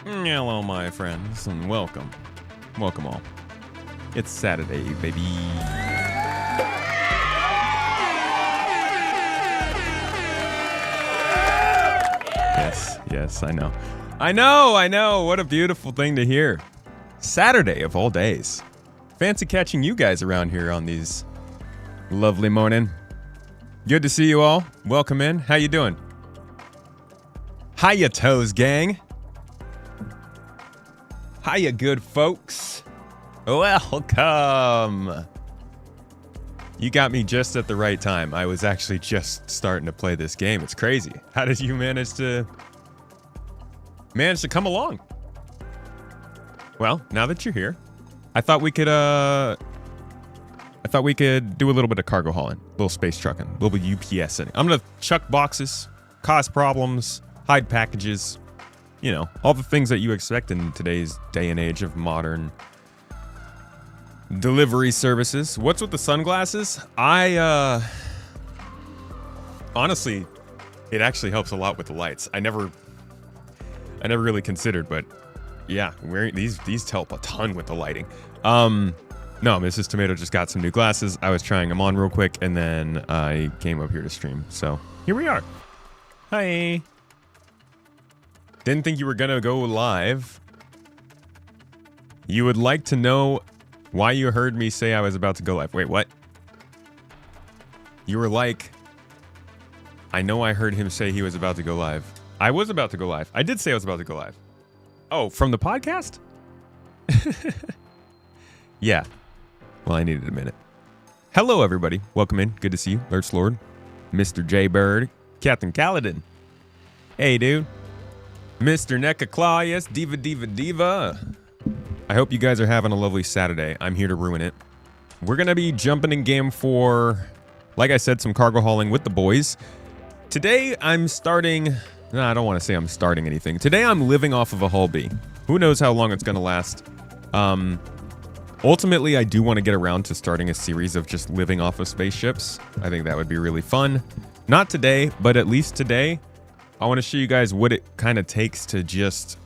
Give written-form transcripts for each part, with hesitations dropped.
Hello, my friends, and welcome. Welcome all. It's Saturday, baby. Yes, I know. I know. What a beautiful thing to hear. Saturday of all days. Fancy catching you guys around here on these lovely morning. Good to see you all. Welcome in. How you doing? Hiya, Toes gang. Hiya, good folks. Welcome. You got me just at the right time. I was actually just starting to play this game. It's crazy. How did you manage to come along? Well, now that you're here, I thought we could do a little bit of cargo hauling, a little space trucking, a little bit UPSing. I'm gonna chuck boxes, cause problems, hide packages, you know, all the things that you expect in today's day and age of modern delivery services. What's with the sunglasses? Honestly, it actually helps a lot with the lights. I never really considered, but yeah, wearing these help a ton with the lighting. No, Mrs. Tomato just got some new glasses. I was trying them on real quick, and then I came up here to stream. So here we are. Hi. Didn't think you were gonna go live. You would like to know why you heard me say I was about to go live. Wait, what? You were like, I know I heard him say he was about to go live. I was about to go live. I did say I was about to go live. Oh, from the podcast? Yeah. Well, I needed a minute. Hello, everybody. Welcome in. Good to see you. Lurch Lord, Mr. J Bird, Captain Kaladin. Hey, dude. Mr. Neka Claudius, Diva. I hope you guys are having a lovely Saturday. I'm here to ruin it. We're going to be jumping in game for, like I said, some cargo hauling with the boys. Today, I'm starting... No, I don't want to say I'm starting anything. Today, I'm living off of a Hull B. Who knows how long it's going to last. Ultimately, I do want to get around to starting a series of just living off of spaceships. I think that would be really fun. Not today, but at least today, I want to show you guys what it kind of takes to just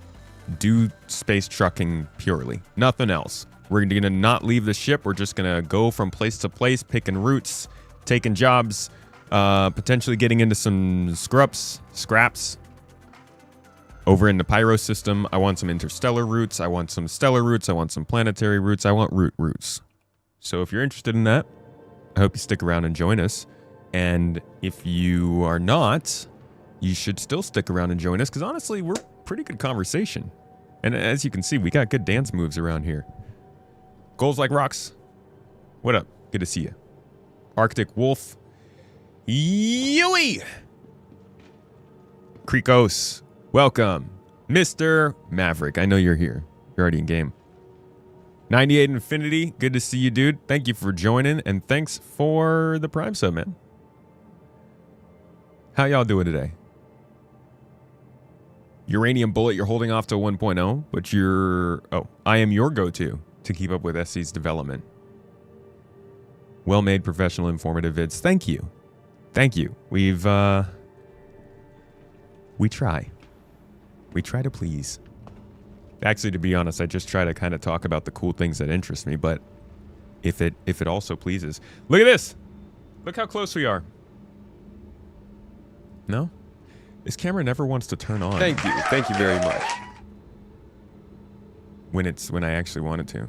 do space trucking purely. Nothing else. We're going to not leave the ship. We're just going to go from place to place, picking routes, taking jobs, potentially getting into some scraps. Over in the Pyro system, I want some interstellar routes. I want some stellar routes. I want some planetary routes. I want routes. So if you're interested in that, I hope you stick around and join us. And if you are not, you should still stick around and join us, because honestly, we're pretty good conversation. And as you can see, we got good dance moves around here. Goals like rocks. What up? Good to see you. Arctic Wolf. Yui! Krikos. Welcome. Mr. Maverick. I know you're here. You're already in game. 98 Infinity. Good to see you, dude. Thank you for joining, and thanks for the Prime sub, man. How y'all doing today? Uranium Bullet, you're holding off to 1.0, but you're... Oh, I am your go-to to keep up with SC's development. Well-made, professional, informative vids. Thank you. Thank you. We try. We try to please. Actually, to be honest, I just try to kind of talk about the cool things that interest me, but if it also pleases... Look at this! Look how close we are. No? This camera never wants to turn on. Thank you. Thank you very much. When I actually want it to.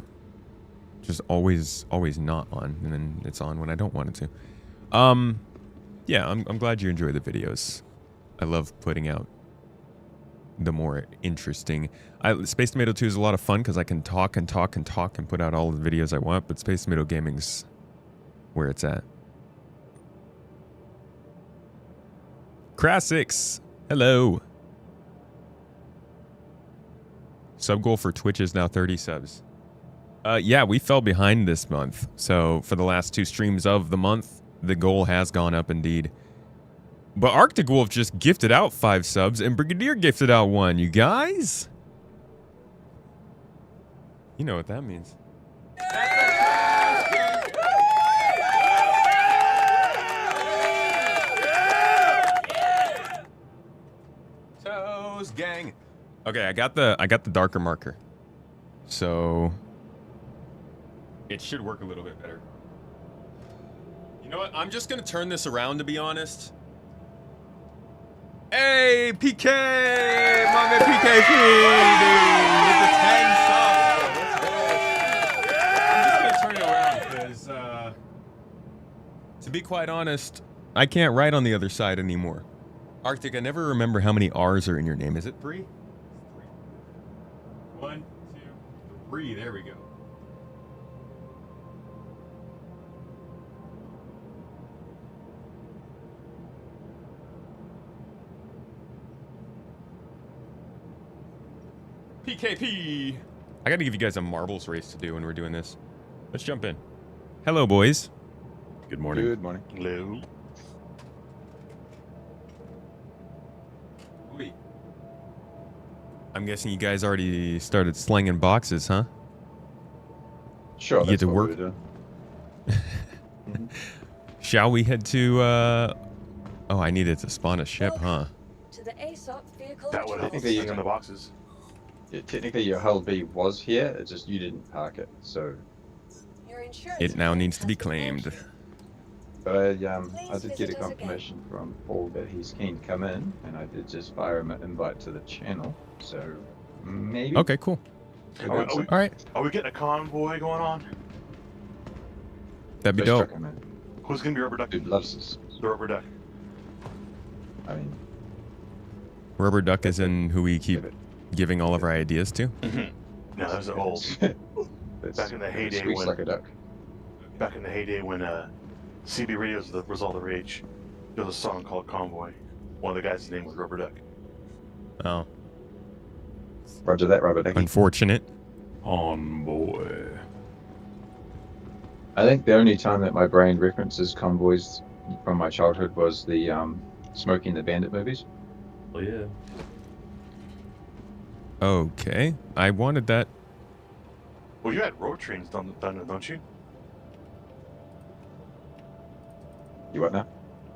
Just always not on, and then it's on when I don't want it to. Yeah, I'm glad you enjoy the videos. I love putting out the more interesting... Space Tomato 2 is a lot of fun because I can talk and put out all the videos I want, but Space Tomato Gaming's where it's at. Crassix, hello. Sub goal for Twitch is now 30 subs. Yeah, we fell behind this month. So for the last 2 streams of the month, the goal has gone up indeed. But Arctic Wolf just gifted out 5 subs, and Brigadier gifted out 1. You guys? You know what that means. Toes gang. Okay, I got the darker marker. So it should work a little bit better. You know what? I'm just gonna turn this around, to be honest. Hey, PK! My man PK dude, with the 10 subs. I'm just gonna turn it around because, to be quite honest, I can't write on the other side anymore. Arctic, I never remember how many R's are in your name. Is it 3? 1, 2, 3. There we go. PKP! I gotta give you guys a marbles race to do when we're doing this. Let's jump in. Hello, boys. Good morning. Good morning. Hello. Wait. I'm guessing you guys already started slinging boxes, huh? Sure. You get to work. Shall we head to, Oh, I needed to spawn a ship, huh? To the ASOP vehicle. That would help us on the boxes. Yeah, technically, your hull B was here. It's just you didn't park it, so. Your insurance It now plan needs to has be been claimed. mentioned. But I did Please get a visit us confirmation from Paul that he's keen to come in, and I did just fire him an invite to the channel. So maybe. Okay, cool. We're good. All right. Are we getting a convoy going on? That'd be Fish dope. trucker, man. Who's gonna be rubber duck? Dude loves this. The rubber duck. I mean, Rubber duck is in who we keep giving all of our ideas to. No, those are old. Back in the heyday squeaks when- like a duck. Back in the heyday when CB radios was all the rage, there was a song called Convoy. One of the guys' name was Rubber Duck. Oh, Roger that, rubber ducky. unfortunate. Convoy. I think the only time that my brain references convoys from my childhood was the Smokey and the Bandit movies. Oh yeah. Okay, I wanted that. Well, you had road trains done, don't you? You what now?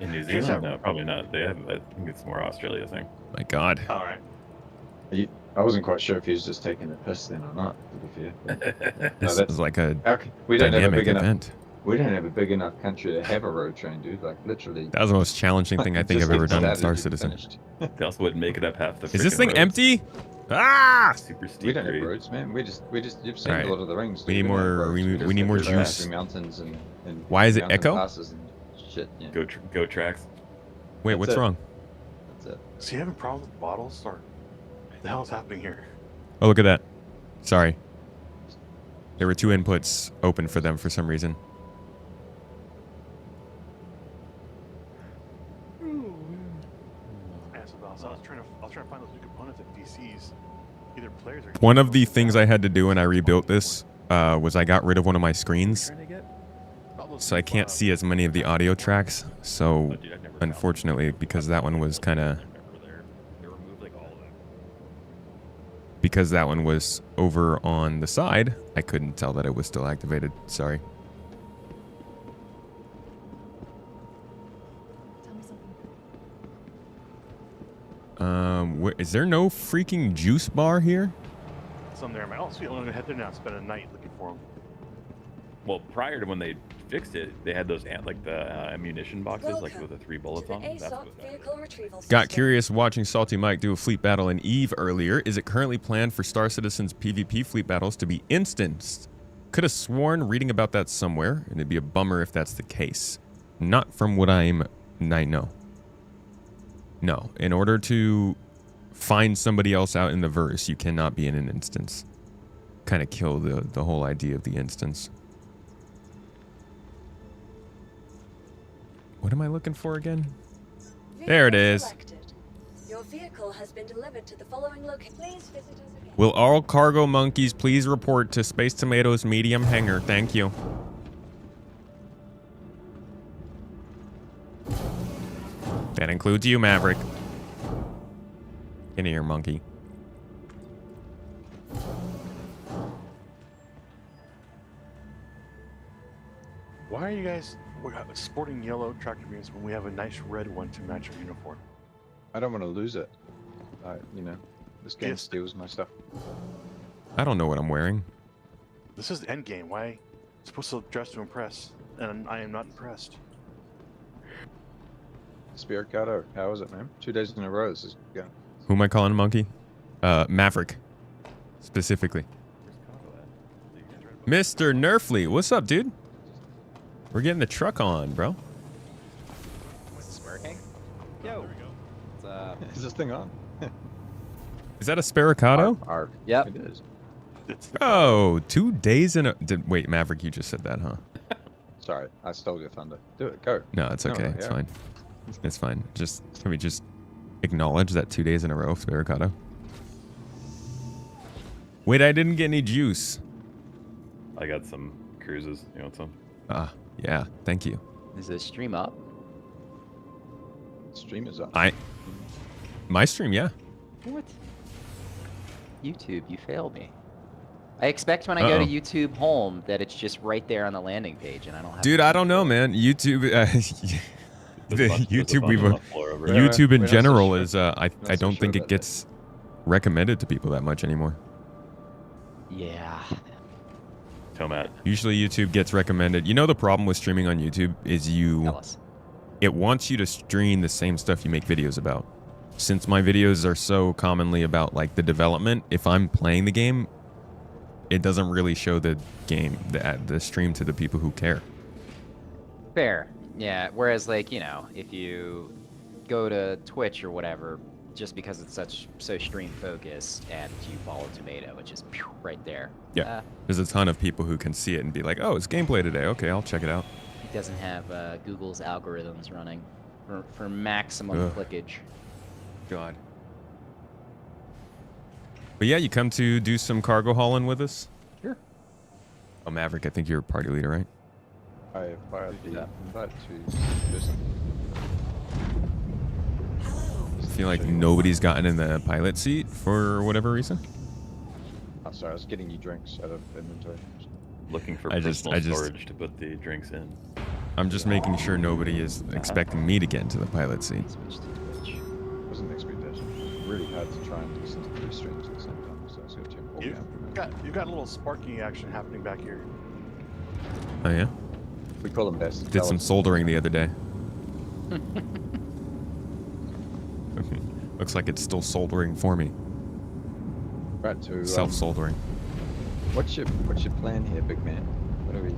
In New You guys Zealand? have- No, probably not. They have. I think it's more Australia thing. My God. All right. I wasn't quite sure if he was just taking the piss then or not, to be fair. This that's- is like a We don't have a dynamic big enough. event. We don't have a big enough country to have a road train, dude. Like literally. That was the most challenging thing I think just I've ever get done in started, Star you're Citizen. finished. They also wouldn't make it up half the. Is this frickin' thing roads. empty? Ah! Super steep. We don't have grade. roads, man. We just. You've seen Alright. Lord of the Rings. We dude. need don't have more- roads. we just need have more to drive juice. through mountains and Why is it mountain echo? passes and shit. Yeah. Go tracks. Wait, That's what's it. wrong? That's it. So you having problems with bottles, or what the hell is happening here? Oh, look at that. Sorry. There were 2 inputs open for them for some reason. So I was trying to find those new components at DCs, either players or. One of the things I had to do when I rebuilt this was I got rid of one of my screens, so I can't see as many of the audio tracks. So, Oh, dude, I've never found unfortunately, because that one was kind of... They removed like all of them. Because that one was over on the side, I couldn't tell that it was still activated. Sorry. Tell me something. Is there no freaking juice bar here? Some there. I also want to head there now. Spend a night looking for them. Well, prior to when they fixed it, they had those like the ammunition boxes, like with the 3 To bullets the on them. That's ASOP what that is. vehicle retrieval Got system. curious watching Salty Mike do a fleet battle in Eve earlier. Is it currently planned for Star Citizen's PvP fleet battles to be instanced? Could have sworn reading about that somewhere, and it'd be a bummer if that's the case. Not from what I know. No, in order to find somebody else out in the verse, you cannot be in an instance. Kind of kill the whole idea of the instance. What am I looking for again? There it Vehicle is. selected. Your vehicle has been delivered to the following location. Please visit us again. Will all cargo monkeys please report to Space Tomatoes medium hangar? Thank you. That includes you, Maverick. Get in here, monkey. Why are you guys sporting yellow tractor beams when we have a nice red one to match our uniform? I don't want to lose it. You know, This game Yes. steals my stuff. I don't know what I'm wearing. This is the end game. Why? It's supposed to dress to impress, and I am not impressed. Spirit Cardo, how is it, man? 2 days in a row. This is going. Who am I calling a monkey? Maverick. Specifically. Mr. Nerfly, what's up, dude? We're getting the truck on, bro. Is this working? Yo. What's up? Is this thing on? Is that a Sparicado? Arg. Yep. It is. It's Oh, 2 days in a... Wait, Maverick, you just said that, huh? Sorry, I stole your thunder. Do it, go. No, it's okay. No, It's yeah. fine. It's fine. Can we just acknowledge that 2 days in a row of Sparicado? Wait, I didn't get any juice. I got some cruises. You want some? Ah, yeah. Thank you. Is the stream up? Stream is up. My stream, yeah. What? YouTube, you failed me. I expect when I go to YouTube home that it's just right there on the landing page, and I don't have. Dude, I don't know, man. YouTube, YouTube, YouTube in We're not so general sure. is. I so don't sure think it about gets recommended to people that much anymore. Yeah. Tomat. Usually, YouTube gets recommended. You know, the problem with streaming on YouTube is Tell us. it wants you to stream the same stuff you make videos about. Since my videos are so commonly about like the development, if I'm playing the game, it doesn't really show the game, the stream to the people who care. Fair. Yeah. Whereas, like, you know, if you go to Twitch or whatever, just because it's so stream focused and you follow Tomato, it's just right there. Yeah. There's a ton of people who can see it and be like, oh, it's gameplay today. Okay, I'll check it out. It doesn't have Google's algorithms running for maximum clickage. God. But yeah, you come to do some cargo hauling with us? Sure. Oh, Maverick, I think you're party leader, right? I fired the invite to this. I feel like nobody's gotten in the pilot seat for whatever reason. Oh, sorry, I was getting you drinks out of inventory. Looking for I just- personal storage to put the drinks in. I'm just making sure nobody is expecting me to get into the pilot seat. Switch to Twitch. It wasn't an expectation. It was really hard to try and listen to 3 streams at the same time, so I was going to pull down. you've got a little sparking action happening back here. Oh, yeah? We call them best. Did some soldering the other day. Looks like it's still soldering for me. Right to Self-soldering. what's your plan here, big man? What are we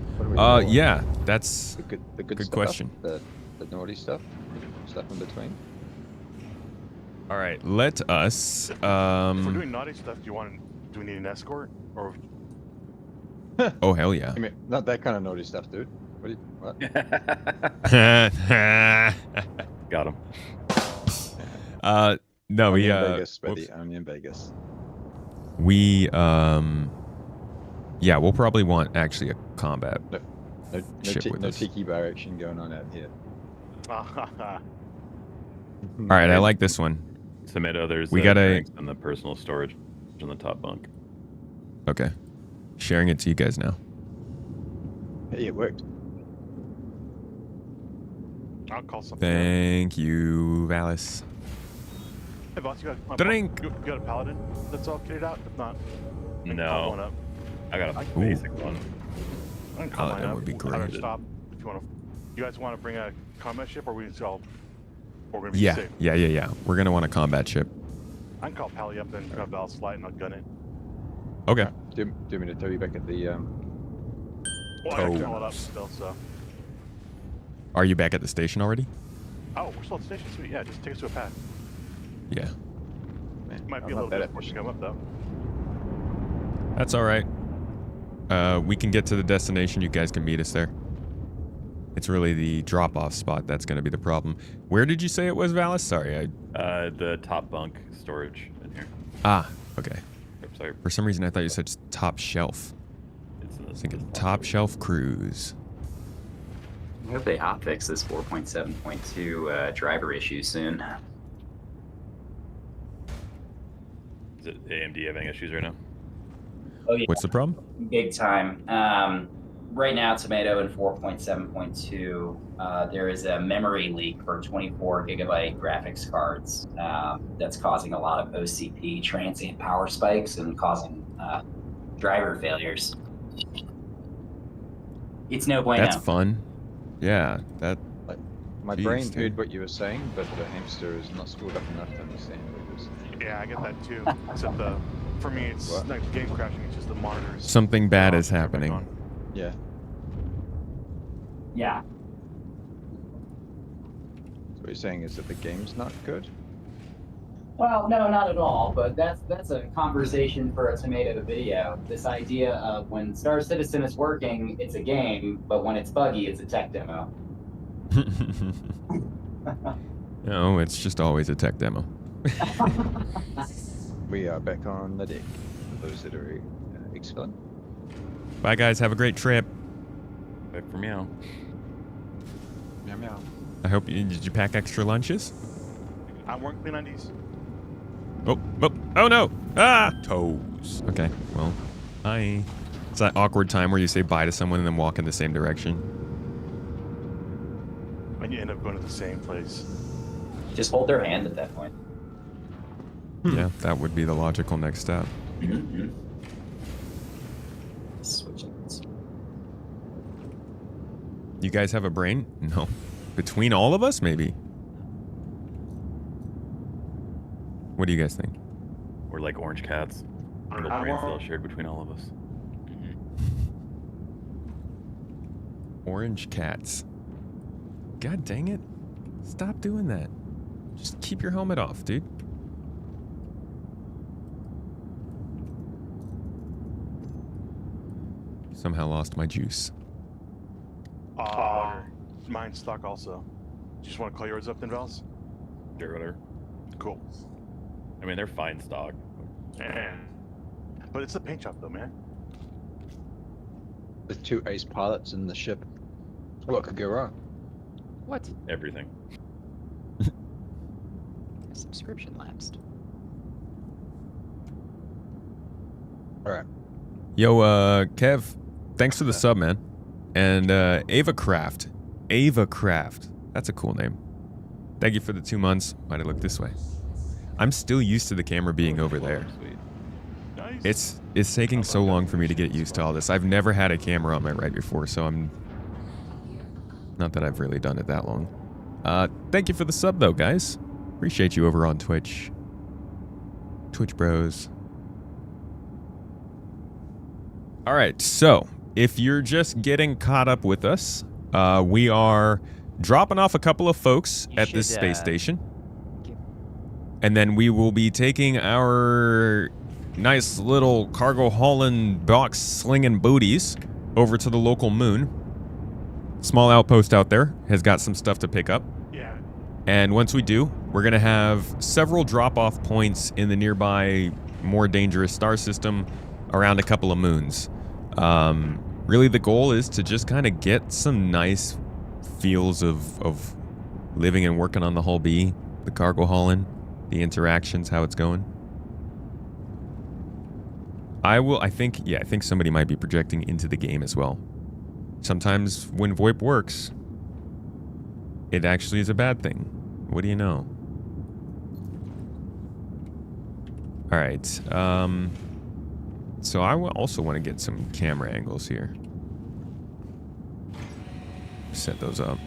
doing? Yeah, that's The good good stuff, question. The naughty stuff in between. all right. Let us. If we're doing naughty stuff, do we need an escort or? Oh hell yeah. I mean, not that kind of naughty stuff, dude. What? Got him. No, we Onion Vegas, whoops. buddy. Onion Vegas. We yeah, we'll probably want actually a combat. Ship with No us. tiki bar action going on out here. All right, I like this one. Tomato, there's We gotta- drinks in the personal storage in the top bunk. Okay. Sharing it to you guys now. Hey, it worked. I'll call something. Thank you, Valis. Hey, boss, you got Drink. You got a paladin that's all kitted out? If not, I can call one No, up. I got a Ooh. basic one. I can call Paladin mine up. would be We'll have great. it Stop if you want to. You guys want to bring a combat ship, or we just all? Or we're gonna be Yeah, safe. yeah. We're gonna want a combat ship. I can call Pally up and grab Val's flight, and I'll gun it. Okay. Do you mean to throw you back at the Well, I got to Toes. call it up still, so. Are you back at the station already? Oh, we're still at the station. Sweet. Yeah, just take us to a pad. Yeah. man, Might be I'm a not little bad bit at push to fishing. come up though. That's all right. We can get to the destination. You guys can meet us there. It's really the drop-off spot that's going to be the problem. Where did you say it was, Valis? Sorry, The top bunk storage in here. okay. Oops, sorry, For some reason, I thought you said top shelf. it's in I this. was thinking top shelf cruise. I hope they hotfix this 4.7.2 driver issue soon. Is it AMD having issues right now? Oh yeah, What's the problem? big time. right now, Tomato in 4.7.2, there is a memory leak for 24 gigabyte graphics cards that's causing a lot of OCP transient power spikes and causing driver failures. It's no bueno. That's fun. Yeah, that. My Jeez, brain dude. heard what you were saying, but the hamster is not schooled up enough to understand what it was. Yeah, I get that too. Except for me, it's What? not game crashing. It's just the monitors. Something bad are is off, happening. on. Yeah. Yeah. So what you're saying is that the game's not good? Well, no, not at all. But that's a conversation for a Tomato video. This idea of when Star Citizen is working, it's a game, but when it's buggy, it's a tech demo. No, it's just always a tech demo. We are back on the deck. For those that are excellent. Bye, guys. Have a great trip. Back for meow. Meow meow. I hope you did you pack extra lunches? I'm wearing clean undies. Oh no! Ah, toes. Okay, well, bye. It's that awkward time where you say bye to someone and then walk in the same direction. And you end up going to the same place. Just hold their hand at that point. Yeah, that would be the logical next step. Switching. You guys have a brain? No. Between all of us, maybe. What do you guys think? We're like orange cats. Our little I brain want- cells shared between all of us. Orange cats. God dang it. Stop doing that. Just keep your helmet off, dude. Somehow lost my juice. Mine's stock also. Just want to call yours up then, Vels? Sure, whatever. Cool. I mean, they're fine stock. Yeah. But it's the paint shop though, man. The 2 ace pilots in the ship. What could go wrong? What? Everything. Subscription lapsed. Alright. Yo, Kev, thanks for the sub, man. And Ava Craft. Ava Craft. That's a cool name. Thank you for the 2 months. Why'd I look this way? I'm still used to the camera being over there. Sweet. Nice. It's taking so long for me to get used to all this. I've never had a camera on my right before, so I'm... Not that I've really done it that long. Thank you for the sub, though, guys. Appreciate you over on Twitch. Twitch bros. All right, so if you're just getting caught up with us, we are dropping off a couple of folks You at this should, space station. And then we will be taking our nice little cargo hauling box slinging booties over to the local moon. Small outpost out there has got some stuff to pick up. Yeah. And once we do, we're going to have several drop-off points in the nearby, more dangerous star system around a couple of moons. Really, the goal is to just kind of get some nice feels of living and working on the Hull B, the cargo hauling, the interactions, how it's going. I think somebody might be projecting into the game as well. Sometimes when VoIP works, it actually is a bad thing. What do you know? All right. So I also want to get some camera angles here. Set those up.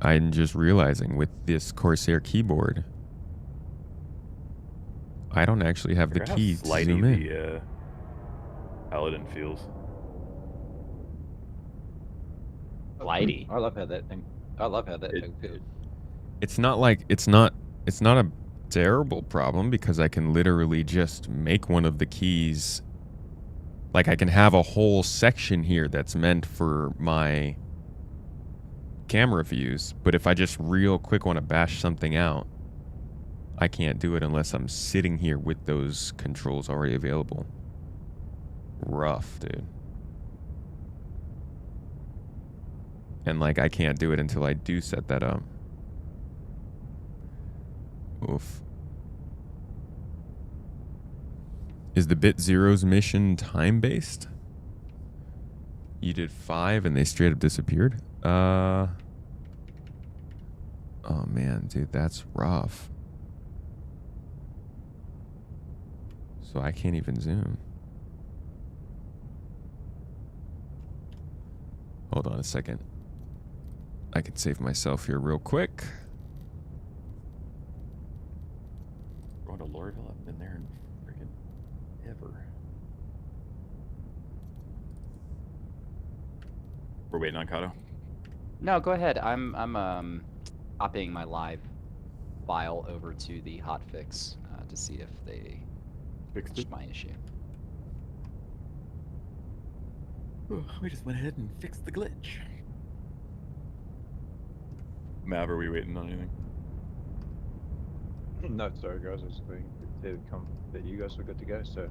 I'm just realizing with this Corsair keyboard, I don't actually have the Figure key how to slidey zoom in. Paladin feels. Blighty. I love how that thing. I love how that It- thing feels. It's not like it's not a terrible problem because I can literally just make one of the keys. Like I can have a whole section here that's meant for my camera views, but if I just real quick want to bash something out, I can't do it unless I'm sitting here with those controls already available. Rough, dude. And like I can't do it until I do set that up. Oof. Is the Bit Zero's mission time-based? You did 5 and they straight up disappeared? Oh man, dude, that's rough. So I can't even zoom. Hold on a second. I can save myself here real quick. Going to Lorville, I've been there in freaking ever. We're waiting on Kato. No, go ahead. I'm copying my live file over to the hotfix to see if they Fixed it. fixed my issue. We just went ahead and fixed the glitch. Mav, are we waiting on anything? No, sorry guys, I was waiting to come that you guys were good to go. So,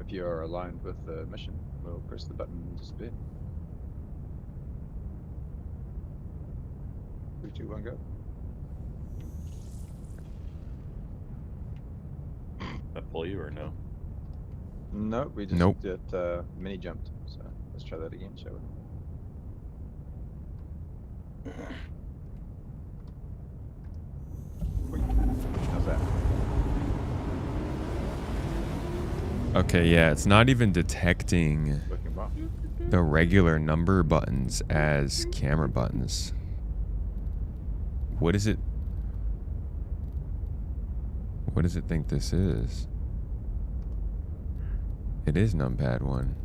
if you are aligned with the mission, we'll press the button and disappear. 3, 2, 1, go. That pull you or no? No, we just Nope. did mini jumped. So let's try that again, shall we? How's that? Okay, yeah, it's not even detecting Working well. the regular number buttons as camera buttons. What is it? What does it think this is? It is numpad 1.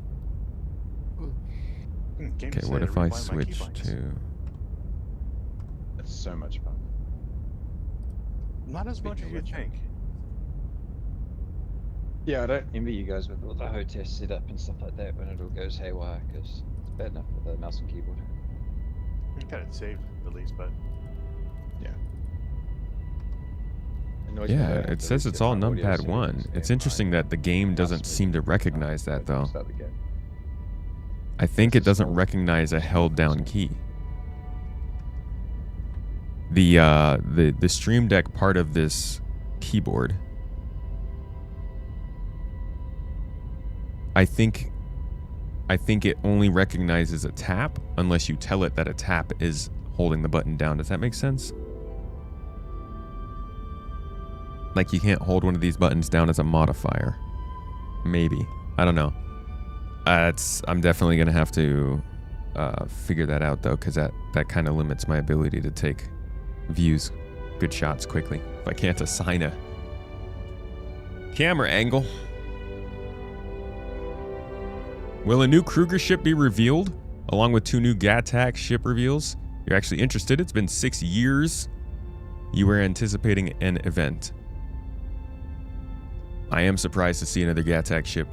Okay, what if I switch to... It's so much fun. Not as much as you think. Yeah, I don't envy you guys with all the hotel setup and stuff like that when it all goes haywire, because it's bad enough with the mouse and keyboard. You got it saved at least, but Yeah. Annoys me that I Yeah, have it to says reset it's all my audio numpad 1. settings It's and interesting my that the game mouse doesn't movement, seem to recognize that, before I though. start the game. I think it It's a doesn't small- recognize a held down key. The Stream Deck part of this keyboard, I think it only recognizes a tap unless you tell it that a tap is holding the button down. Does that make sense? Like you can't hold one of these buttons down as a modifier. Maybe. I don't know. I'm definitely gonna have to figure that out though, because that kind of limits my ability to take views, good shots quickly. If I can't assign a camera angle. Will a new Kruger ship be revealed, along with 2 new Gattack ship reveals? You're actually interested? It's been 6 years. You were anticipating an event. I am surprised to see another Gattack ship.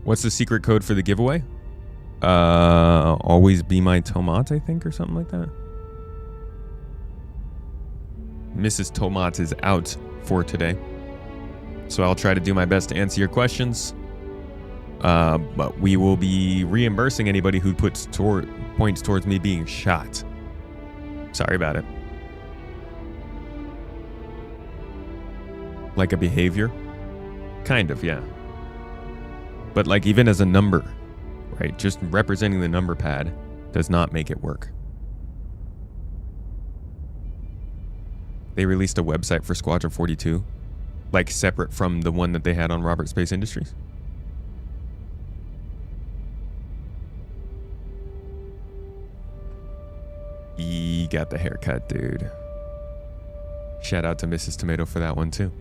What's the secret code for the giveaway? Always be my Tomat, I think, or something like that. Mrs. Tomat is out for today, so I'll try to do my best to answer your questions. But we will be reimbursing anybody who puts points towards me being shot. Sorry about it. Like a behavior? Kind of, yeah. But like even as a number, right? Just representing the number pad does not make it work. They released a website for Squadron 42, like separate from the one that they had on Robert Space Industries. Got the haircut, dude. Shout out to Mrs. Tomato for that one too.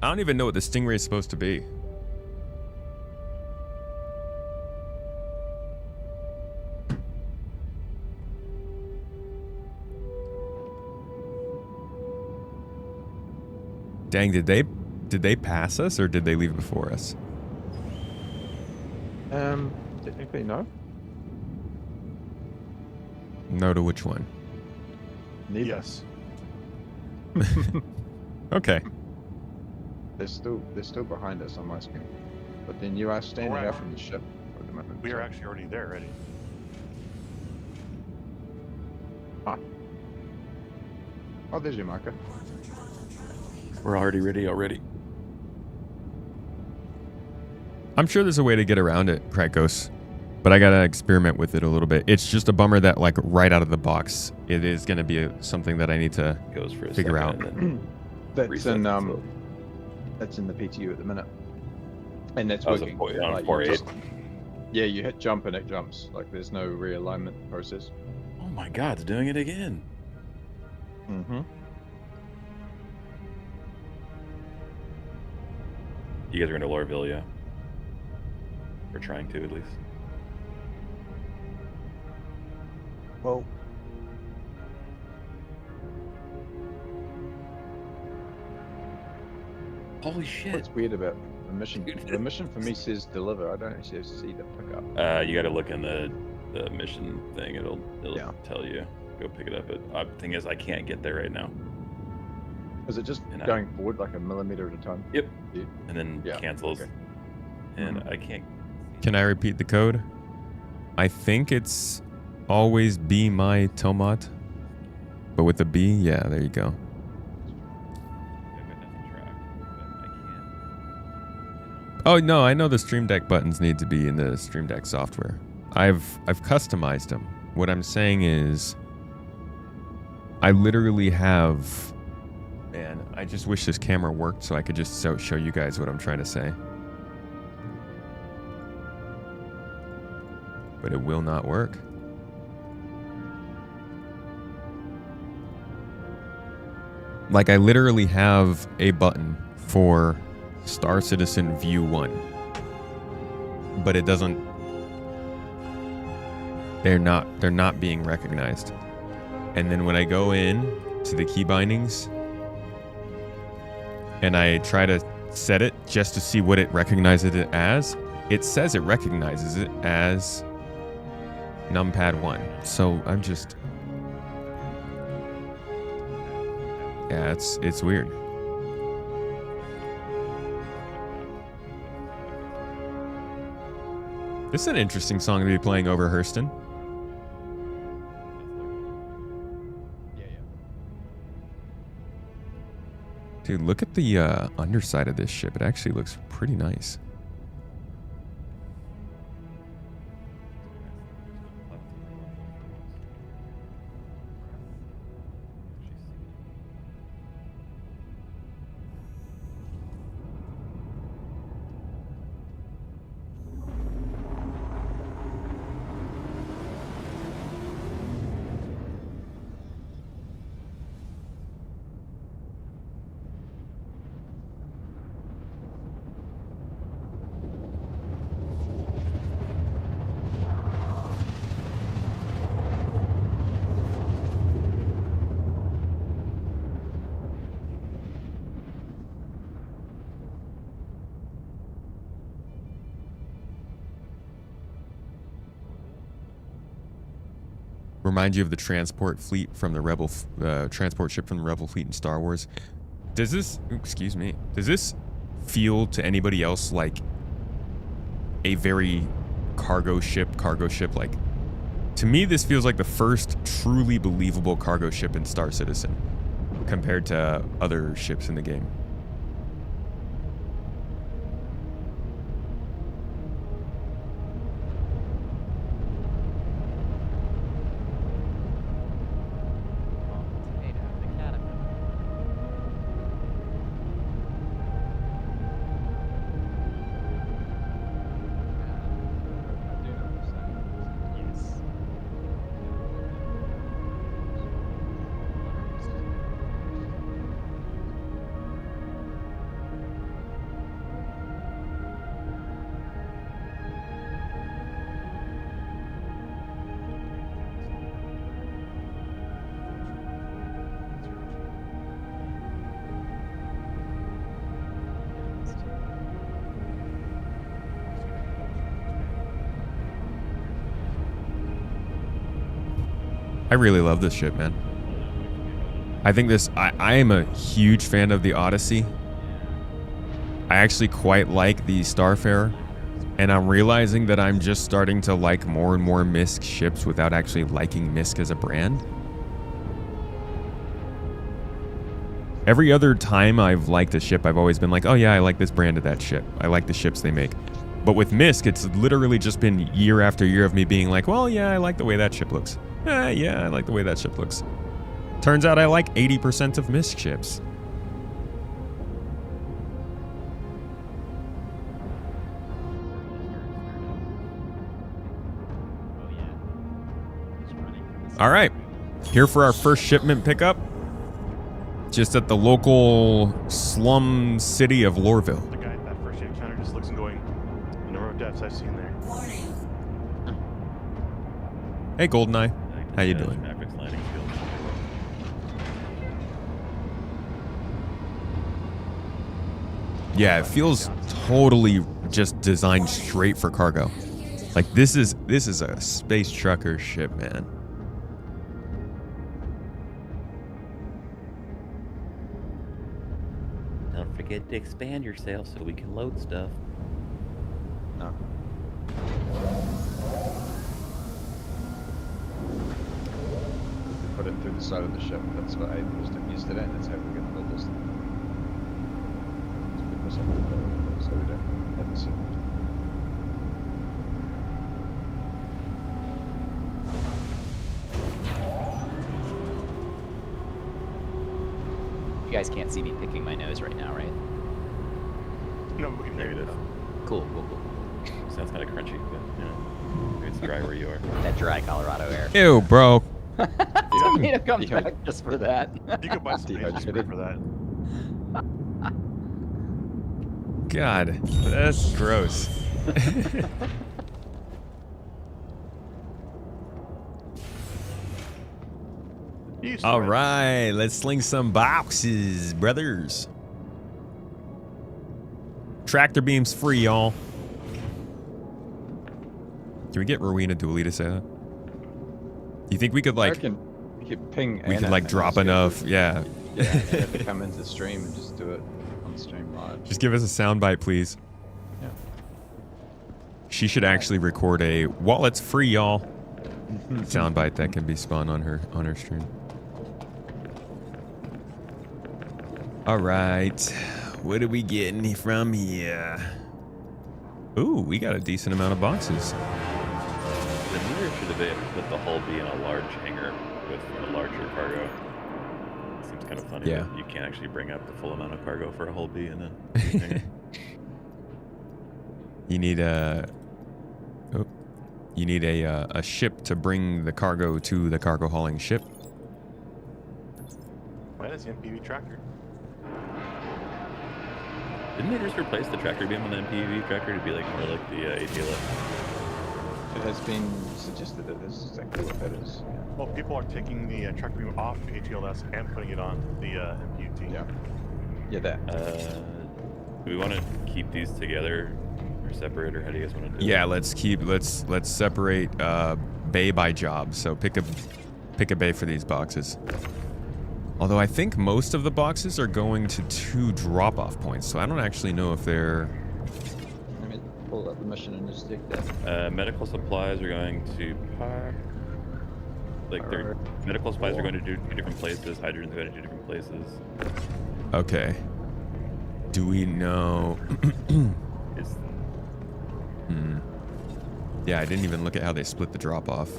I don't even know what the Stingray is supposed to be. Dang, did they pass us or did they leave before us? Technically no. No to which one? Neither. Yes. Okay. They're still behind us on my screen. But then you are standing Alright. out from the ship at the moment. We so- are actually already there already. Oh, there's your marker. We're already ready already. I'm sure there's a way to get around it, Krakos, but I gotta experiment with it a little bit. It's just a bummer that like right out of the box, it is gonna be something that I need to Goes for a figure second out. and then That's resets in itself. that's in the PTU at the minute. And that's Oh, so working. on Like, you 4.8. just- yeah, you hit jump and it jumps. Like there's no realignment process. Oh my god, it's doing it again. Mm-hmm. You guys are going to Lville, yeah? We're trying to, at least. Well, Holy shit. what's weird about the mission? The mission for me says deliver. I don't actually see the pickup. You got to look in the mission thing. It'll Yeah. tell you. Go pick it up. But thing is, I can't get there right now. Is it just And I- going forward like a millimeter at a time? Yep. Yeah. And then Yeah, cancels. okay. And I can't. Can I repeat the code? I think it's always be my tomat. But with the B, yeah, there you go. I've got nothing tracked, but I can't. Oh no, I know the Stream Deck buttons need to be in the Stream Deck software. I've customized them. What I'm saying is, I literally have. Man, I just wish this camera worked so I could just show you guys what I'm trying to say. But it will not work. Like I literally have a button for Star Citizen View 1. But it doesn't. They're not being recognized. And then when I go in to the key bindings and I try to set it just to see what it recognizes it as, it says it recognizes it as numpad 1. So I'm just. Yeah, it's weird. This is an interesting song to be playing over Hurston. Yeah, yeah. Dude, look at the underside of this ship. It actually looks pretty nice. Remind you of the transport fleet from the Rebel, transport ship from the Rebel fleet in Star Wars. Does this, excuse me, does this feel to anybody else like a very cargo ship? Like, to me, this feels like the first truly believable cargo ship in Star Citizen compared to other ships in the game. I do know this. I really love this ship, man. I think this, I am a huge fan of the Odyssey. I actually quite like the Starfarer. And I'm realizing that I'm just starting to like more and more MISC ships without actually liking MISC as a brand. Every other time I've liked a ship, I've always been like, oh yeah, I like this brand of that ship. I like the ships they make. But with MISC, it's literally just been year after year of me being like, well, yeah, I like the way that ship looks. Yeah, I like the way that ship looks. Turns out I like 80% of MISC ships. All right, here for our first shipment pickup. Just at the local slum city of Lville. The guy at that first aid counter just looks and going, the number of deaths I've seen there. Hey, Goldeneye. How you doing? Mavericks landing field. Yeah, it feels totally just designed straight for cargo. Like this is a space trucker ship, man. Don't forget to expand your sail so we can load stuff. No. Put it through the side of the ship. That's what I used today. That's how we're gonna build this thing. Let's put this up so we don't have to see. You guys can't see me picking my nose right now, right? No, we can hear Negative. it. Cool, cool, cool. Sounds kind of crunchy, but you know, it's dry where you are. That dry Colorado air. Ew, bro. Tomato comes back just for that. You could buy some nasal spray for that. God, that's gross. All right, let's sling some boxes, brothers. Tractor beam's free, y'all. Can we get Rowena Dooley to say that? You think we could I like reckon we could ping. we could Anna like and drop just go enough? through- Yeah. Yeah, have to come into stream and just do it on stream live. Just give us a soundbite, please. Yeah. She should actually record a while it's free, y'all. Soundbite that can be spun on her stream. All right, what are we getting from here? Ooh, we got a decent amount of boxes. The mirror should have been put the hull B in a large hangar with a larger cargo. Seems kind of funny. Yeah. That you can't actually bring up the full amount of cargo for a hull B in a hangar. You need a ship to bring the cargo to the cargo hauling ship. Why is the MPV tracker? Didn't they just replace the tractor beam on the MPV tracker to be like more like the ATLS? It has been suggested that this is exactly what that is. Yeah. Well, people are taking the tracker beam off the ATLS and putting it on the MPUT. Yeah. Yeah, that. Do we want to keep these together or separate, or how do you guys want to do Yeah, it? let's separate bay by job. So pick a bay for these boxes. Although I think most of the boxes are going to 2 drop-off points, so I don't actually know if they're... Let me pull up the mission and just stick that. Medical supplies are going to park. Like, their medical supplies are going to 2 different places. Hydrogen's going to 2 different places. Okay. Do we know... It's Yeah, I didn't even look at how they split the drop-off.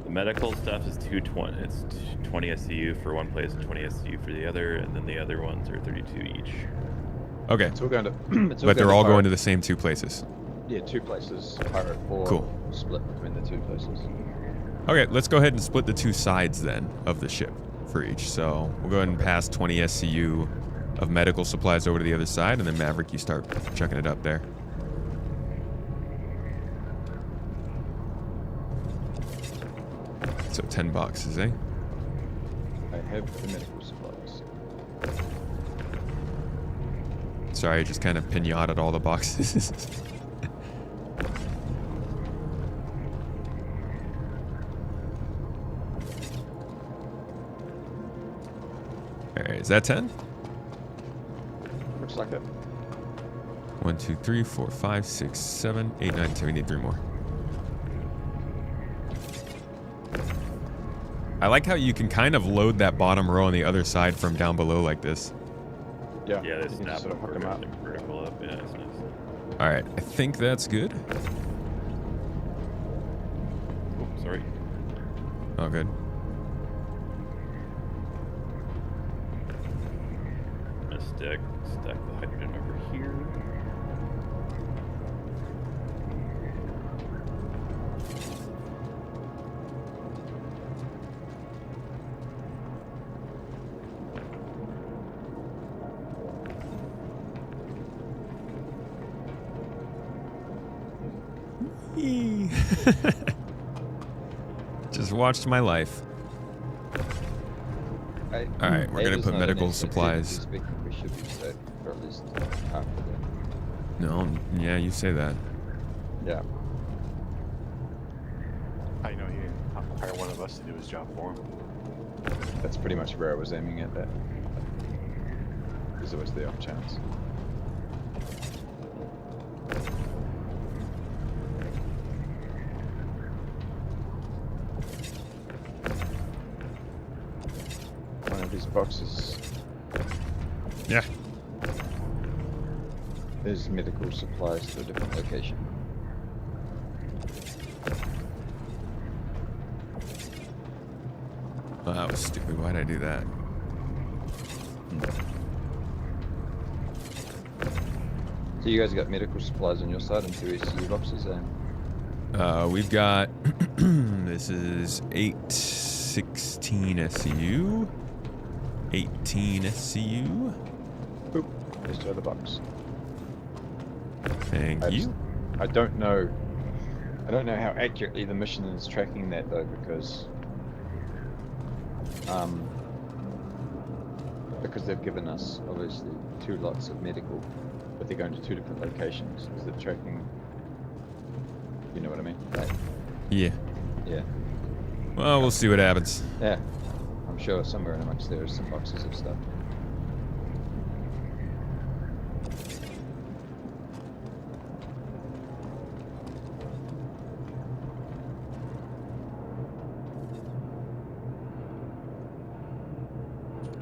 the medical stuff is 220. It's 20 SCU for one place and 20 SCU for the other, and then the other ones are 32 each. Okay, It's all going to. but they're all going to the same 2 places. Yeah, 2 places. Pirate 4. Cool. Split between the 2 places. Okay, let's go ahead and split the 2 sides then of the ship for each. So we'll go ahead and pass 20 SCU of medical supplies over to the other side, and then Maverick, you start chucking it up there. So 10 boxes, eh? I have the medical supplies. Sorry, I just kind of pinataed all the boxes. All right, is that 10? Looks like it. 1, 2, 3, 4, 5, 6, 7, 8, 9, 10. We need 3 more. I like how you can kind of load that bottom row on the other side from down below like this. Yeah, Yeah, they you can snap just sort of hook them up. vertical up. Yeah, it's nice. All right, I think that's good. Oh, sorry. Oh, good. I'm gonna stack the hydrogen over here. Yee. Just watched my life. All right, we're gonna put medical supplies. We should be safe for at least half of it. No, yeah, you say that. Yeah. I know he didn't hire one of us to do his job for him. That's pretty much where I was aiming at that. Because it was the off chance. One of these boxes Yeah. is medical supplies to a different location. Oh, that was stupid. Why'd I do that? So you guys got medical supplies on your side and 2 ECU boxes and We've got this is 816 SCU, 18 SCU. boop, just throw the box. Thank you. I don't know how accurately the mission is tracking that though, because they've given us obviously 2 lots of medical, but they're going to 2 different locations. Is it tracking? You know what I mean? Right? Yeah. Yeah. Well, we'll see what happens. Yeah. I'm sure somewhere in amongst there is some boxes of stuff.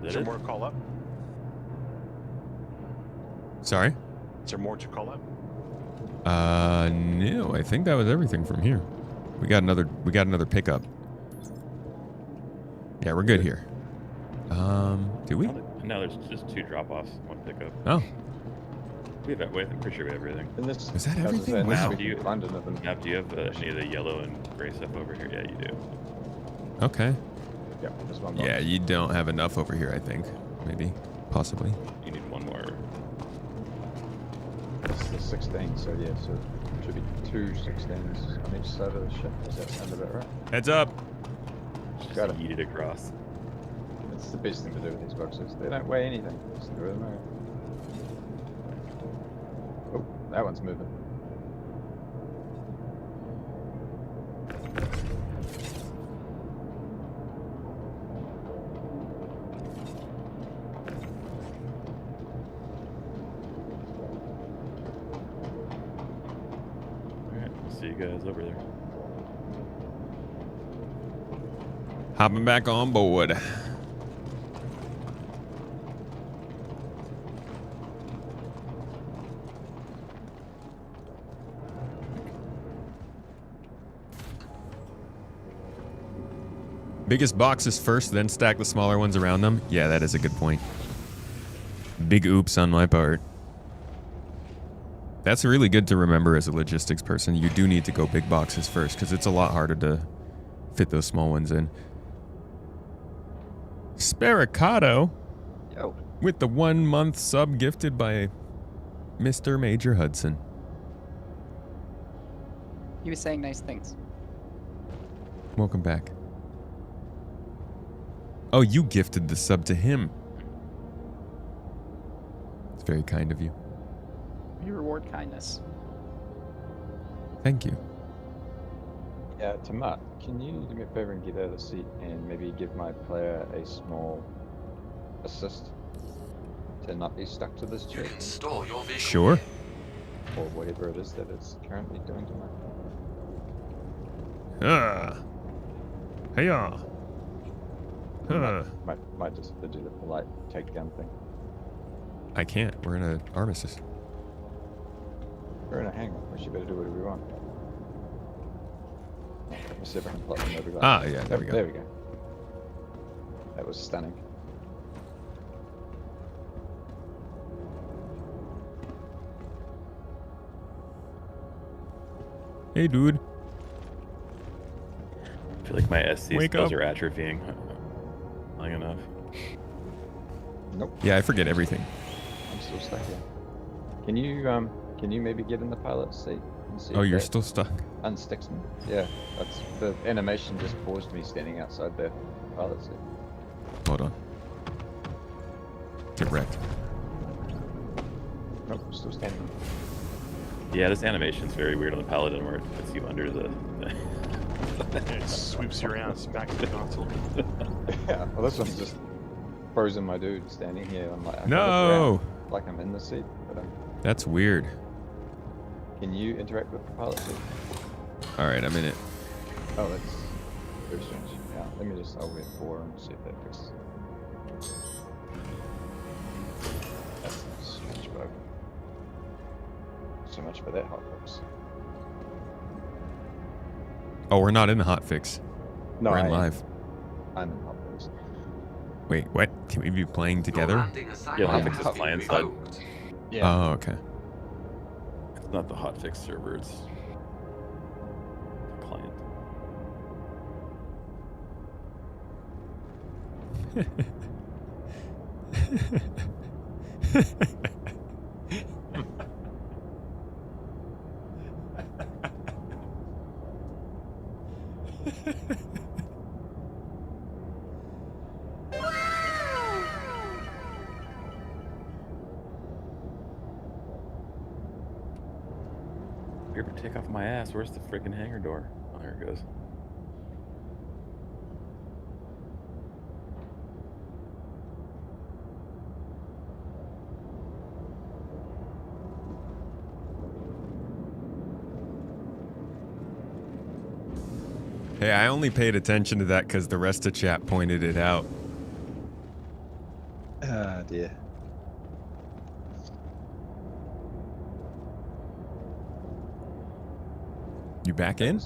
Is there more to call up? Sorry. Is there more to call up? No, I think that was everything from here. We got another pickup. Yeah, we're good here. Do we? No, there's just 2 drop-offs, 1 pickup. Oh, I'm pretty sure we have everything. And this, Is that as I everything? said, Wow. this Do you- week London of them. Now, do you have any of the yellow and gray stuff over here? Yeah, you do. okay. Yeah, there's 1 box. Yeah, you don't have enough over here, I think. Maybe. Possibly. You need 1 more. It's the 16, so yeah, so it should be 2 16s on each side of the ship. Does that sound about right? Heads up. Just Got it. eat it across. It's the best thing to do with these boxes. They don't weigh anything. Just throw them out. Oh, that one's moving. Alright, we'll see you guys over there. Hopping back on board. Biggest boxes first, then stack the smaller ones around them. Yeah, that is a good point. Big oops on my part. That's really good to remember as a logistics person. You do need to go big boxes first because it's a lot harder to fit those small ones in. Sparicado Yo. with the 1 month sub gifted by Mr. Major Hudson. He was saying nice things. Welcome back. Oh, you gifted the sub to him. It's very kind of you. We reward kindness. Thank you. Yeah, Tamat, can you do me a favor and get out of the seat and maybe give my player a small assist to not be stuck to this tree? Store your vehicle. Sure. Or whatever it is that it's currently doing tonight. Hey-ya. Might just do the polite takedown thing. I can't. We're in an armistice. We're in a hangar. We should better do whatever we want. Let me see if I can plug them over. Ah, yeah, there we go. There we go. That was stunning. Hey, dude. I feel like my SC Wake skills up. are atrophying. Long enough. Nope. Yeah, I forget everything. I'm still stuck here. Can you maybe get in the pilot seat and see Oh, if you're that still stuck. unsticks me? Yeah, that's the animation just paused me standing outside the pilot seat. Hold on. Get wrecked. Nope, I'm still standing. Yeah, this animation's very weird on the paladin where it puts you under the. It sweeps you around back to the console. Yeah, well, this one's just frozen my dude standing here. I'm like, I can look No! around like I'm in the seat, but That's weird. can you interact with the pilot seat? Alright, I'm in it. Oh, that's very strange. Yeah, let me just, I'll wait 4 and see if that fixes it. That's a strange bug. So much for that hotfix. Oh, we're not in the hotfix. No, We're in I am. live. I'm in hotfix. Wait, what? Can we be playing together? Yeah, hotfix hotfix is is client side. Yeah. Oh, okay. It's not the hotfix server, it's the client. You ever take off my ass? Where's the freaking hangar door? Oh, there it goes. Hey, I only paid attention to that because the rest of chat pointed it out. Ah, dear. You back in?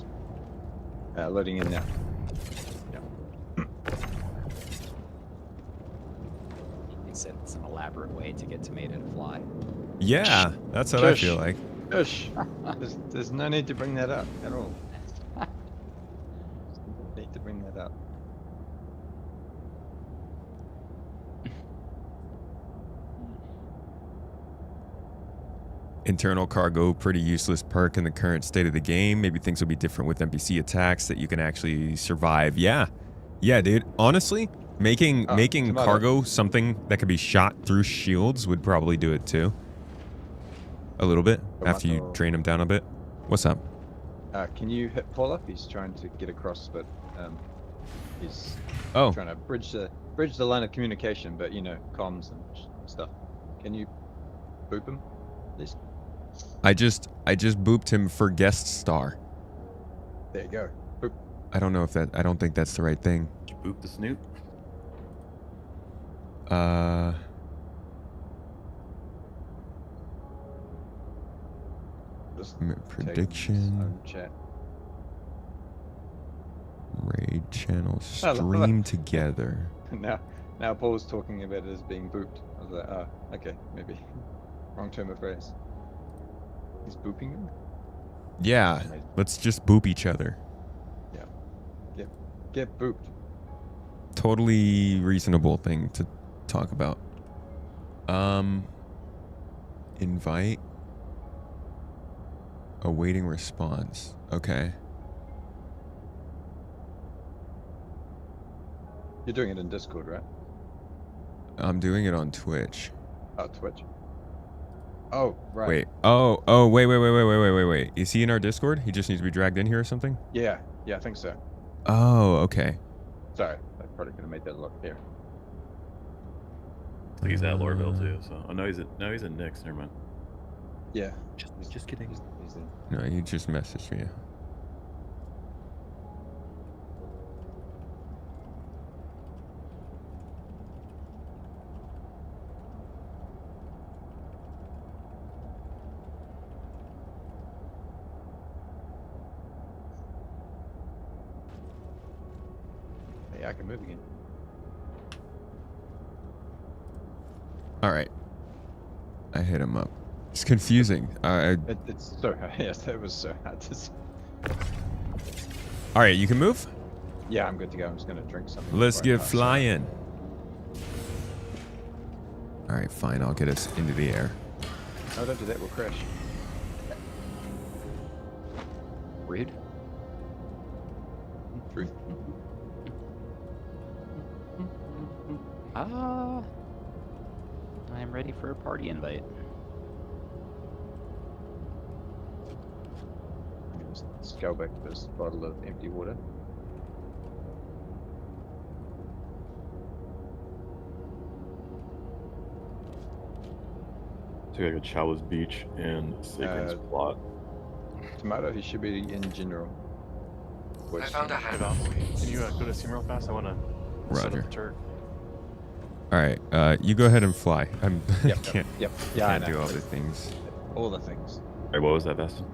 Loading in now. He said it's an elaborate way to get tomato to fly. Yeah, that's what I Shush. feel like. Shush. There's no need to bring that up at all. Need to bring that up. Internal cargo, pretty useless perk in the current state of the game. Maybe things will be different with NPC attacks that you can actually survive. Yeah, dude. Honestly, making tomato. cargo something that could be shot through shields would probably do it too. A little bit after you Tomato. train him down a bit. What's up? Can you hit Paul up? He's trying to get across, but he's Oh, trying to bridge the line of communication. But you know, comms and stuff. Can you boop him, please? I just booped him for guest star. There you go. Boop. I don't think that's the right thing. Did you boop the snoop? Just Prediction, taking his own chat. raid channel, I love stream that. together. Now Paul's talking about it as being booped. I was like, oh, okay, maybe wrong term of phrase. He's booping him. Yeah, let's just boop each other. Get booped. Totally reasonable thing to talk about. Invite. Awaiting response. Okay. You're doing it in Discord, right? I'm doing it on Twitch. Oh, Twitch. Oh, right. Wait. Wait. Is he in our Discord? He just needs to be dragged in here or something? Yeah, I think so. Oh, okay. Sorry, I probably could have made that look here. He's at Lorville too. So oh no, he's at Nick's. Never mind. Yeah. Just kidding. He's in. No, you just messaged me. Yeah, I can move again. All right. I hit him up. It's confusing. It's so yes, it was so hard to see. All right, you can move. Yeah, I'm good to go. I'm just gonna drink something. Let's before I get pass flying. All right, fine. I'll get us into the air. out. No, don't do that. We'll crash. Rude. Truth. I'm ready for a party invite. Let's go back to this bottle of empty water. So we gotta go Chow's Beach and Sagan's plot. Tomato, he should be in general. I found a hideout. Can you go to Steam real fast? I want to set Roger. up the turret. All right, you go ahead and fly. Yep. can't Yep. Yeah, can't I know. do all the things. All the things. Wait, what was that, Bastin?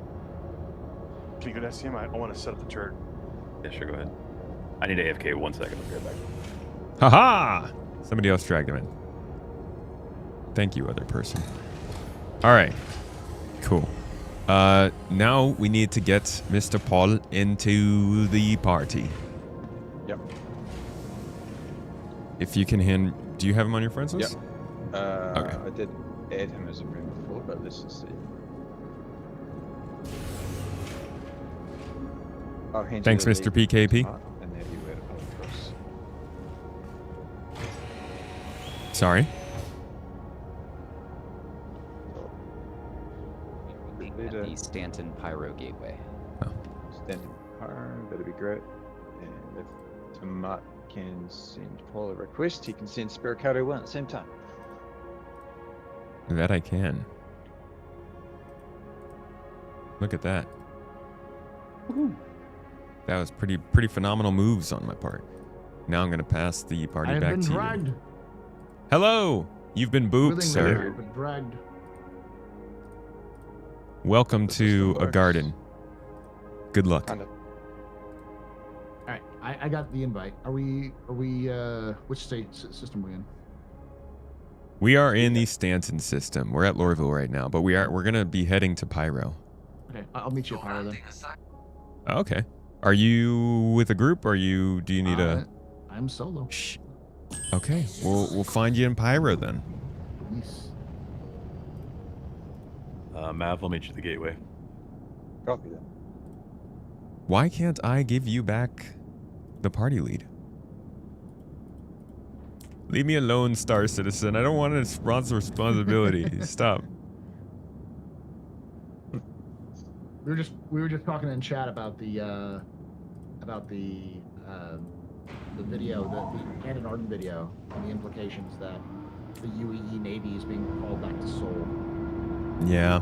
Can you go to STM? I want to set up the turret. Yeah, sure. Go ahead. I need AFK 1 second. I'll be right back. Haha! Somebody else dragged him in. Thank you, other person. All right, cool. Now we need to get Mr. Paul into the party. Yep. If you can hand, do you have him on your friends list? Yep. Okay. I did add him as a friend before, but let's just see. I'll hand you Thanks, the Mr. lead. PKP. And have you add it across. Sorry. At the Stanton Pyro Gateway. Standing home, that'd be great. And if Tomat can send Paul a request, he can send Spiricato one at the same time. That I can. Look at that. Woohoo. That was pretty phenomenal moves on my part. Now I'm gonna pass the party I back have been to dragged. you. Hello. You've been booped, Willingly, sir. I've been dragged. Welcome The to system a works. garden. Good luck. Kind of. All right, I got the invite. Are we which system are we in? We are in the Stanton system. We're at Lorville right now, but we're gonna be heading to Pyro. Okay, I'll meet you at Pyro then. Okay. Are you with a group? Or do you need a? I'm solo. Shh. Okay. We'll find you in Pyro then. Yes. Mav, I'll meet you at the gateway. Copy that. Why can't I give you back the party lead? Leave me alone, Star Citizen. I don't want to sponsor responsibility. Stop. We were just talking in chat about the video, the Anton Arden video, and the implications that the UEE Navy is being called back to Seoul. Yeah.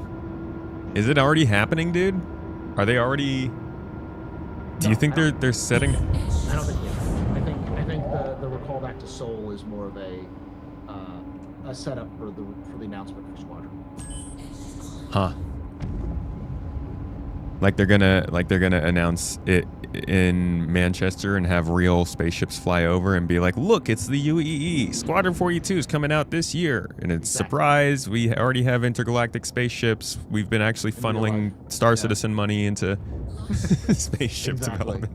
Is it already happening, dude? Are they already? Do you think they're setting? I don't think yet. I think the recall back to Seoul is more of a setup for the announcement for Squadron. Huh. Like they're gonna announce it in Manchester and have real spaceships fly over and be like, look, it's the UEE. Squadron 42 is coming out this year. And it's surprise, we already have intergalactic spaceships. We've been actually funneling Star Citizen money into spaceship development.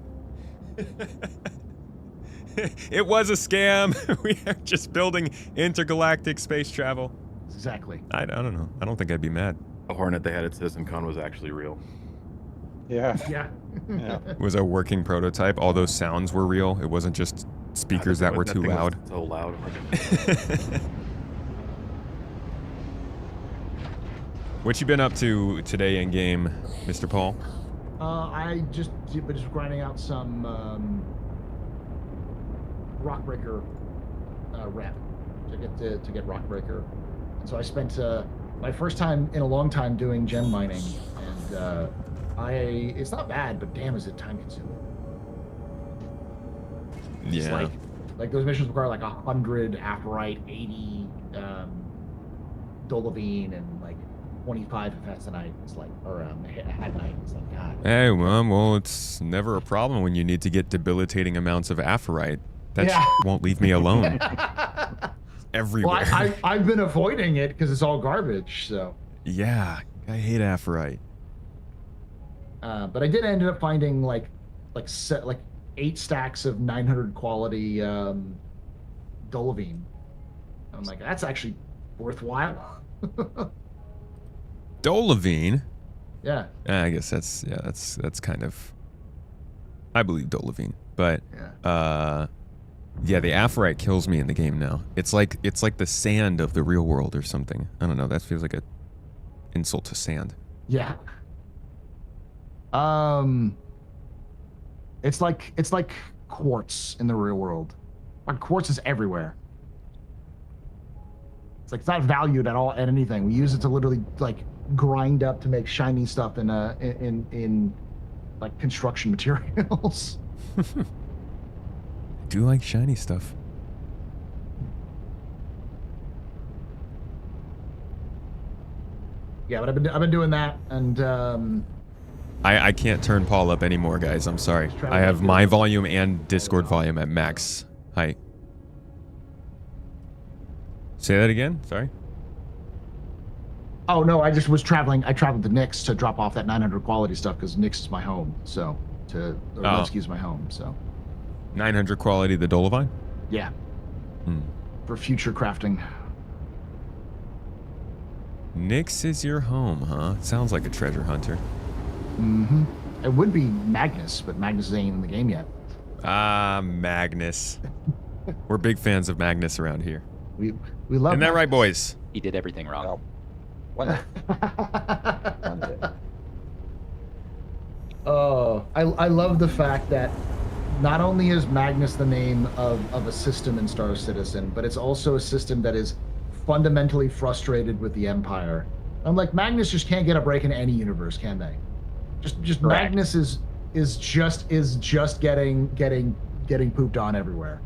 It was a scam. We are just building intergalactic space travel. Exactly. I don't know. I don't think I'd be mad. The Hornet they had at CitizenCon was actually real. Yeah. Yeah. Yeah. It was a working prototype. All those sounds were real. It wasn't just speakers that were too thing was loud. So loud. What you been up to today in game, Mr. Paul? I just grinding out some Rockbreaker rep, to get Rockbreaker. And so I spent my first time in a long time doing gem mining, and it's not bad, but damn, is it time consuming. It's Yeah. like those missions require like 100 Aphorite, 80 Dolivine, and like 25 Hephaestonite. It's like, or Hadnite. It's like, God. Hey, well, it's never a problem when you need to get debilitating amounts of Aphorite. That Yeah. won't leave me alone. Everywhere. Well, I've been avoiding it because it's all garbage. So. Yeah, I hate Aphorite. But I did end up finding like 8 stacks of 900 quality Dolivine. I'm like, that's actually worthwhile. Dolivine? Yeah. I guess that's kind of, I believe Dolivine, but yeah, the Aphorite kills me in the game now. It's like the sand of the real world or something. I don't know. That feels like a insult to sand. Yeah. It's like quartz in the real world. Like quartz is everywhere. It's not valued at all at anything. We use it to literally like grind up to make shiny stuff in like construction materials. I do like shiny stuff. Yeah, but I've been doing that, and I can't turn Paul up anymore, guys. I'm sorry. I have my volume and Discord volume at max height. Say that again? Sorry. oh no, I just was traveling. I traveled to Nick's to drop off that 900 quality stuff because Nick's is my home. So Levski is my home. So 900 quality, the Dolivine? yeah, for future crafting. Nyx is your home, huh? Sounds like a treasure hunter. Mm-hmm. It would be Magnus, but Magnus ain't in the game yet. Ah, Magnus. We're big fans of Magnus around here. We love. Isn't that right, boys? He did everything wrong. One day. One day. Oh, I love the fact that not only is Magnus the name of a system in Star Citizen, but it's also a system that is fundamentally frustrated with the Empire. I'm like, Magnus just can't get a break in any universe, can they? Just Correct. Magnus is just getting pooped on everywhere.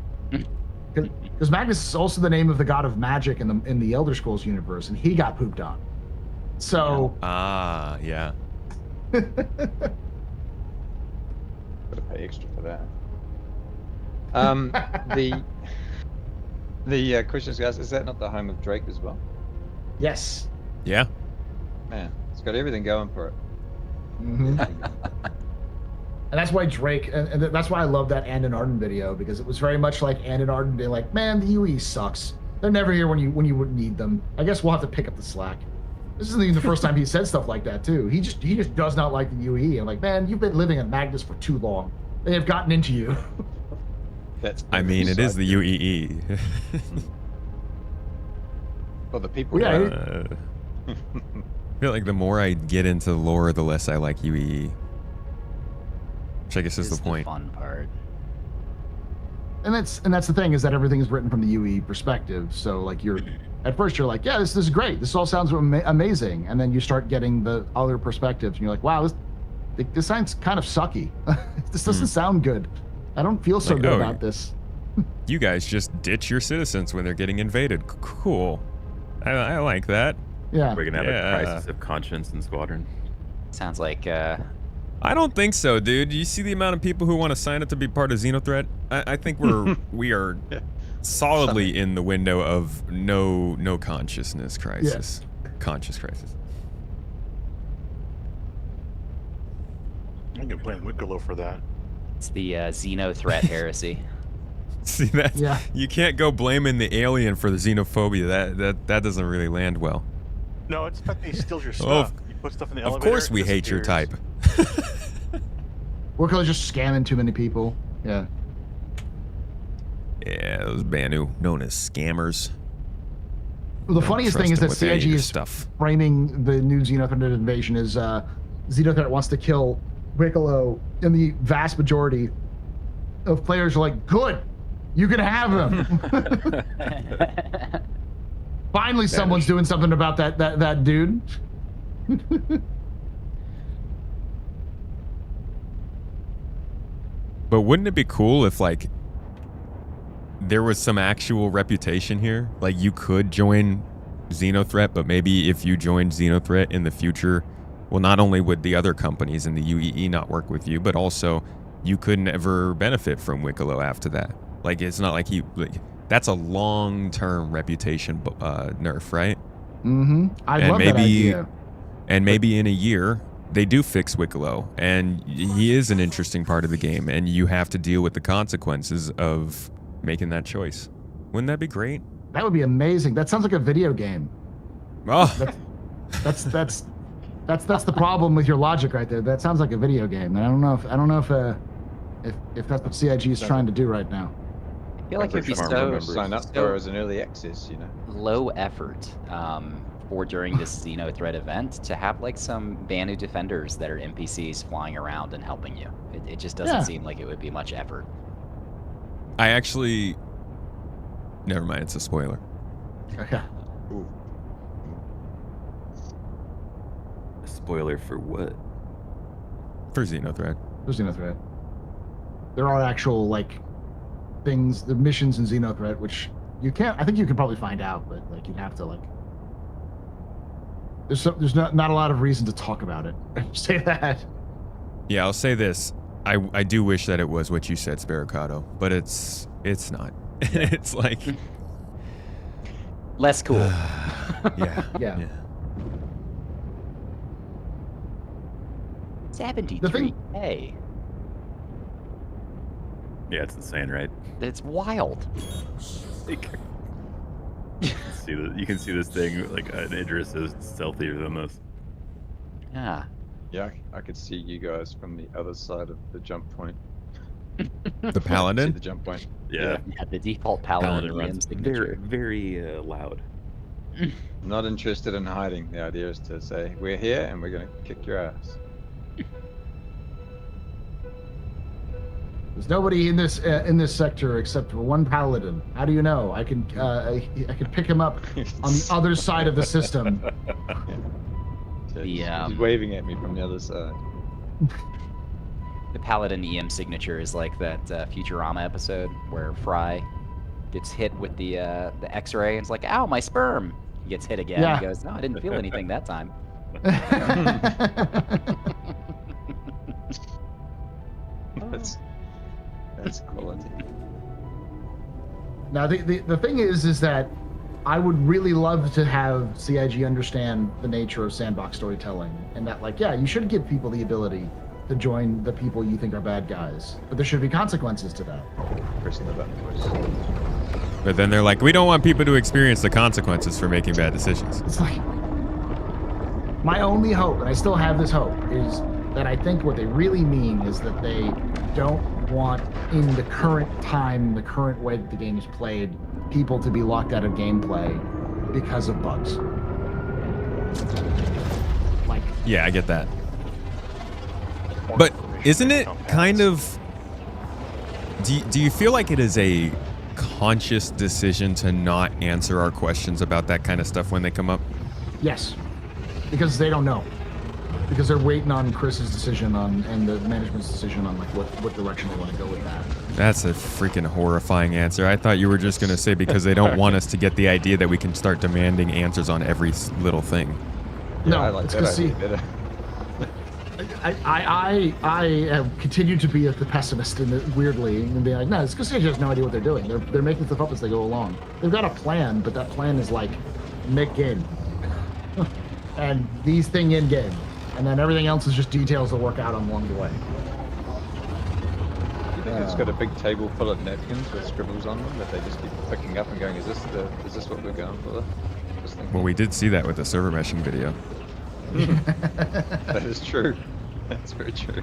Because Magnus is also the name of the god of magic in the Elder Scrolls universe, and he got pooped on. So Ah, yeah. Gotta pay extra for that. The questions, guys, is that not the home of Drake as well? yes. Yeah. Man, it's got everything going for it. Mm-hmm. And that's why Drake, and that's why I love that And and Arden video, because it was very much like And and Arden being like, man, the UE sucks. They're never here when you wouldn't need them. I guess we'll have to pick up the slack. This isn't even the first time he said stuff like that too. He just does not like the UE. I'm like, man, you've been living at Magnus for too long. They have gotten into you. That's I mean, it is the UEE. for the people. Yeah, right? I feel like the more I get into lore, the less I like UEE. Which I guess is the point. Fun part. And that's the thing, is that everything is written from the UE perspective. So like at first you're like, yeah, this is great. This all sounds amazing. And then you start getting the other perspectives and you're like, wow, this sounds kind of sucky. This doesn't sound good. I don't feel so Like, good oh, about this. You guys just ditch your citizens when they're getting invaded. Cool. I like that. Yeah. We're gonna have Yeah. a crisis of conscience in Squadron. Sounds like I don't think so, dude. You see the amount of people who want to sign up to be part of Xenothreat? I think we are solidly in the window of no consciousness crisis. Conscious crisis. I can blame Wicklow for that. it's the Xeno threat heresy. See that? Yeah. You can't go blaming the alien for the xenophobia. That doesn't really land well. No, it's that they steal your Oh, stuff. You put stuff in the Of elevator. course we it hate your disappears. type. We're just scamming too many people. Yeah. Yeah, those Banu, known as scammers. Well, the Don't funniest trust thing is them that with any of CIG your is stuff. framing the new Xenothreat invasion as Xenothreat wants to kill Wicklow, and the vast majority of players are like, good, You can have him. Finally, someone's doing something about that dude. But wouldn't it be cool if, like, there was some actual reputation here? Like, you could join Xenothreat, but maybe if you joined Xenothreat in the future, well, not only would the other companies in the UEE not work with you, but also you could never benefit from Wicklow after that. Like, it's not like that's a long-term reputation nerf, right? Mm-hmm. I love that idea. And maybe in a year, they do fix Wicklow, and he is an interesting part of the game, and you have to deal with the consequences of making that choice. Wouldn't that be great? That would be amazing. That sounds like a video game. Oh, that's the problem with your logic right there. That sounds like a video game, and I don't know if that's what CIG is trying to do right now. I feel like it'd be sign up for as an early access, you know. Low effort for during this Xenothreat event to have like some Banu defenders that are NPCs flying around and helping you. It just doesn't seem like it would be much effort. I actually... Never mind, it's a spoiler. Okay. Ooh. A spoiler for what? For Xenothreat. There's Xenothreat. There are actual, like, things, the missions in Xenothreat, which you can't, I think you can probably find out, but, like, you'd have to, like... There's not a lot of reason to talk about it. Say that. Yeah, I'll say this. I do wish that it was what you said, Sparacado, but it's not. It's like... Less cool. Yeah. 73K. Yeah, it's insane, right? It's wild. Like, you can see this thing, like, an Idris is stealthier than this. Yeah. Yeah, I could see you guys from the other side of the jump point. The Paladin? See the jump point. Yeah. The default Paladin runs very, very loud. Not interested in hiding. The idea is to say, we're here and we're going to kick your ass. There's nobody in this sector except for one Paladin. How do you know? I can pick him up on the other side of the system. He's waving at me from the other side. The Paladin EM signature is like that Futurama episode where Fry gets hit with the X-ray and it's like, ow, my sperm. He gets hit again. Yeah. He goes, no, I didn't feel anything that time. That's quality. Now the thing is that I would really love to have CIG understand the nature of sandbox storytelling, and that, like, yeah, you should give people the ability to join the people you think are bad guys, but there should be consequences to that. Pressing the button twice. But then they're like, we don't want people to experience the consequences for making bad decisions. It's like, my only hope, and I still have this hope, is that I think what they really mean is that they don't want, in the current time, the current way that the game is played, people to be locked out of gameplay because of bugs. Like, yeah, I get that. But isn't it kind of... Do you feel like it is a conscious decision to not answer our questions about that kind of stuff when they come up? Yes, because they don't know. Because they're waiting on Chris's decision and the management's decision on, like, what direction they want to go with that. That's a freaking horrifying answer. I thought you were just going to say because they don't want us to get the idea that we can start demanding answers on every little thing. Yeah, no, I like it's that because, see, better. I have continued to be the pessimist in it, weirdly, and be like, no, it's because they just have no idea what they're doing. They're making stuff up as they go along. They've got a plan, but that plan is like mid-game. And these thing in-game. And then everything else is just details to work out along the way. Do you think it's got a big table full of napkins with scribbles on them that they just keep picking up and going, is this what we're going for? Well, we did see that with the server meshing video. That is true. That's very true.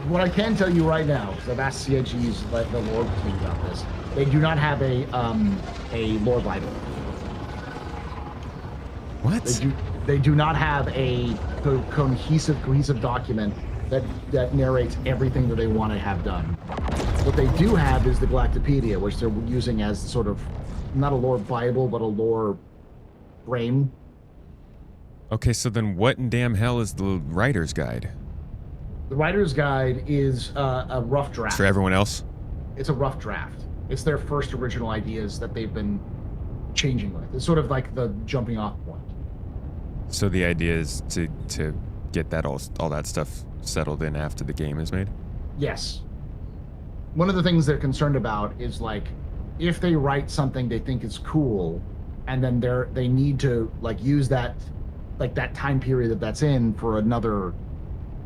What I can tell you right now, because I've asked CIG's, like, the lore team about this, they do not have a lore Bible. What? They do not have a cohesive document that narrates everything that they want to have done. What they do have is the Galactopedia, which they're using as sort of not a lore Bible, but a lore frame. Okay, so then what in damn hell is the writer's guide? The writer's guide is a rough draft. For everyone else? It's a rough draft. It's their first original ideas that they've been changing with. It's sort of like the jumping off point. So the idea is to get that all that stuff settled in after the game is made? Yes. One of the things they're concerned about is like if they write something they think is cool and then they need to like use that like that time period that's in for another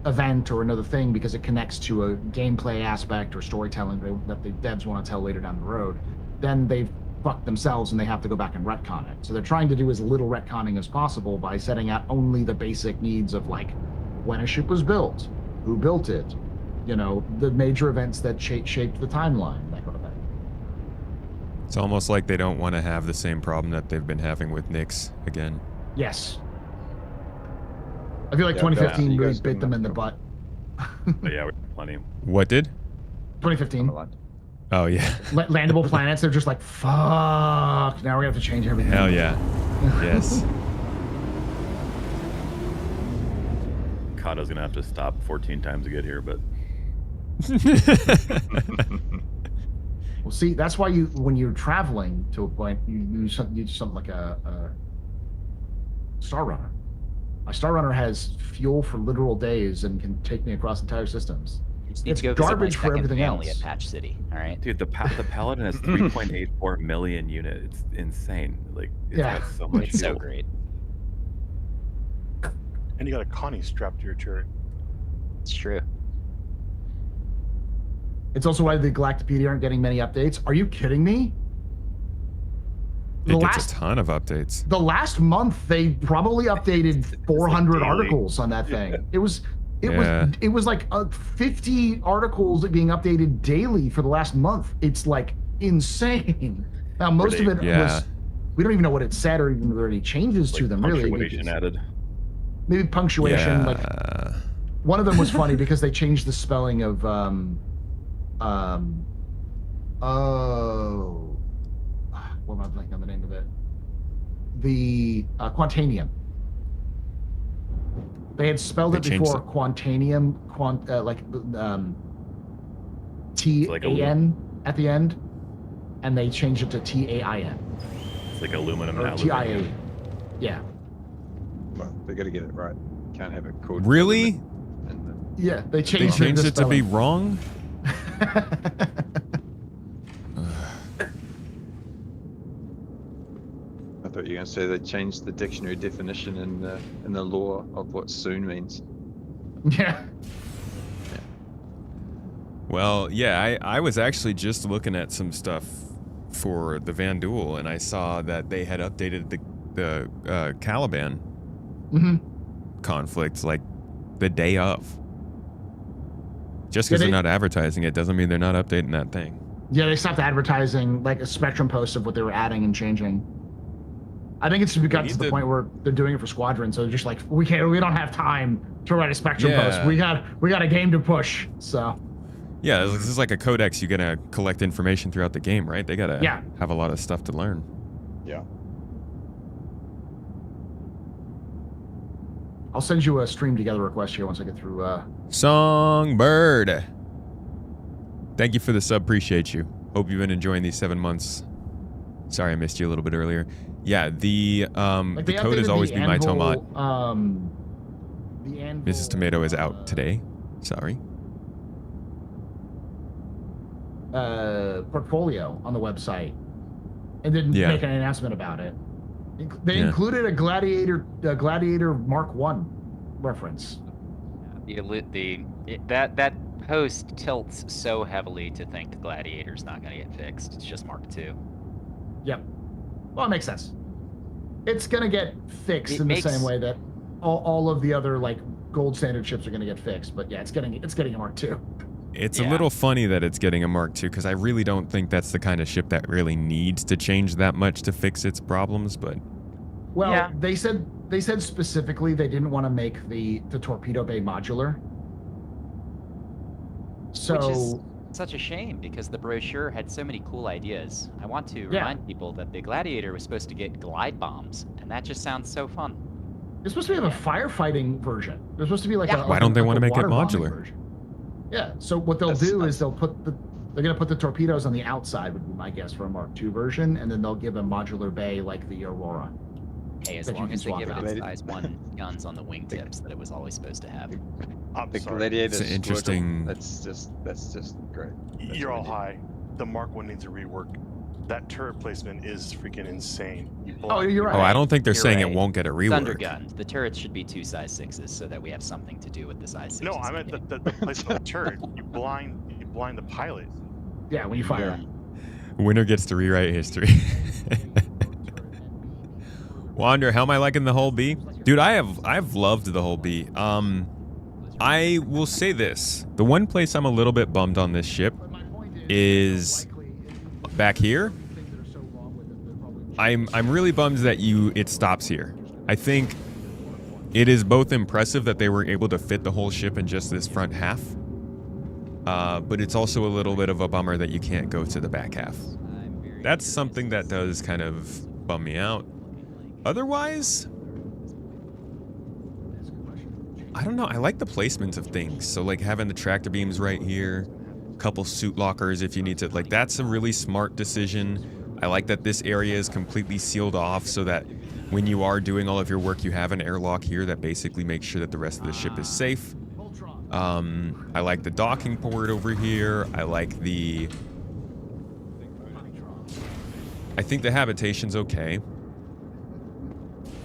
event or another thing because it connects to a gameplay aspect or storytelling that the devs want to tell later down the road, then they've fucked themselves and they have to go back and retcon it. So they're trying to do as little retconning as possible by setting out only the basic needs of like when a ship was built, who built it, you know, the major events that shaped the timeline, that kind of thing. It's almost like they don't want to have the same problem that they've been having with Nyx again. Yes. I feel like 2015 really bit them in the butt. But yeah, we have plenty. What did? 2015. Oh, yeah. Landable planets, they're just like, fuck, now we have to change everything. Hell yeah. Yes. Kato's gonna have to stop 14 times to get here, but Well, see, that's why when you're traveling to a point, you use something like a Star Runner. A Star Runner has fuel for literal days and can take me across entire systems. It's garbage for everything else. At Patch City, all right, dude, the Paladin has 3.84 million units. It's insane. Like, it's got so much it's fuel. so great. And you got a Connie strapped to your turret. It's true. It's also why the Galactopedia aren't getting many updates. Are you kidding me? It gets a ton of updates. The last month, they probably updated 400 articles on that thing. It was like 50 articles being updated daily for the last month. It's like insane. Now most of it was, we don't even know what it said or even if there are any changes to them really. Punctuation added. Maybe punctuation. Like one of them was funny because they changed the spelling of what am I blanking on the name of it? The Quantanium. They had spelled it before Quantanium, T-A-N at the end, and they changed it to T-A-I-N. It's like aluminum or and T-I-A. Yeah. Well, they got to get it right. Can't have it called. Really? Yeah, they They changed it to be wrong? I thought you were going to say they changed the dictionary definition in the lore of what soon means. Yeah. Well, yeah, I was actually just looking at some stuff for the Van Duel, and I saw that they had updated the Caliban conflict like the day of. Just because they're not advertising it doesn't mean they're not updating that thing. Yeah, they stopped advertising like a Spectrum post of what they were adding and changing. I think it's got to the point where they're doing it for Squadron, so they're just like, we don't have time to write a Spectrum post. We got a game to push, so. Yeah, this is like a codex. You're gonna collect information throughout the game, right? They gotta have a lot of stuff to learn. Yeah. I'll send you a stream together request here once I get through. Songbird. Thank you for the sub. Appreciate you. Hope you've been enjoying these 7 months. Sorry I missed you a little bit earlier. Yeah, the code has always been my tomat. The Anvil, Mrs. Tomato is out today. Sorry. Portfolio on the website and didn't make an announcement about it. They included a Gladiator Mark 1 reference. That post tilts so heavily to think the Gladiator's not going to get fixed. It's just Mark 2. Yep. Well, it makes sense. It's going to get fixed in the same way that all of the other like gold standard ships are going to get fixed. But yeah, it's getting a Mark 2. It's a little funny that it's getting a Mark II because I really don't think that's the kind of ship that really needs to change that much to fix its problems. But they said specifically they didn't want to make the torpedo bay modular, So Which is such a shame because the brochure had so many cool ideas. I want to remind people that the Gladiator was supposed to get glide bombs, and that just sounds so fun. they're supposed to have a firefighting version. They're supposed to be like Yeah. a Why don't they like want a to make it water bombing modular? version. Yeah. So what they'll do is they're gonna put the torpedoes on the outside, would be my guess, for a Mark II version, and then they'll give a modular bay like the Aurora. Hey, as that you long can as they swap give it out. its size 1 guns on the wingtips that it was always supposed to have. I'm The sorry. Gladiator. It's an Squadron, interesting- That's just great. That's You're all really- high. The Mark 1 needs a rework. That turret placement is freaking insane. Oh, you're right. Oh, I don't think they're You're saying right. it won't get a It's rework. undergunned. The turrets should be 2 size 6s so that we have something to do with the size 6s. No, I meant the placement of the turret. You blind the pilot. Yeah, when you fire. Winner gets to rewrite history. Wander, how am I liking the whole B? Dude, I've loved the whole B. I will say this. The one place I'm a little bit bummed on this ship is back here. I'm really bummed that it stops here. I think it is both impressive that they were able to fit the whole ship in just this front half. But it's also a little bit of a bummer that you can't go to the back half. That's something that does kind of bum me out. Otherwise, I don't know. I like the placement of things. So like having the tractor beams right here, a couple suit lockers if you need to. Like that's a really smart decision. I like that this area is completely sealed off so that when you are doing all of your work, you have an airlock here that basically makes sure that the rest of the ship is safe. I like the docking port over here. I think the habitation's okay.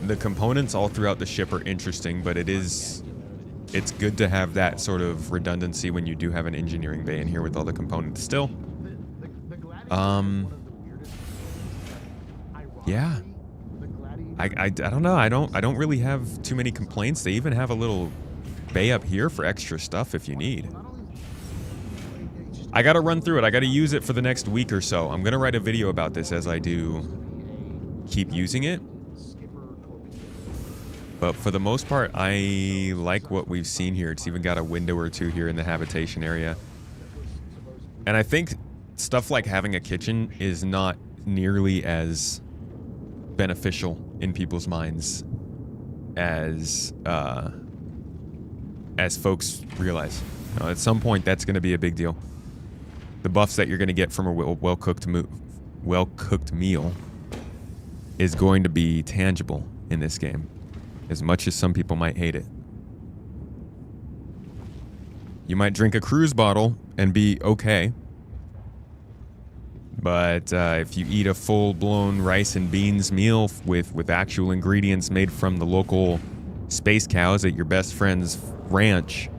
The components all throughout the ship are interesting, but it's good to have that sort of redundancy when you do have an engineering bay in here with all the components still. Yeah. I don't know. I don't really have too many complaints. They even have a little bay up here for extra stuff if you need. I gotta run through it. I gotta use it for the next week or so. I'm gonna write a video about this as I do keep using it. But for the most part, I like what we've seen here. It's even got a window or two here in the habitation area. And I think stuff like having a kitchen is not nearly as beneficial in people's minds as folks realize. At some point, that's going to be a big deal. The buffs that you're going to get from a well-cooked meal is going to be tangible in this game, as much as some people might hate it. You might drink a cruise bottle and be okay, but if you eat a full-blown rice and beans meal with actual ingredients made from the local space cows at your best friend's ranch,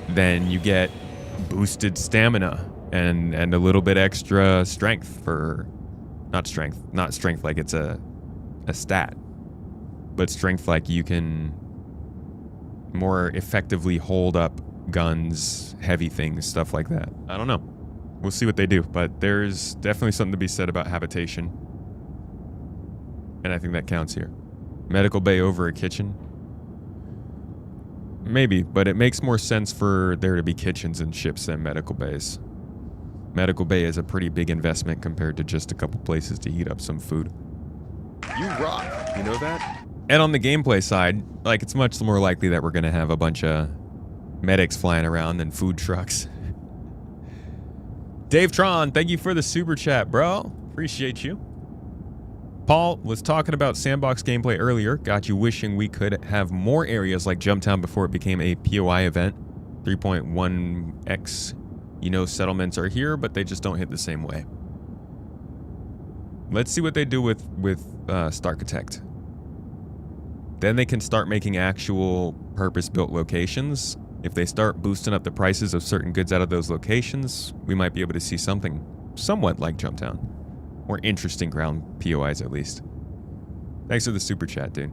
then you get boosted stamina and a little bit extra strength for not strength like it's a stat, but strength like you can more effectively hold up guns, heavy things, stuff like that. I don't know. We'll see what they do, but there's definitely something to be said about habitation, and I think that counts here. Medical bay over a kitchen? Maybe, but it makes more sense for there to be kitchens in ships than medical bays. Medical bay is a pretty big investment compared to just a couple places to heat up some food. You rock, you know that? And on the gameplay side, like, it's much more likely that we're going to have a bunch of medics flying around than food trucks. Dave Tron, thank you for the super chat, bro. Appreciate you. Paul was talking about sandbox gameplay earlier. Got you wishing we could have more areas like Jumptown before it became a POI event. 3.1x, settlements are here, but they just don't hit the same way. Let's see what they do with Starkitect. Then they can start making actual purpose-built locations. If they start boosting up the prices of certain goods out of those locations, we might be able to see something somewhat like Jumptown. Or interesting ground POIs, at least. Thanks for the super chat, dude.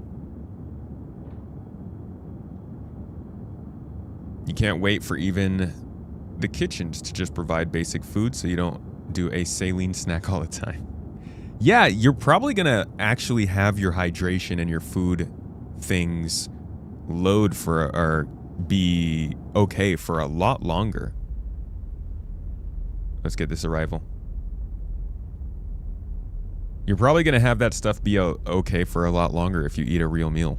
You can't wait for even the kitchens to just provide basic food so you don't do a saline snack all the time. Yeah, you're probably going to actually have your hydration and your food things load for or be okay for a lot longer Let's get this arrival. You're probably going to have that stuff be okay for a lot longer if you eat a real meal.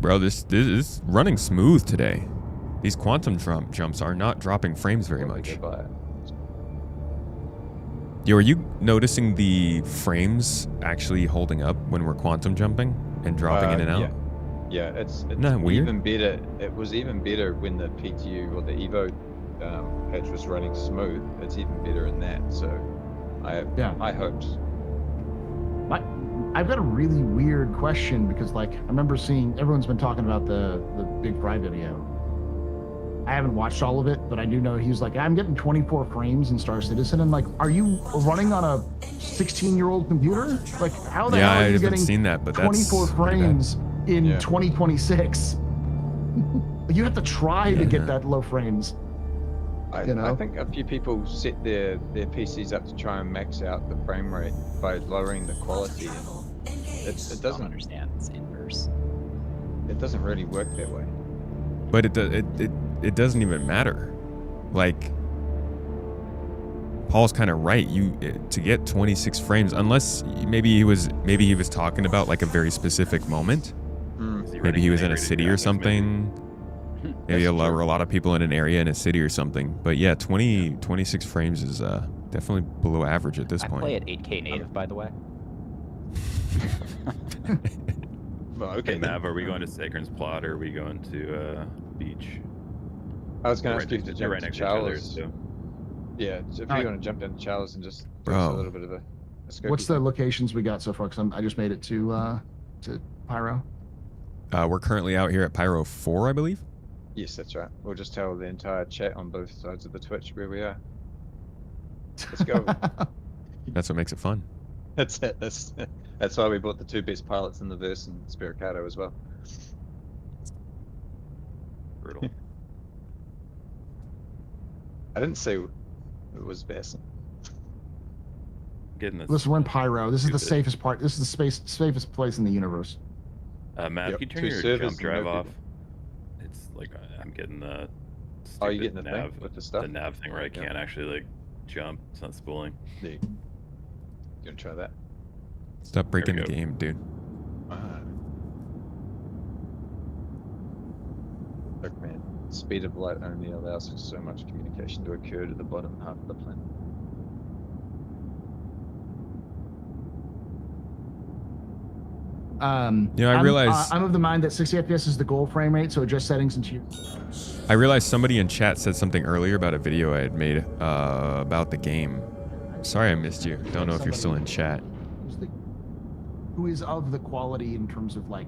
Bro, this is running smooth today. These quantum jumps are not dropping frames very much. Yo, are you noticing the frames actually holding up when we're quantum jumping and dropping in and out? Yeah, it's not weird? even better. It was even better when the PTU or the Evo patch was running smooth. It's even better in that. So I have high hopes. I've got a really weird question because, like, I remember seeing everyone's been talking about the Big Fry video. I haven't watched all of it, but I do know he was like, I'm getting 24 frames in Star Citizen. And like, are you running on a 16-year-old computer? Like, how the hell are you getting seen that, but 24 frames in 2026? You have to try to get that low frames. I think a few people set their PCs up to try and max out the frame rate by lowering the quality. It doesn't. I don't understand. It's inverse. It doesn't really work that way. But it doesn't even matter. Like, Paul's kind of right. To get 26 frames, unless maybe he was talking about like a very specific moment. Maybe he was in a city or something. Maybe a lot of people in an area in a city or something. But yeah, 26 frames is definitely below average at this point. I play at 8K native, by the way. Well, okay. Hey, Mav, are we going to Sacren's plot or are we going to beach? I was going to ask you to jump right to next to each other, Charles. so. Yeah, so if you want to jump down to Charles and just do a little bit of a What's the locations we got so far? Because I just made it to Pyro. We're currently out here at Pyro 4, I believe. Yes, that's right. We'll just tell the entire chat on both sides of the Twitch where we are. Let's go. That's what makes it fun. That's it. That's why we bought the two best pilots in the verse and Spiricato as well. Brutal. I didn't say it was best. Getting this. Listen, we're in Pyro. This is the safest part. This is the safest place in the universe. Matt, can you turn your jump drive off? It's like I'm getting the. Oh, you getting the nav thing with the stuff? The nav thing where I can't actually like jump. It's not spooling. You gonna try that? Stop breaking the game, dude. Look, man. Speed of light only allows for so much communication to occur to the bottom half of the planet. I realize I'm of the mind that 60 FPS is the goal frame rate, so adjust settings into. I realized somebody in chat said something earlier about a video I had made about the game. Sorry I missed you. Don't know if you're still in chat. Who is of the quality in terms of like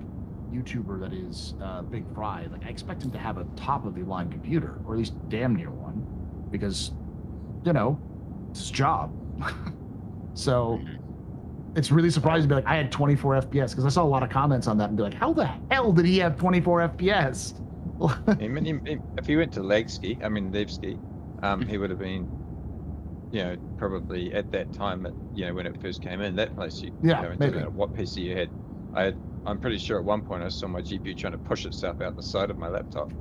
YouTuber that is Big Fry. Like I expect him to have a top of the line computer, or at least damn near one, because you know it's his job. So it's really surprising to be like, I had 24 FPS because I saw a lot of comments on that and be like, how the hell did he have 24 FPS? If he went to leg ski, I mean live ski, he would have been, you know, probably at that time, when it first came in, that place, maybe. What PC you had. I'm pretty sure at one point I saw my GPU trying to push itself out the side of my laptop.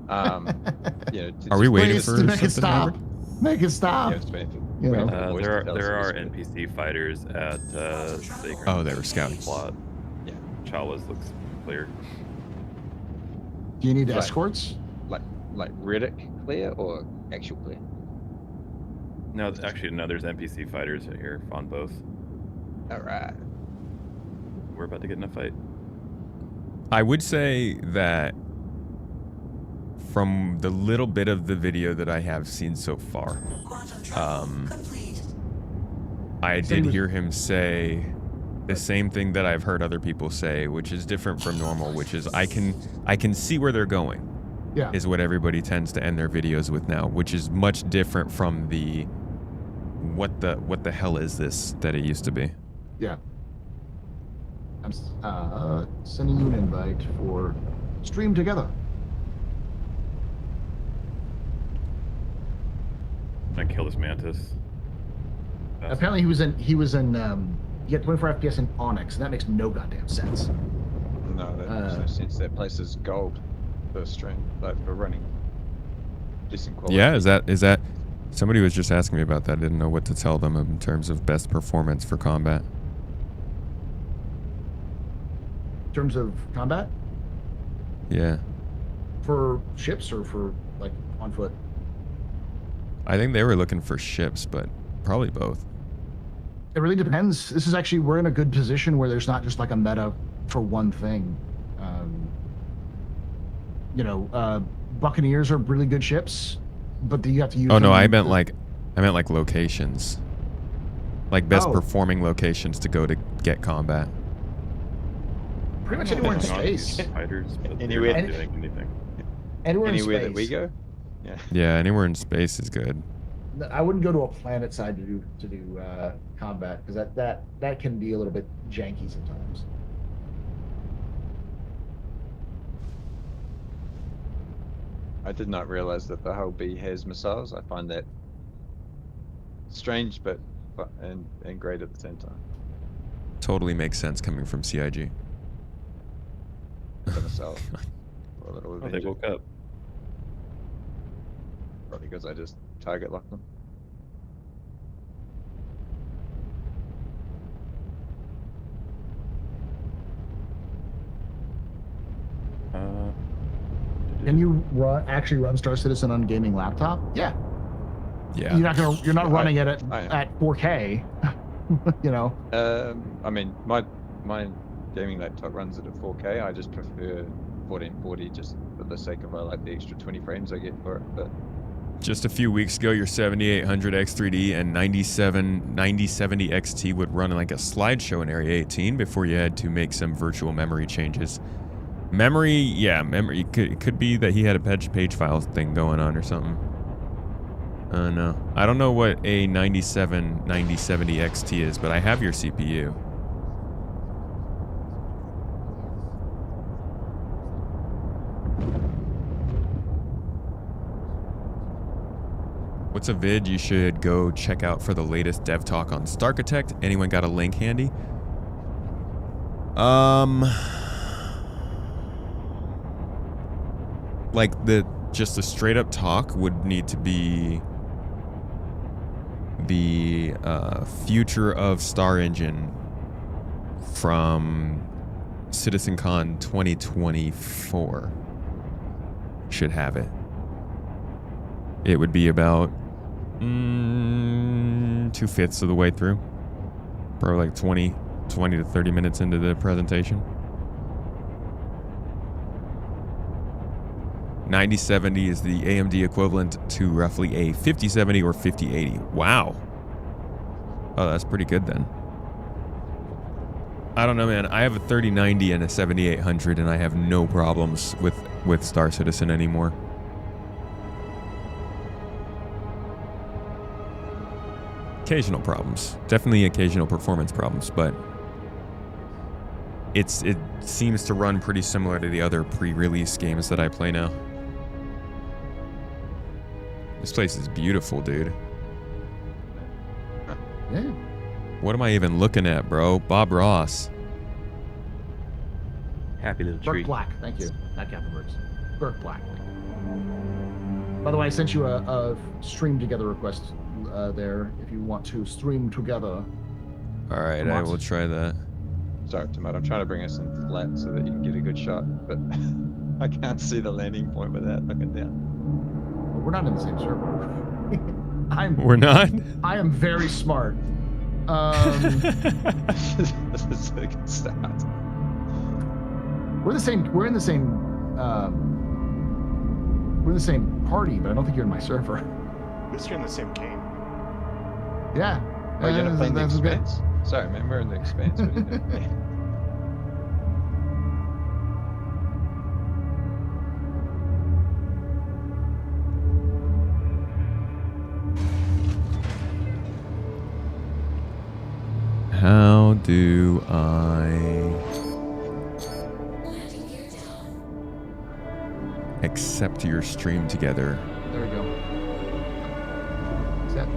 Are we waiting for make it stop? Make it stop. There are NPC fighters at Sacred. Oh, they were scouting. Plot. Yeah, Chalice looks clear. Do you need escorts? Like Riddick clear or actual clear? No, there's NPC fighters here on both. All right. We're about to get in a fight. I would say that from the little bit of the video that I have seen so far, I did hear him say the same thing that I've heard other people say, which is different from normal, which is I can see where they're going. Yeah. is what everybody tends to end their videos with now, which is much different from the what the hell is this that it used to be. Yeah. I'm sending you an invite for stream together. I kill this mantis. That's Apparently he was in he had 24 FPS in Onyx, and that makes no goddamn sense. No, that makes no sense. That place is gold for stream, like for running decent quality. Yeah, is that somebody was just asking me about that. I didn't know what to tell them in terms of best performance for combat. In terms of combat, Yeah. for ships or for like on foot. I think they were looking for ships, but probably both. It really depends. This is actually, we're in a good position where there's not just like a meta for one thing. You know, Buccaneers are really good ships, but you have to use. Oh no, them I meant like locations. Like best Oh. performing locations to go to get combat. pretty much anywhere in not space. Fighters, but Anywhere- they're not doing anything. Anywhere in Anywhere space. that we go. Yeah. Yeah, anywhere in space is good. I wouldn't go to a planet side to do combat because that can be a little bit janky sometimes. I did not realize that the whole B has missiles. I find that strange, but and great at the same time. Totally makes sense coming from CIG. The missile. For a little Oh, they Avenger. woke up. Probably because I just target lock them. Can you actually run Star Citizen on a gaming laptop? Yeah. Yeah. You're not running it I am. at 4K. You know. I mean, my gaming laptop runs it at 4K. I just prefer 1440 just for the sake of I like the extra 20 frames I get for it. But Just a few weeks ago, your 7800 X3D and 9070 XT would run like a slideshow in Area 18 before you had to make some virtual memory changes. Memory, yeah, memory. It could be that he had a page files thing going on or something. No. I don't know what a 9070 XT is, but I have your CPU. What's a vid you should go check out for the latest dev talk on Starkitect? Anyone got a link handy? Like just the straight up talk would need to be the future of Star Engine from CitizenCon 2024. Should have it. It would be about 2/5 of the way through. Probably like 20 to 30 minutes into the presentation. 9070 is the AMD equivalent to roughly a 5070 or 5080. Wow. Oh, that's pretty good then. I don't know, man. I have a 3090 and a 7800, and I have no problems with Star Citizen anymore. Occasional problems. Definitely occasional performance problems, but it seems to run pretty similar to the other pre-release games that I play now. This place is beautiful, dude. Yeah. What am I even looking at, bro? Bob Ross. Happy little tree. Burke Black, thank you. Not Captain Brooks. Burke Black. By the way, I sent you a stream together request there if you want to stream together. All right, I will try that. sorry, Tomato, I'm trying to bring us in flat so that you can get a good shot, but I can't see the landing point without looking down. We're not in the same server. We're not? I am very smart. This is a good start. We're in the same party, but I don't think you're in my server. At least you're in the same game. Yeah. Oh, you're not playing the that's good. Expanse? Sorry, man, we're in the Expanse. What are you doing? do I accept your stream together? There we go. Accept.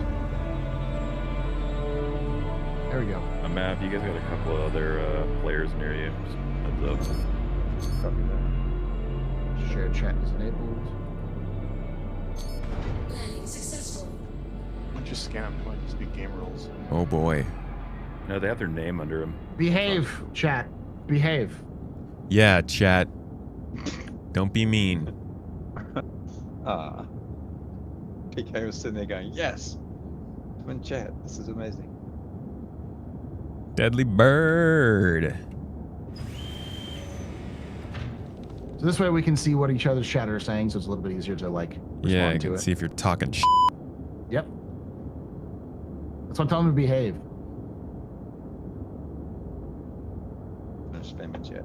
There we go. Mav, you guys got a couple of other players near you. Just heads up. Copy that. Share chat is enabled. Why don't you scan them? Might just be game rules. Oh boy. No, they have their name under them. Behave, chat. Behave. Yeah, chat. Don't be mean. PK was sitting there going, yes! Twin chat, this is amazing. Deadly bird. So this way we can see what each other's chat are saying, so it's a little bit easier to like respond Yeah, I to can it. see if you're talking shit. Yep. That's what I'm telling them to behave. No spamming chat.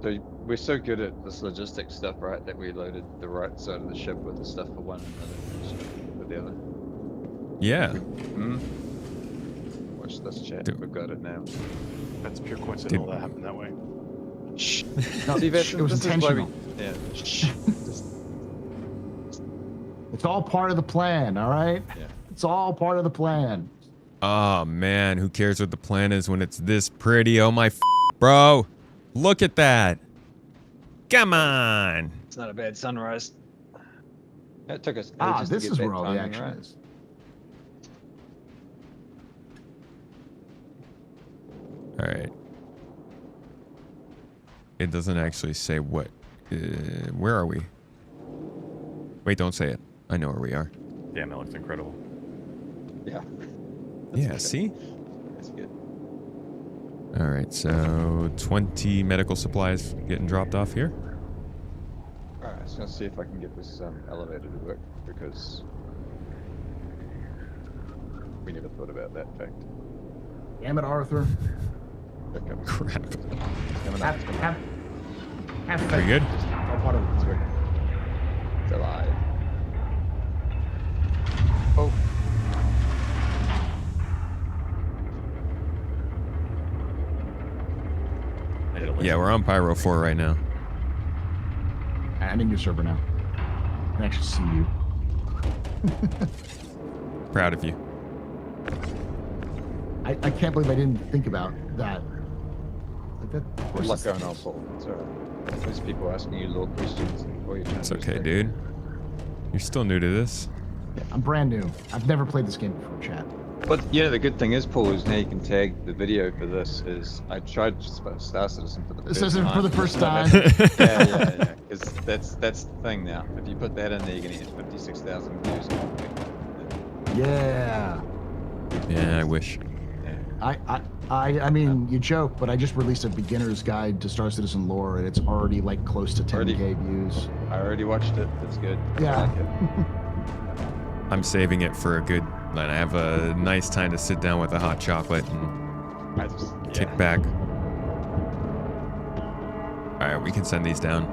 So we're so good at this logistics stuff, right? That we loaded the right side of the ship with the stuff for one and the other for the other. Yeah. Watch this chat. Dude. We've got it now. That's pure coincidence. All that happened that way. Shh. No, See, it was this is why intentional. yeah. Shh. It's all part of the plan, all right? Yeah. It's all part of the plan. Oh man, who cares what the plan is when it's this pretty? Oh my bro. Look at that. Come on. It's not a bad sunrise. It took us Ah, ages to this get is that where all the timing action right. is. All right. It doesn't actually say what. Where are we? Wait, don't say it. I know where we are. Damn, that looks incredible. Yeah. Yeah, okay. see? That's good. All right, so 20 medical supplies getting dropped off here. Alright, I was gonna see if I can get this elevator to work because we never thought about that fact. Damn it, Arthur. That comes. Crap. It's coming up, it's coming up. Have faith. Are you good? It's all part of it. It's working. It's alive. Oh. Yeah, we're on Pyro 4 right now. I'm in your server now. I can actually see you. Proud of you. I can't believe I didn't think about that. Like that. Good luck going on, Paul. It's alright. There's people asking you little questions. Or you're trying It's to okay, respect dude. them. You're still new to this. Yeah, I'm brand new. I've never played this game before, chat. But yeah, the good thing is, Paul, is now you can tag the video for this. Is I tried Star Citizen for the This first isn't time. for the first time. yeah. Because that's the thing now. If you put that in there, you're gonna get 56,000 views. Yeah. Yeah, I wish. Yeah. I mean, you joke, but I just released a beginner's guide to Star Citizen lore, and it's already like close to 10K views. I already watched it. It's good. Yeah. I like it. I'm saving it for a good. I have a nice time to sit down with a hot chocolate and I just kick back. All right, we can send these down.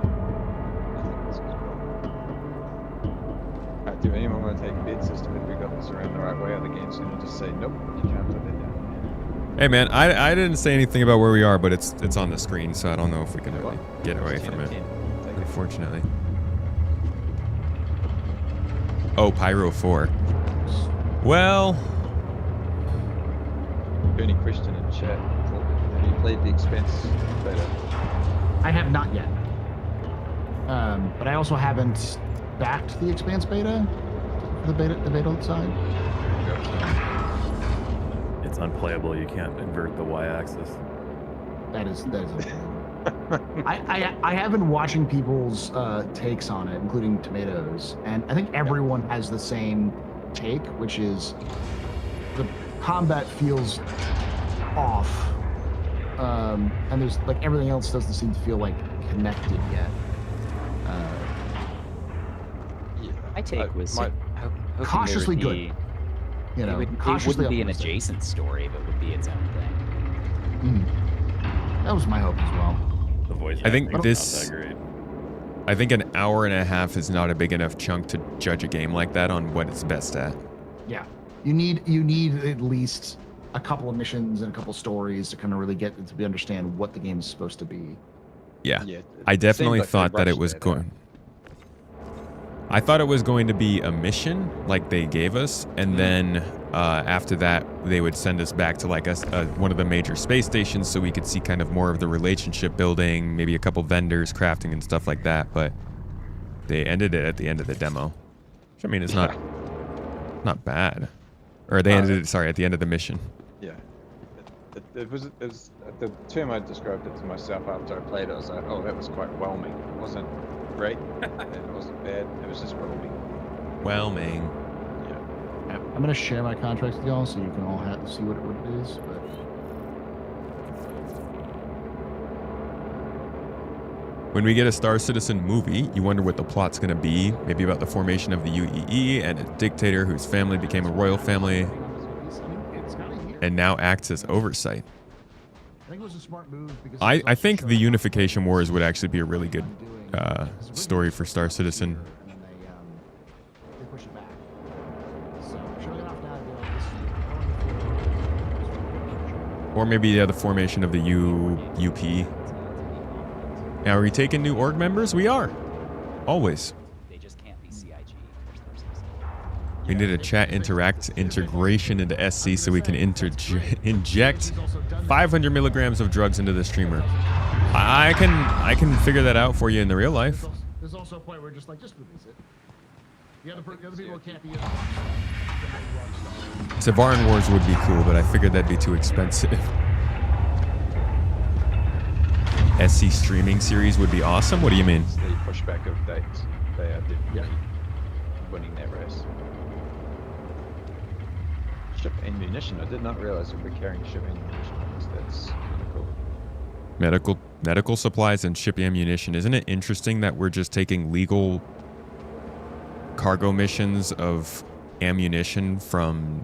Do anyone want to take a bid system if we got this around the right way? Or the game's gonna just say nope, you can't put that down. Hey man, I didn't say anything about where we are, but it's on the screen, so I don't know if we can really get away It's 10 from of it. 10. Take it. Unfortunately. Oh, Pyro 4. Well, Any question in chat? Have you played the Expanse beta? I have not yet. But I also haven't backed the Expanse beta, the beta side. It's unplayable. You can't invert the y-axis. That is. I have been watching people's takes on it, including Tomatoes, and I think everyone has the same take, which is the combat feels off, and there's like everything else doesn't seem to feel like connected yet. My take was hoping cautiously there would good. be, You know, it cautiously wouldn't be an optimistic. adjacent story, but would be its own thing. That was my hope as well. The voice I think acting this- is not that great. I think an hour and a half is not a big enough chunk to judge a game like that on what it's best at. Yeah, you need at least a couple of missions and a couple stories to kind of really get to understand what the game is supposed to be. Yeah, Yeah, I it definitely seemed like thought they that it rushed was it. going. I thought it was going to be a mission like they gave us, and then after that they would send us back to like one of the major space stations so we could see kind of more of the relationship building, maybe a couple vendors, crafting and stuff like that. But they ended it at the end of the demo, which I mean it's not bad. Or they ended it, sorry, at the end of the mission. Yeah. It was the term I described it to myself after I played it. I was like, oh, that was quite whelming. It wasn't great, and it wasn't bad. It was just whelming. Whelming. Yeah. I'm gonna share my contracts with y'all so you can all see what it is. But When we get a Star Citizen movie, you wonder what the plot's going to be. Maybe about the formation of the UEE and a dictator whose family became a royal family and now acts as oversight. I think it was a smart move because I think the Unification Wars would actually be a really good story for Star Citizen. And then they push it back. So showing it off now, this is Or maybe the formation of the UP. Now, are we taking new org members? We are. Always. They just can't be CIG. We need a chat interact integration into SC so we can inject 500 milligrams of drugs into the streamer. I can figure that out for you in the real life. There's also a point where just release it. The other people can't be in. Savaran Wars would be cool, but I figured that'd be too expensive. SC streaming series would be awesome. What do you mean? It's the pushback of dates. They are definitely winning that race. Ship ammunition. I did not realize that we're carrying ship ammunition. That's kind of cool. Medical supplies and ship ammunition. Isn't it interesting that we're just taking legal cargo missions of ammunition from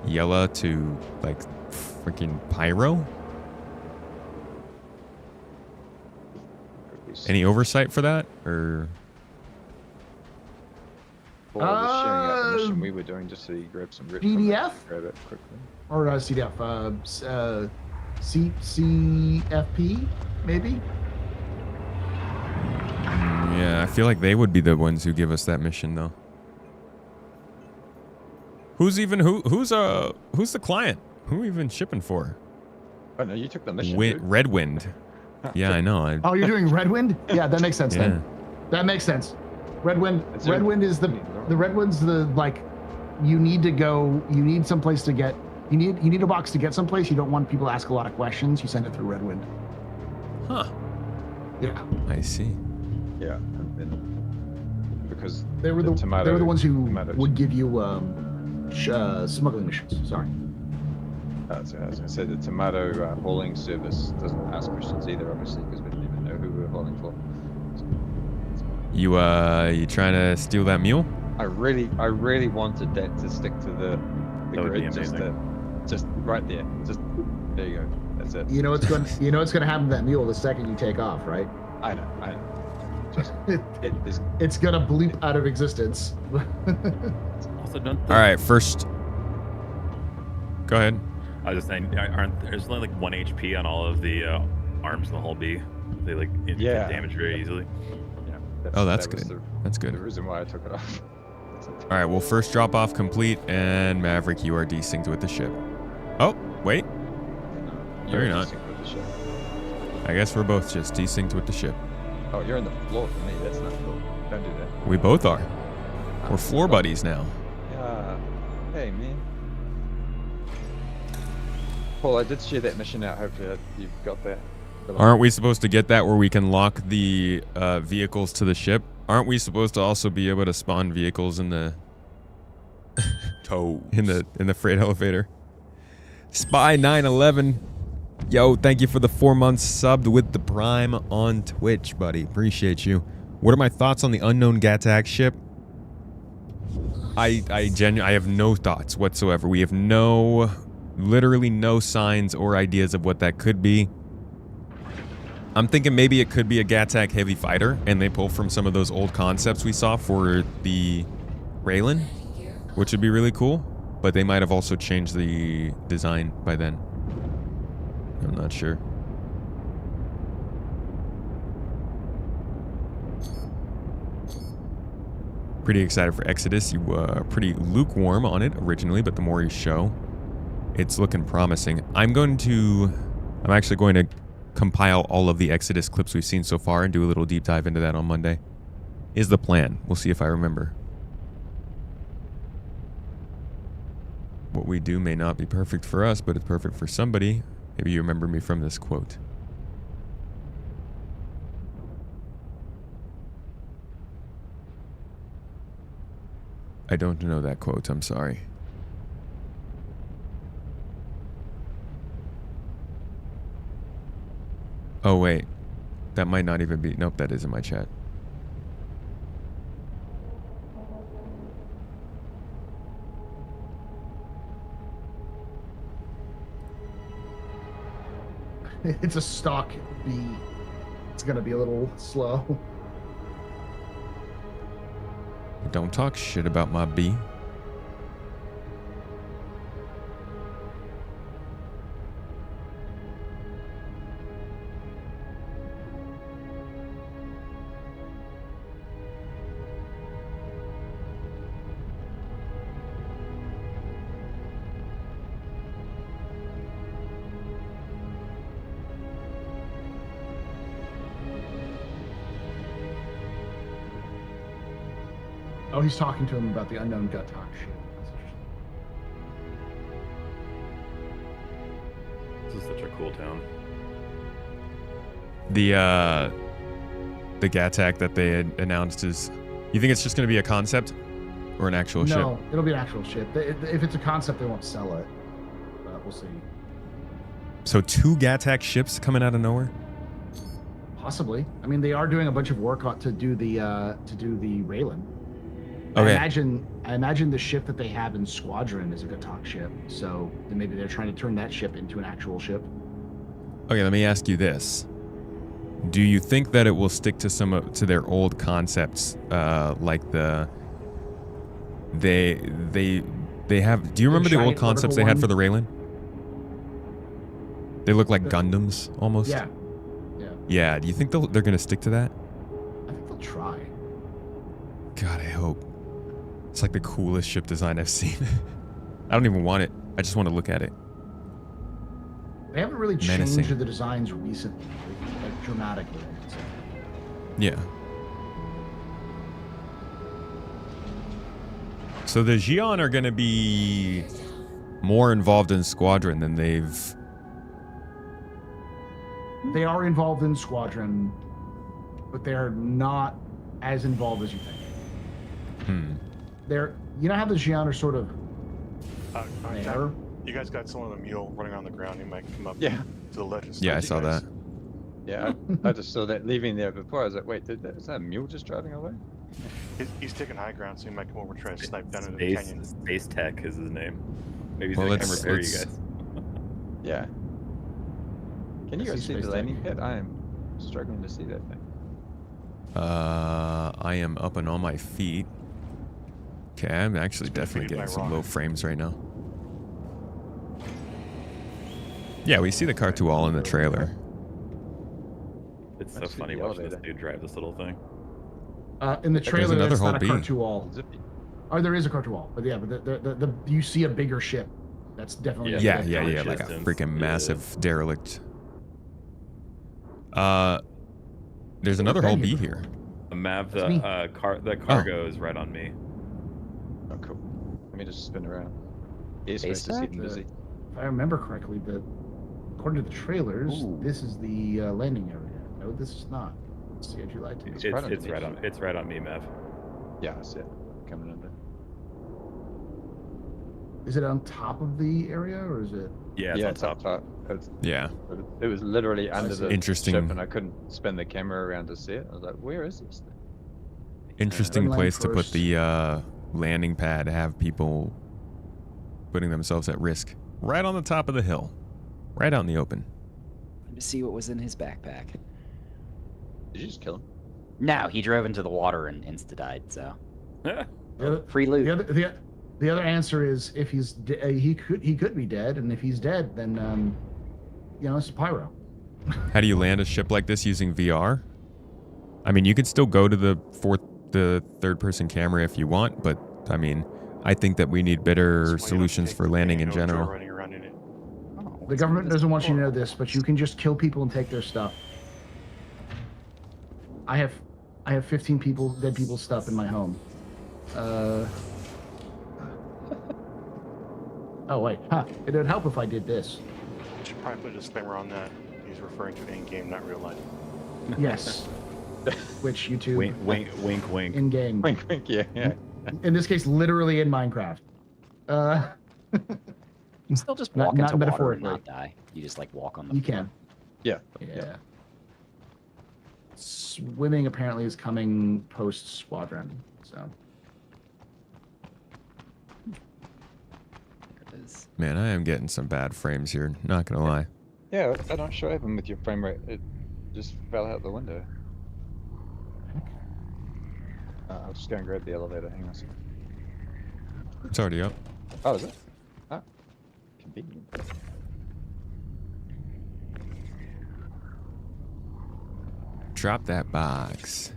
Yella to like freaking Pyro? Any oversight for that, or? Or just sharing out the mission we were doing just so you grab some rich PDF? grab it quickly. Or CDF, CFP, maybe? Yeah, I feel like they would be the ones who give us that mission, though. Who's the client? Who even shipping for? Oh no, you took the mission. Dude. Red Wind. Yeah, I know. Oh, you're doing Red Wind? Yeah, that makes sense Yeah. then. That makes sense. Red Wind. Is there- Red Wind is the Red Wind's the like. You need to go. You need someplace to get. You need a box to get someplace. You don't want people to ask a lot of questions. You send it through Red Wind. Huh. Yeah. I see. Yeah, and then because They were the tomato, they were the ones who tomatoes. would give you smuggling missions. Sorry. So I was going to say the tomato hauling service doesn't ask questions either, obviously, because we didn't even know who we were hauling for. You trying to steal that mule? I really wanted that to stick to the That would be grid, amazing. just right there. Just there you go. That's it. You know what's going. You know what's going to happen to that mule the second you take off, right? I know. Just it is. It's going to bleep out of existence. Also, don't. All right, first. Go ahead. I was just saying, there's only like 1 HP on all of the arms in the hull B. They like Yeah. damage very easily. Yeah. Oh, that's that was good. That's The good. reason why I took it off. All right, well, first drop off complete, and Maverick, you are desynced with the ship. Oh, wait. You're not. synced with the ship. I guess we're both just desynced with the ship. Oh, you're on the floor for me. That's not cool. Don't do that. We both are. We're floor buddies now. Yeah. Hey, man. Paul, I did share that mission out. Hopefully you've got that. Aren't we supposed to get that where we can lock the vehicles to the ship? Aren't we supposed to also be able to spawn vehicles in the in the freight elevator? Spy 911. Yo, thank you for the 4 months subbed with the Prime on Twitch, buddy. Appreciate you. What are my thoughts on the unknown Gatak ship? I have no thoughts whatsoever. We have literally no signs or ideas of what that could be. I'm thinking maybe it could be a Gattac heavy fighter, and they pull from some of those old concepts we saw for the Raylan, which would be really cool. But they might have also changed the design by then. I'm not sure. Pretty excited for Exodus. You were pretty lukewarm on it originally, but the more you show, it's looking promising. I'm actually going to compile all of the Exodus clips we've seen so far and do a little deep dive into that on Monday. Is the plan. We'll see if I remember. What we do may not be perfect for us, but it's perfect for somebody. Maybe you remember me from this quote. I don't know that quote, I'm sorry. Oh wait, that might not even be, nope, that is in my chat. It's a stock B. It's gonna be a little slow. Don't talk shit about my B. Oh, he's talking to him about the unknown gut talk shit. That's interesting. This is such a cool town. The Gattac that they had announced is, you think it's just going to be a concept or an actual ship? No, it'll be an actual ship. If it's a concept, they won't sell it. But we'll see. So 2 Gattac ships coming out of nowhere? Possibly. I mean, they are doing a bunch of work to do the Raylan. Okay. I imagine the ship that they have in Squadron is a Gattac ship, so then maybe they're trying to turn that ship into an actual ship. Okay, let me ask you this. Do you think that it will stick to to their old concepts, like they have? Do you remember the old concepts they had for the Raylan? They look like Gundams almost. Yeah. Yeah. Do you think they're gonna stick to that? I think they'll try. God, I hope. It's like the coolest ship design I've seen. I don't even want it. I just want to look at it. They haven't really Menacing. changed the designs recently, like dramatically. I would say. Yeah. So the Xi'an are going to be more involved in Squadron than they've... They are involved in Squadron, but they're not as involved as you think. They're, you know how the Xi'an are sort of there? You guys got someone on a mule running on the ground. You might come up Yeah. to the ledge. Yeah, I saw that. Yeah, I just saw that leaving there before. I was like, wait, is that a mule just driving away? He's taking high ground, so he might come over and try to snipe down into the canyon. Space Tech is his name. Maybe he's Well, gonna come let's- repair you let's- guys. Yeah. Can you I guys see see the space landing pit? I am struggling to see that thing. I am up and on my feet. Okay, I'm actually definitely getting some low frames right now. Yeah, we see the Cartual in the trailer. It's so Let's see funny the watching this elevator. dude drive this little thing. In the trailer, another it's not a whole B. Cartual. Zippy. Oh, there is a Cartual, but yeah, but the you see a bigger ship. That's definitely Yeah. a Yeah, Gattac like a distance, freaking yeah. massive derelict. There's another been whole here B before. here. The Mav, That's me. the cargo is right on me. Oh, cool. Let me just spin around. It's Space supposed to Tech? seem busy. If I remember correctly, according to the trailers, Ooh. this is the landing area. No, this is not. Let's see if you lied to me. It's right right underneath. on. It's right on me, Mav. Yeah, I see it coming under. Is it on top of the area or is it? Yeah, it's yeah, on it's top. up top. Yeah. It was literally under see. the Interesting. ship, and I couldn't spin the camera around to see it. I was like, "Where is this thing?" Interesting Inland place to put first. the landing pad, have people putting themselves at risk. Right on the top of the hill. Right out in the open. To see what was in his backpack. Did you just kill him? No, he drove into the water and insta-died, so. The other, Free loot. the other answer is if he's he could be dead, and if he's dead, then it's Pyro. How do you land a ship like this using VR? I mean, you could still go to the third-person camera if you want, but I mean, I think that we need better solutions for landing in general. Running around in it. Oh, The government doesn't want you to know this, but you can just kill people and take their stuff. I have 15 dead people's stuff in my home. Oh wait, it would help if I did this. You should probably put a disclaimer on that. He's referring to in-game, not real life. Yes. Which YouTube. Wink, wink, wink, wink. In game. Wink, wink, yeah. In this case, literally in Minecraft. You can still just Not- walk not into water and metaphorically. not die. You just like walk on the You floor. can. Yeah. Yeah. Swimming apparently is coming post Squadron, so. There it is. Man, I am getting some bad frames here. Not gonna lie. Yeah, I'm not sure what happened with your frame rate. It just fell out the window. I'll just go and grab the elevator. Hang on a second. It's already up. Oh, is it? Oh. Convenient. Drop that box.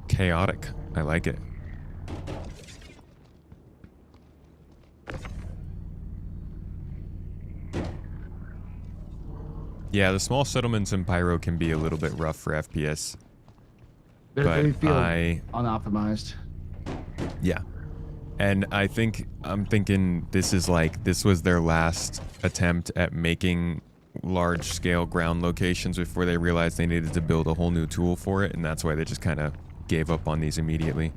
Chaotic. I like it. Yeah, the small settlements in Pyro can be a little bit rough for FPS. They But feel I... unoptimized. Yeah. And I'm thinking this was their last attempt at making large scale ground locations before they realized they needed to build a whole new tool for it, and that's why they just kind of gave up on these immediately.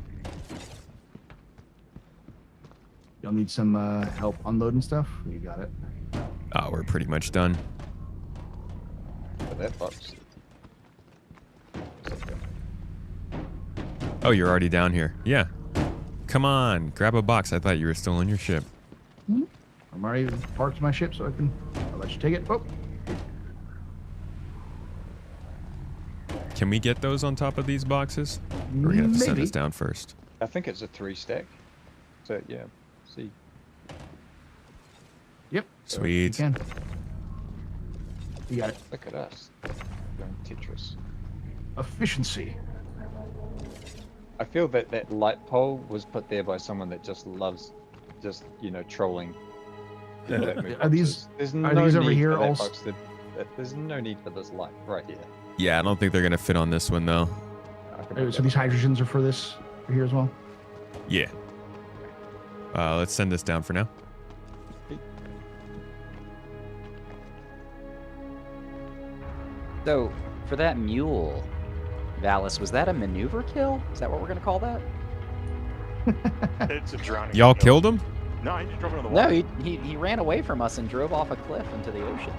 You'll need some help unloading stuff? You got it. Oh, we're pretty much done. But that box. Oh, you're already down here. Yeah. Come on, grab a box. I thought you were still on your ship. I'm already parked my ship, so I'll let you take it. Oh. Can we get those on top of these boxes? Or are we gonna have to send Maybe. this down first? I think it's a 3-stack. So yeah, see. Yep. Sweet. You can. You got it. Look at us. Going Tetris. Efficiency. I feel that that light pole was put there by someone that just loves, trolling. Are these There's are no these need over here for that also- box there's no need for this light right here. Yeah, I don't think they're gonna fit on this one though. So these hydrogens are for this for here as well? Yeah. Let's send this down for now. So, for that mule, Valis, was that a maneuver kill? Is that what we're gonna call that? It's a drowning. Y'all kill. killed him? No, he just drove into the No, water. he ran away from us and drove off a cliff into the ocean.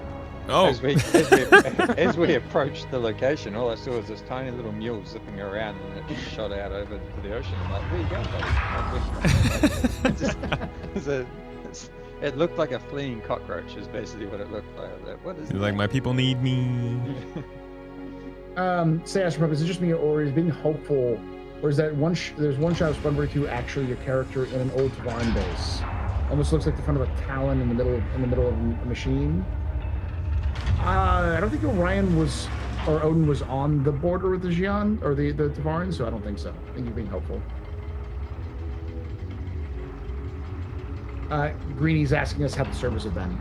Oh, As we approached the location, all I saw was this tiny little mule zipping around, and it just shot out over to the ocean. I'm like, where you going, buddy? It looked like a fleeing cockroach, is basically what it looked like. I was like, what is you're that? like, my people need me. Say Astropub, is it just me or is being hopeful, or is that there's one shot of Squadron 2 actually your character in an old Tavaran base? Almost looks like the front of a Talon in the middle of a machine. I don't think Orion was or Odin was on the border with the Xi'an or the Tavarans, so I don't think so. I think you're being hopeful. Greenie's asking us how the servers have been.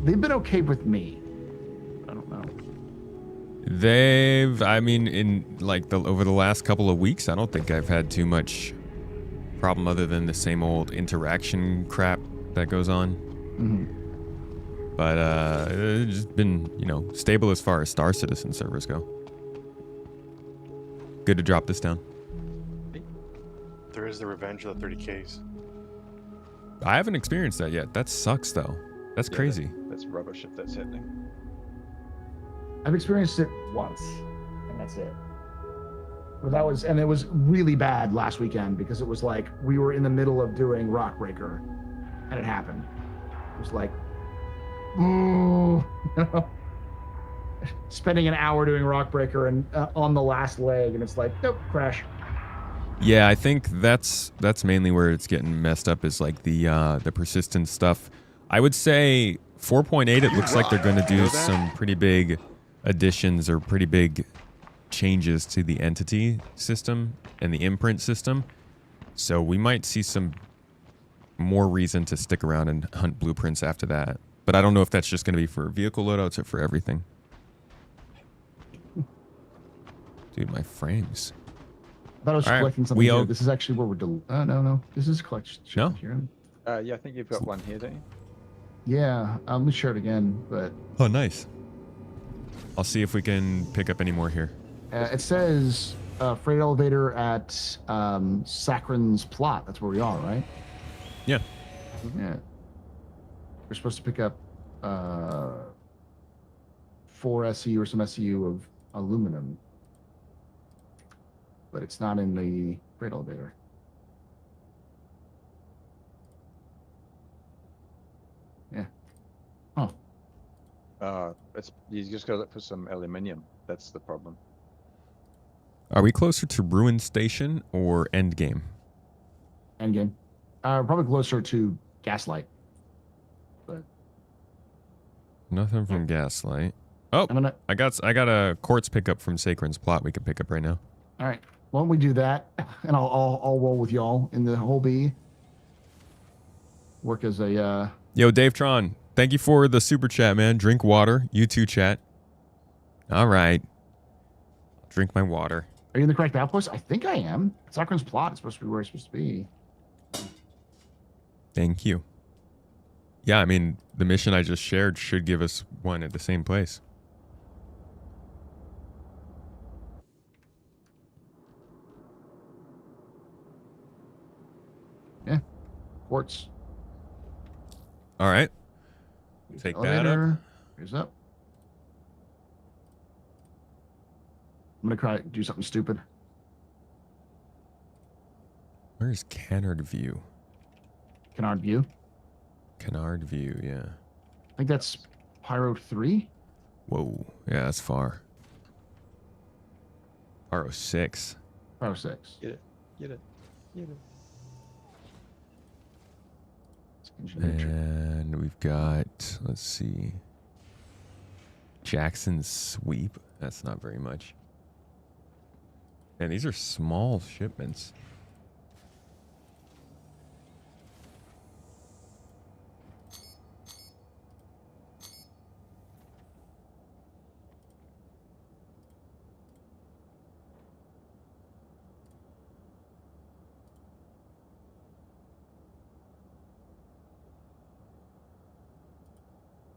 They've been okay with me. I don't know. Over the last couple of weeks, I don't think I've had too much problem other than the same old interaction crap that goes on. Mm-hmm. But it's just been, stable as far as Star Citizen servers go. Good to drop this down. There is the revenge of the 30Ks. I haven't experienced that yet. That sucks, though. That's Yeah, crazy. That's rubbish if that's happening. I've experienced it once, and that's it. But it was really bad last weekend because it was like we were in the middle of doing Rockbreaker, and it happened. It was like, ooh, you know, spending an hour doing Rockbreaker and on the last leg, and it's like, nope, crash. Yeah, I think that's mainly where it's getting messed up is like the persistent stuff. I would say 4.8. It looks like they're going to do some pretty big additions or pretty big changes to the entity system and the imprint system. So we might see some more reason to stick around and hunt blueprints after that. But I don't know if that's just going to be for vehicle loadouts or for everything. Dude, my frames. I thought I was All right, collecting something here. This is actually where we're no. This is collection No? here. Yeah, I think you've got one here, don't you? Yeah, let me share it again, but... Oh, nice. I'll see if we can pick up any more here. It says freight elevator at Squadron's plot. That's where we are, right? Yeah. Yeah. We're supposed to pick up 4 SEU or some SEU of aluminum. But it's not in the freight elevator. Yeah. Oh. You just got to look for some aluminium. That's the problem. Are we closer to Ruin Station or Endgame? Endgame. Probably closer to Gaslight. But Nothing from Gaslight. Oh, I got a quartz pickup from Sacren's plot we can pick up right now. All right. Why don't we do that? And I'll roll with y'all in the whole B. Work as a... Yo, Dave Tron, thank you for the super chat, man. Drink water. You too, chat. All right. Drink my water. Are you in the correct outpost? I think I am. Sacren's plot is supposed to be where it's supposed to be. Thank you. Yeah, I mean, the mission I just shared should give us one at the same place. Yeah. Quartz. All right. Take that up. Here's up. I'm going to do something stupid. Where's Canard View? Canard View? Canard View, yeah. I think that's Pyro 3. Whoa. Yeah, that's far. Pyro 6. Pyro 6. Get it. And we've got, let's see, Jackson's Sweep. That's not very much. And these are small shipments.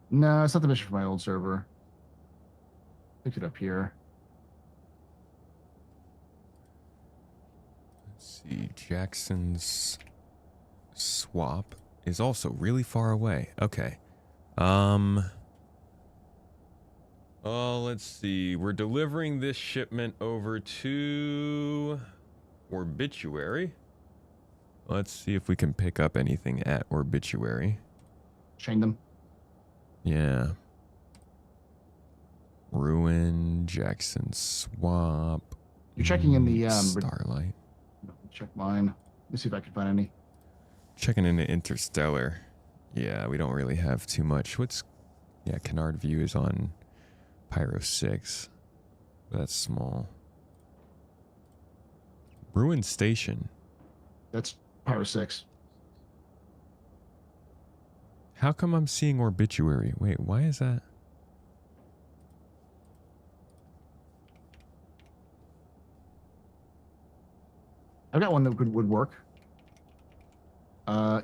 No, it's not the mission for my old server. Pick it up here. Let's see. Jackson's Swap is also really far away. Okay. Oh, let's see. We're delivering this shipment over to Orbituary. Let's see if we can pick up anything at Orbituary. Chain them. Yeah. Ruin, Jackson Swap. You're checking in the Starlight. Check mine. Let me see if I can find any. Checking into Interstellar. Yeah, we don't really have too much. Yeah, Canard View is on Pyro 6. That's small. Ruin Station. That's Pyro 6. How come I'm seeing Orbituary? Wait, why is that? I've got one that would work.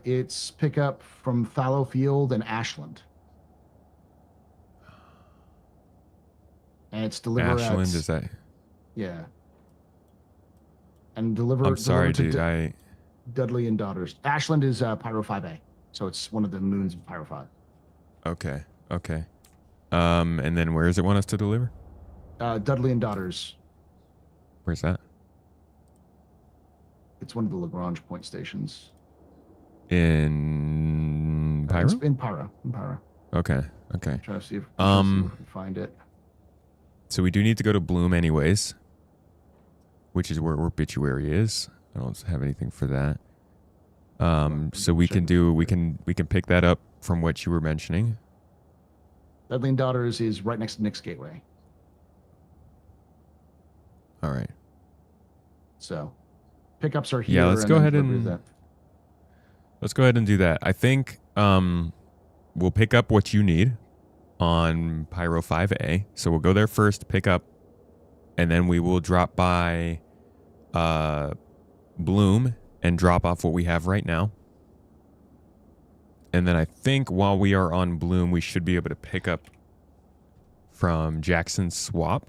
It's pickup from Fallowfield and Ashland. And it's delivered Ashland, is that? Yeah. And deliver. I'm sorry, dude. Dudley and Daughters. Ashland is Pyro 5A. So it's one of the moons of Pyro 5. Okay. And then where does it want us to deliver? Dudley and Daughters. Where's that? It's one of the Lagrange point stations. In Pyro? It's in Pyro. In Pyro. Okay. Okay. Trying to see if I can find it. So we do need to go to Bloom anyways, which is where Obituary is. I don't have anything for that. So we can pick that up from what you were mentioning. Dudley and Daughters is right next to Nick's Gateway. All right. So pickups are here. Yeah, let's go ahead and do that. I think we'll pick up what you need on Pyro 5A. So we'll go there first, pick up, and then we will drop by Bloom and drop off what we have right now. And then I think while we are on Bloom, we should be able to pick up from Jackson's Swap,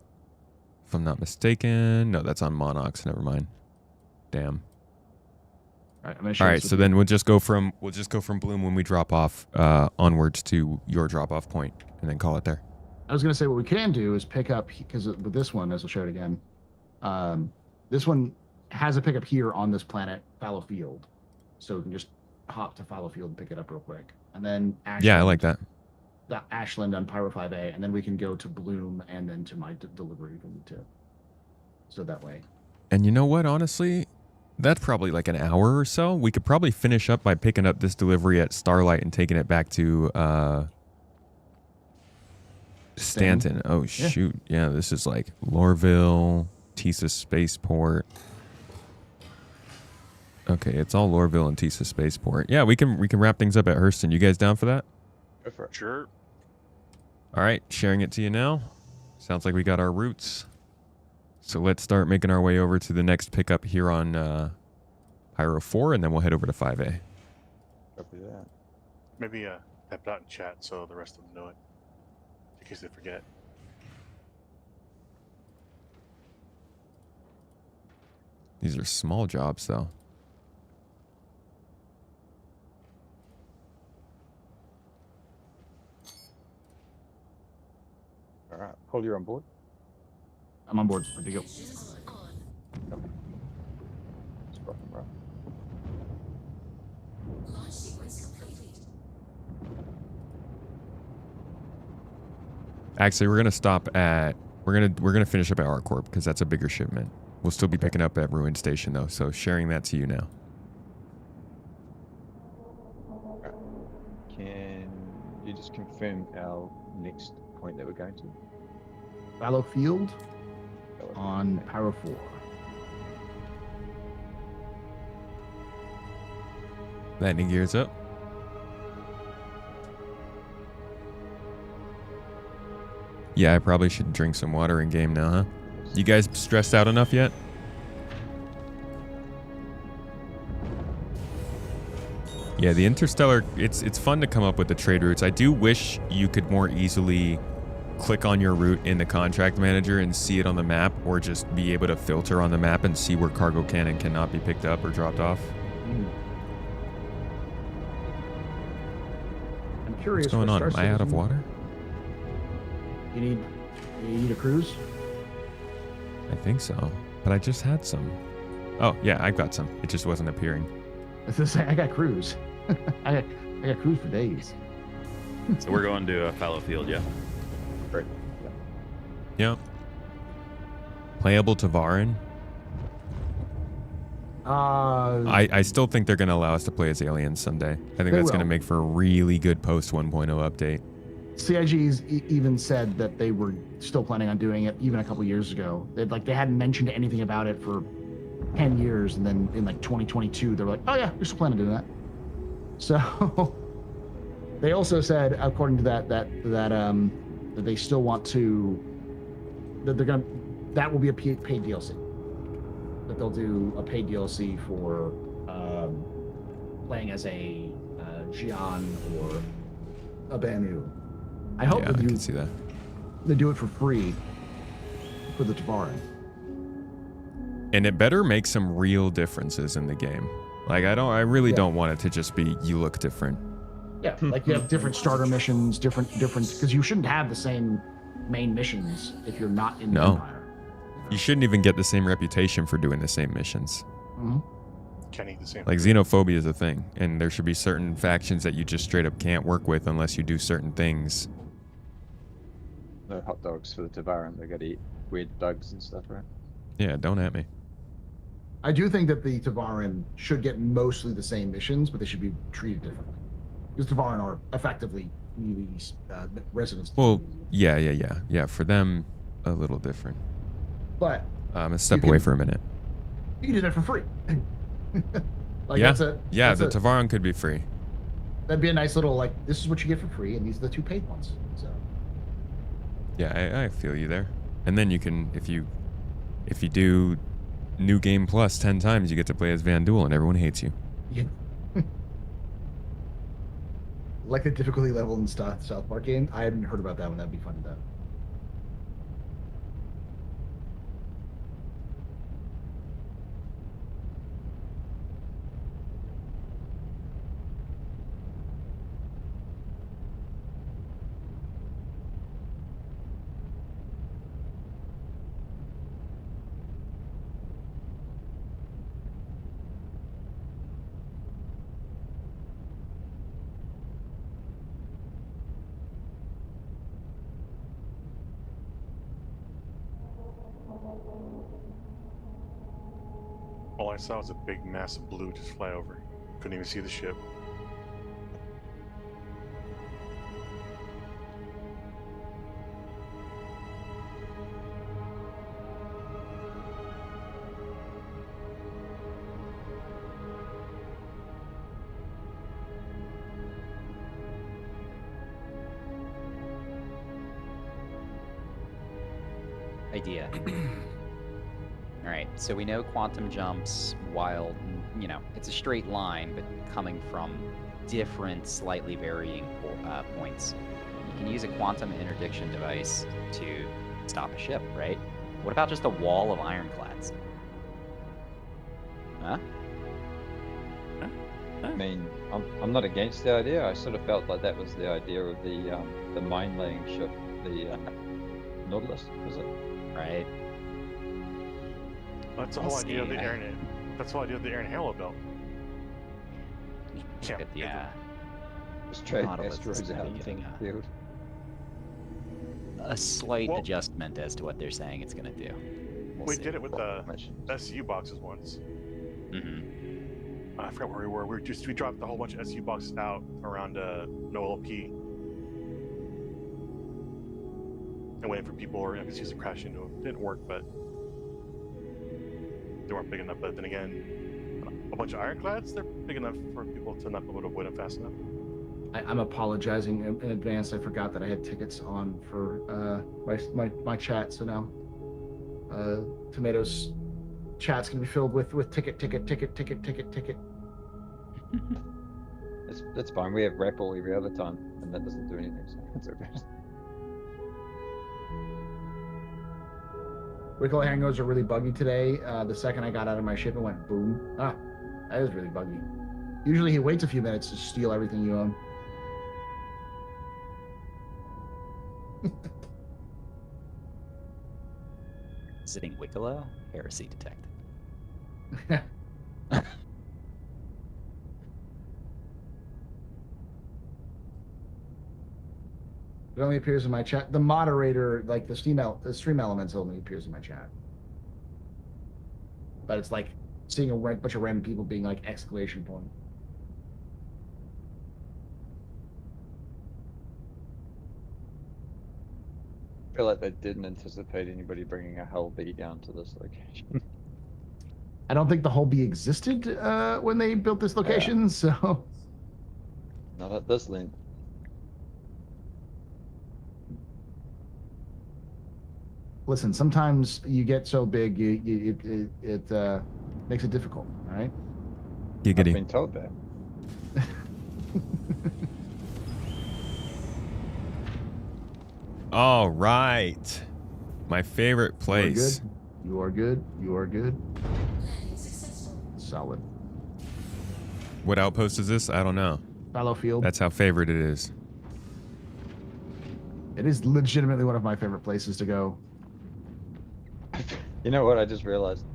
if I'm not mistaken. No, that's on Monox. Never mind. Damn. All right, so then we'll just go from Bloom when we drop off onwards to your drop off point, and then call it there. I was gonna say what we can do is pick up, because with this one, as I'll show it again, this one has a pickup here on this planet, Fallow Field, so we can just hop to Fallow Field and pick it up real quick, and then Ashland, yeah, I like that. Ashland on Pyro 5A, and then we can go to Bloom and then to my delivery if we need to. So that way. And you know what? Honestly, that's probably like an hour or so. We could probably finish up by picking up this delivery at Starlight and taking it back to Stanton. Oh, shoot. Yeah, this is like Lorville, Tisa Spaceport. Okay, it's all Lorville and Tisa Spaceport. Yeah, we can wrap things up at Hurston. You guys down for that? Go for it. Sure. All right, sharing it to you now. Sounds like we got our routes. So let's start making our way over to the next pickup here on Pyro 4, and then we'll head over to 5A. Copy that. Maybe type it out in chat so the rest of them know it, in case they forget. These are small jobs, though. All right, Paul, you're on board. I'm on board. Ready to go. Actually, we're gonna stop at we're gonna finish up at ArcCorp because that's a bigger shipment. We'll still be picking up at Ruin Station though, so sharing that to you now. Can you just confirm our next point that we're going to? Fallow Field on Pyro 4. Landing gears up. Yeah, I probably should drink some water in game now, huh? You guys stressed out enough yet? Yeah, the Interstellar, it's fun to come up with the trade routes. I do wish you could more easily click on your route in the contract manager and see it on the map, or just be able to filter on the map and see where cargo can and cannot be picked up or dropped off. I'm curious. What's going on? Am I out of water? You need a cruise? I think so, but I just had some. Oh yeah, I've got some. It just wasn't appearing. I got cruise. I got cruise for days. So we're going to Fallow Field, yeah? Great. Yep. Playable Tavarin. I still think they're going to allow us to play as aliens someday. I think that's going to make for a really good post 1.0 update. CIG's even said that they were still planning on doing it even a couple years ago. They hadn't mentioned anything about it for 10 years, and then in like 2022 they were like, oh yeah, we're still planning on doing that. So they also said, according to that they still want to, that will be a paid DLC. That they'll do a paid DLC for playing as a Jian or a Banu. I hope I can see that. They do it for free for the Tavarin. And it better make some real differences in the game. Like I really don't want it to just be you look different. Yeah, like you have different starter missions, different because you shouldn't have the same main missions if you're not in the Empire. You shouldn't even get the same reputation for doing the same missions. Mm-hmm. Can't eat the same. Like xenophobia is a thing, and there should be certain factions that you just straight up can't work with unless you do certain things. No hot dogs for the Tavaran. They got to eat weird bugs and stuff, right? Yeah, don't at me. I do think that the Tavaran should get mostly the same missions, but they should be treated differently. Because Tavaran are effectively communities, residents. Well, yeah. For them, a little different. But let's step away for a minute. you can do that for free. Like Yeah, that's the Tavaran could be free. That'd be a nice little like. This is what you get for free, and these are the 2 paid ones. So Yeah, I feel you there. And then you can, if you do New Game Plus 10 times, you get to play as Van Duel, and everyone hates you. yeah. Like the difficulty level in South Park game. I hadn't heard about that one. That'd be fun to do. All I saw was a big mass of blue just fly over. Couldn't even see the ship. Idea. All right, so we know quantum jumps, while, you know, it's a straight line, but coming from different, slightly varying points. You can use a quantum interdiction device to stop a ship, right? What about just a wall of ironclads? Huh? I mean, I'm not against the idea. I sort of felt like that was the idea of the mine-laying ship, the Nautilus, was it? Right. That's the whole idea of the air. That's the whole idea of the air and halo belt. Look at the Just trade Nautilus asteroids is out anything, in the field. a slight adjustment as to what they're saying it's going to do. We did it with the SU boxes once. Mm-hmm. I forgot where we were. We dropped a whole bunch of SU boxes out around NoLP and waiting for people or NPCs to crash into them. It didn't work, but they weren't big enough. But then again, a bunch of ironclads, they're big enough for people to not be able to avoid them fast enough. I'm apologizing in advance. I forgot that I had tickets on for my chat. So now Tomatoes chat's gonna be filled with ticket. That's fine. We have REPL every other time, and that doesn't do anything. So it's okay. Wickle hangos are really buggy today. The second I got out of my ship, it went boom. Ah, that is really buggy. Usually he waits a few minutes to steal everything you own. Visiting Wicklow? Heresy detected. It only appears in my chat. The moderator, like the stream elements, only appears in my chat. But it's like seeing a bunch of random people being like exclamation point. I feel like they didn't anticipate anybody bringing a Hull B down to this location. I don't think the Hull B existed when they built this location, so. Not at this length. Listen, sometimes you get so big, it makes it difficult. All right. I've been told that. All right, my favorite place. You are good. You are good. Solid. What outpost is this? I don't know. Fallow Field. That's how favorite it is. It is legitimately one of my favorite places to go. You know what? I just realized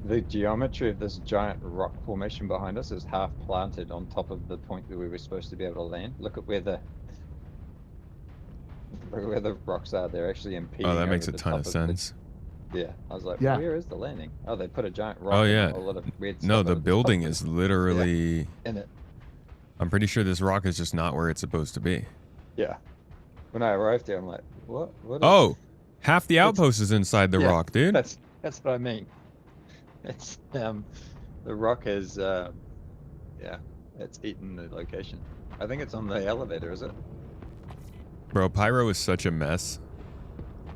The geometry of this giant rock formation behind us is half planted on top of the point that we were supposed to be able to land. Look at where the rocks are. They're actually impeding. Oh, that makes over a the ton top of the- sense. Yeah, I was like, Yeah. where is the landing? Oh, they put a giant rock. Oh and yeah. a lot of weird No, stuff the over building top is literally. in it. I'm pretty sure this rock is just not where it's supposed to be. Yeah. When I arrived there, I'm like, what? What? Is Oh, half the outpost is inside the yeah, rock, dude. That's what I mean. It's the rock is yeah, it's eaten the location. I think it's on the elevator, is it? Bro, Pyro is such a mess.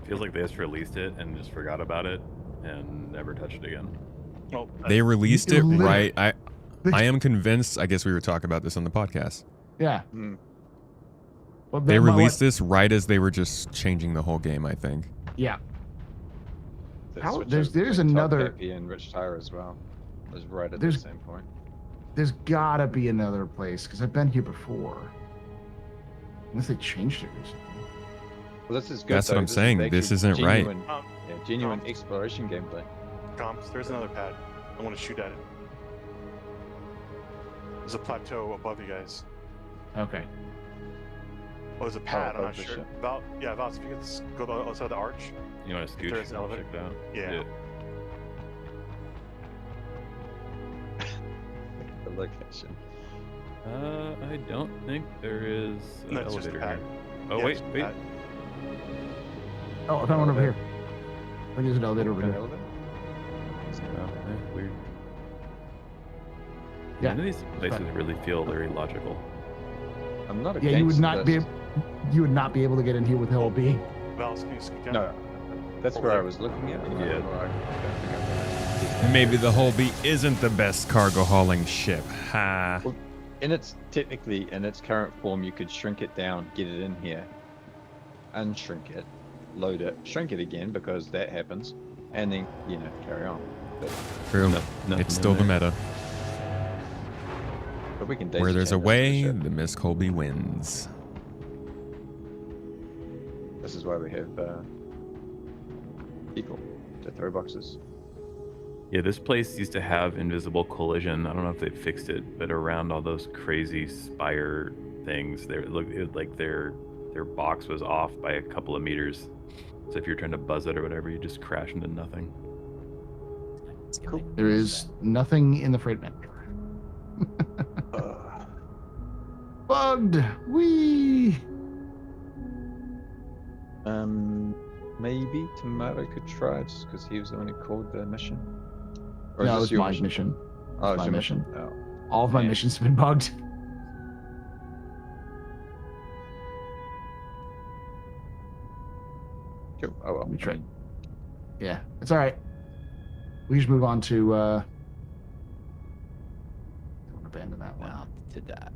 Feels like they just released it and just forgot about it and never touched it again. Well, They released it Lit- right. I am convinced. I guess we were talking about this on the podcast. Yeah. Hmm. Well, They but released this right as they were just changing the whole game, I think. Yeah. The How- switch there's- over there's between Top another- Happy and Rich Tire as well. It was right at the There's- same point. There's gotta be another place because I've been here before. Unless they changed it recently. Well, this is good. That's what though. I'm This is saying. actually This isn't right. genuine- Yeah, genuine exploration gameplay. Comps, there's another pad. I want to shoot at it. There's a plateau above you guys. Okay. Oh, there's a pad. I'm above not the sure. ship. Val, yeah, Val, if you could go to the other side of the arch. You want to scooch? There's an elevator. Check that out? Yeah. The location. I don't think there is an No, it's just a elevator pad. here. Oh Yeah, wait, it's a wait. pad. Oh, I found one over here. I think there's an elevator over An here. elevator? Weird. Yeah. None of these places really feel very logical. I'm not Yeah, you would against not be. this. You would not be able to get in here with Hill B. Val, can you scoot down? No, that's Over where I there. was looking at. Yeah. I don't think I'm gonna- Maybe the Holby isn't the best cargo hauling ship. Ha. Well, technically in its current form, you could shrink it down, get it in here, unshrink it, load it, shrink it again because that happens, and then carry on. True. Nothing It's still the in there. meta. But we can Where daisy there's a chain this way, to the ship. the Miss Colby wins. This is why we have people to throw boxes. Yeah, this place used to have invisible collision. I don't know if they fixed it, but around all those crazy spire things, it looked like their box was off by a couple of meters. So if you're trying to buzz it or whatever, you just crash into nothing. There is nothing in the freight manager. Bugged. Wee. Maybe Tomato could try just because he was the one who called the mission. Or is No, this it's your my mission. Oh, It's it's my your mission. Oh. All of my Man. missions have been bugged. Cool. Oh well. Let me try. Yeah, it's all right. We just move on to. Don't abandon that one. Now to die.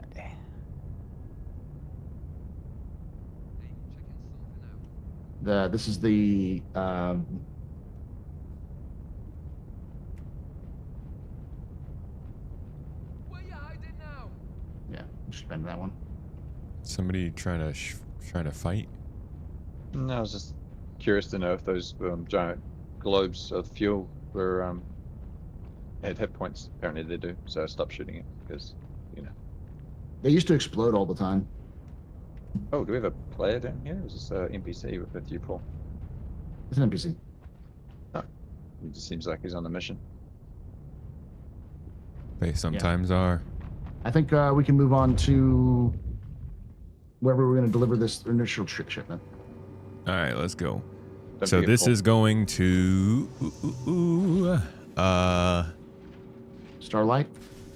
This is the. Yeah, just abandon that one. Somebody trying to fight. No, I was just curious to know if those giant globes of fuel were had hit points. Apparently they do, so I stopped shooting it because They used to explode all the time. Oh, do we have a player down here? Or is this a NPC with you, Paul? It's an NPC. It just seems like he's on a mission. They sometimes are. I think we can move on to wherever we're going to deliver this initial shipment. All right, let's go. Don't So forget this Paul. is going to Starlight,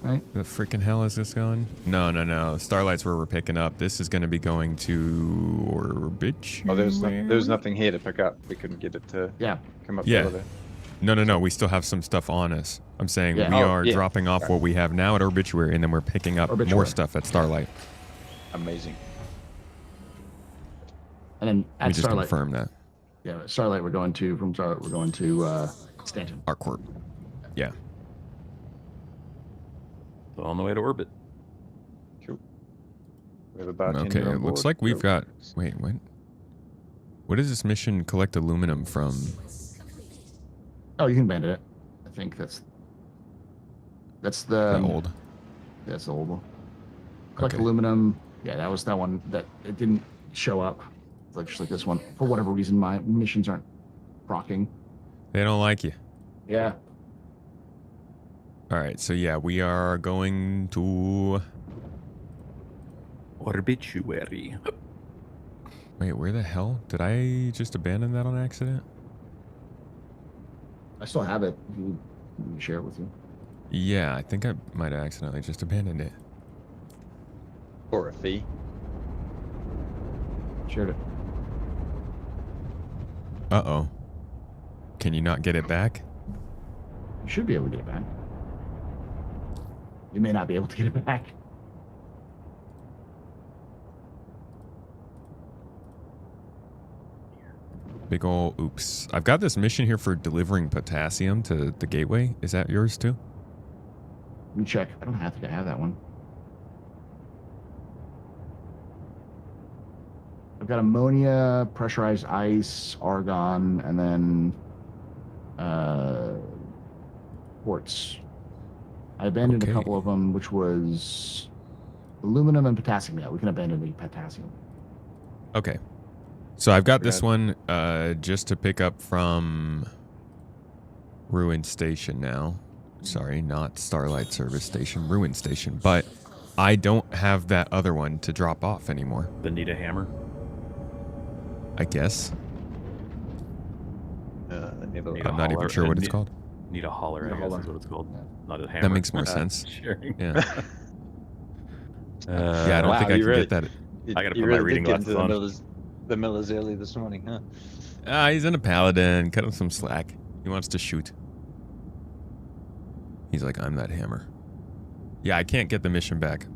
right? the freaking hell is this going? No. Starlight's where we're picking up. This is going to be going to Orbit. Oh, there's nothing here to pick up. We couldn't get it to Yeah. come up. Yeah. The elevator. No. We still have some stuff on us. I'm saying Yeah. we Oh, are yeah. dropping off what we have now at Obituary, and then we're picking up more Obituary. stuff at Starlight. Amazing. And then We at just Starlight, confirmed that. yeah, Starlight. From Starlight, we're going to Stanton. Our corp. Yeah. So on the way to orbit. Cool. We have a bartender Okay, on it looks board. like we've Cool. got. Wait, what? What is this mission? Collect aluminum from. Oh, you can bandit it. think that's Is the that old? That's the old one. Collect Okay. aluminum. Yeah, that was that one that it didn't show up. It's like just like this one. For whatever reason, my missions aren't procking. They don't like you. Yeah. All right, so yeah, we are going to... Obituary. Wait, where the hell? Did I just abandon that on accident? I still have it. If you let me share it with you. Yeah, I think I might have accidentally just abandoned it. For a fee. Shared it. Uh-oh. Can you not get it back? You should be able to get it back. You may not be able to get it back. Big ol' oops. I've got this mission here for delivering potassium to the gateway. Is that yours too? Let me check. I don't have to have that one. I've got ammonia, pressurized ice, argon, and then quartz. I abandoned a couple of them, which was aluminum and potassium. Yeah, we can abandon the potassium. Okay. So I've got this one just to pick up from Ruin Station now. Sorry, not Starlight Service Station, Ruin Station. But I don't have that other one to drop off anymore. The need a hammer. I guess. Need a I'm not even holler. sure what it's called. Need a holler, Need a I guess holler. is what it's called. Not a hammer. That makes more sense. Sure. Yeah. Yeah, I don't think I can get that. I gotta put my reading glasses on. The Millers early this morning, huh? He's in a paladin. Cut him some slack. He wants to shoot. He's like, I'm that hammer. Yeah, I can't get the mission back.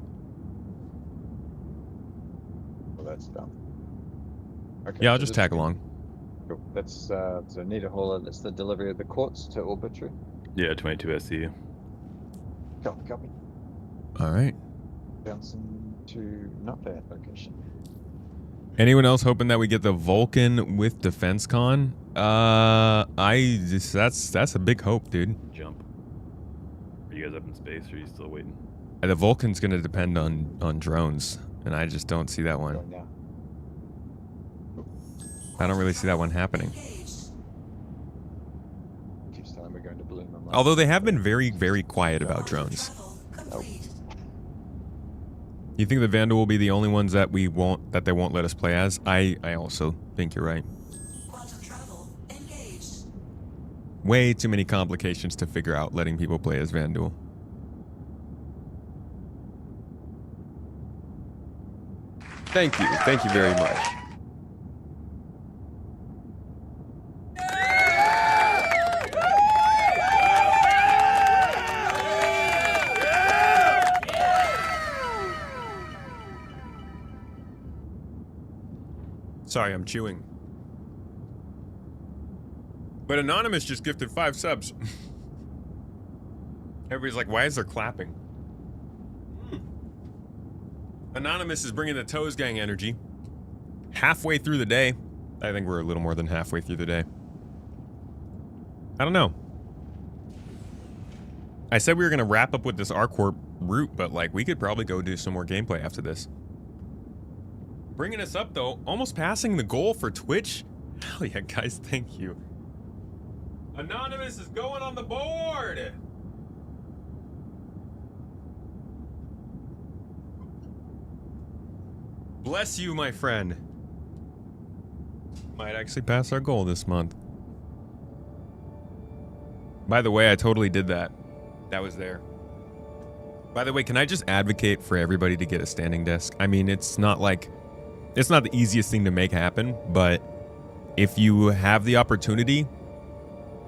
Well, that's done. Okay, Yeah, I'll so just this- tag along. Cool. That's so need a hauler. That's the delivery of the quartz to Obituary. Yeah, 22 SC. Copy. All right. Bouncing to not that location. Anyone else hoping that we get the Vulcan with Defense Con? That's a big hope, dude. Jump. Are you guys up in space or are you still waiting? The Vulcan's gonna depend on drones, and I just don't see that one. Going now. I don't really see that one happening. Keeps telling we're going to Bloom. I'm like, Although they have been very, very quiet about drones. You think the Vandal will be the only ones that they won't let us play as? I also think you're right. Way too many complications to figure out letting people play as Vandal. Thank you. Thank you very much. Sorry, I'm chewing. But Anonymous just gifted 5 subs. Everybody's like, why is there clapping? Anonymous is bringing the Toes Gang energy. Halfway through the day. I think we're a little more than halfway through the day. I don't know. I said we were going to wrap up with this R-Corp route, but like we could probably go do some more gameplay after this. Bringing us up, though, almost passing the goal for Twitch. Hell yeah, guys, thank you. Anonymous is going on the board! Bless you, my friend. Might actually pass our goal this month. By the way, I totally did that. That was there. By the way, can I just advocate for everybody to get a standing desk? I mean, it's not like... It's not the easiest thing to make happen, but if you have the opportunity,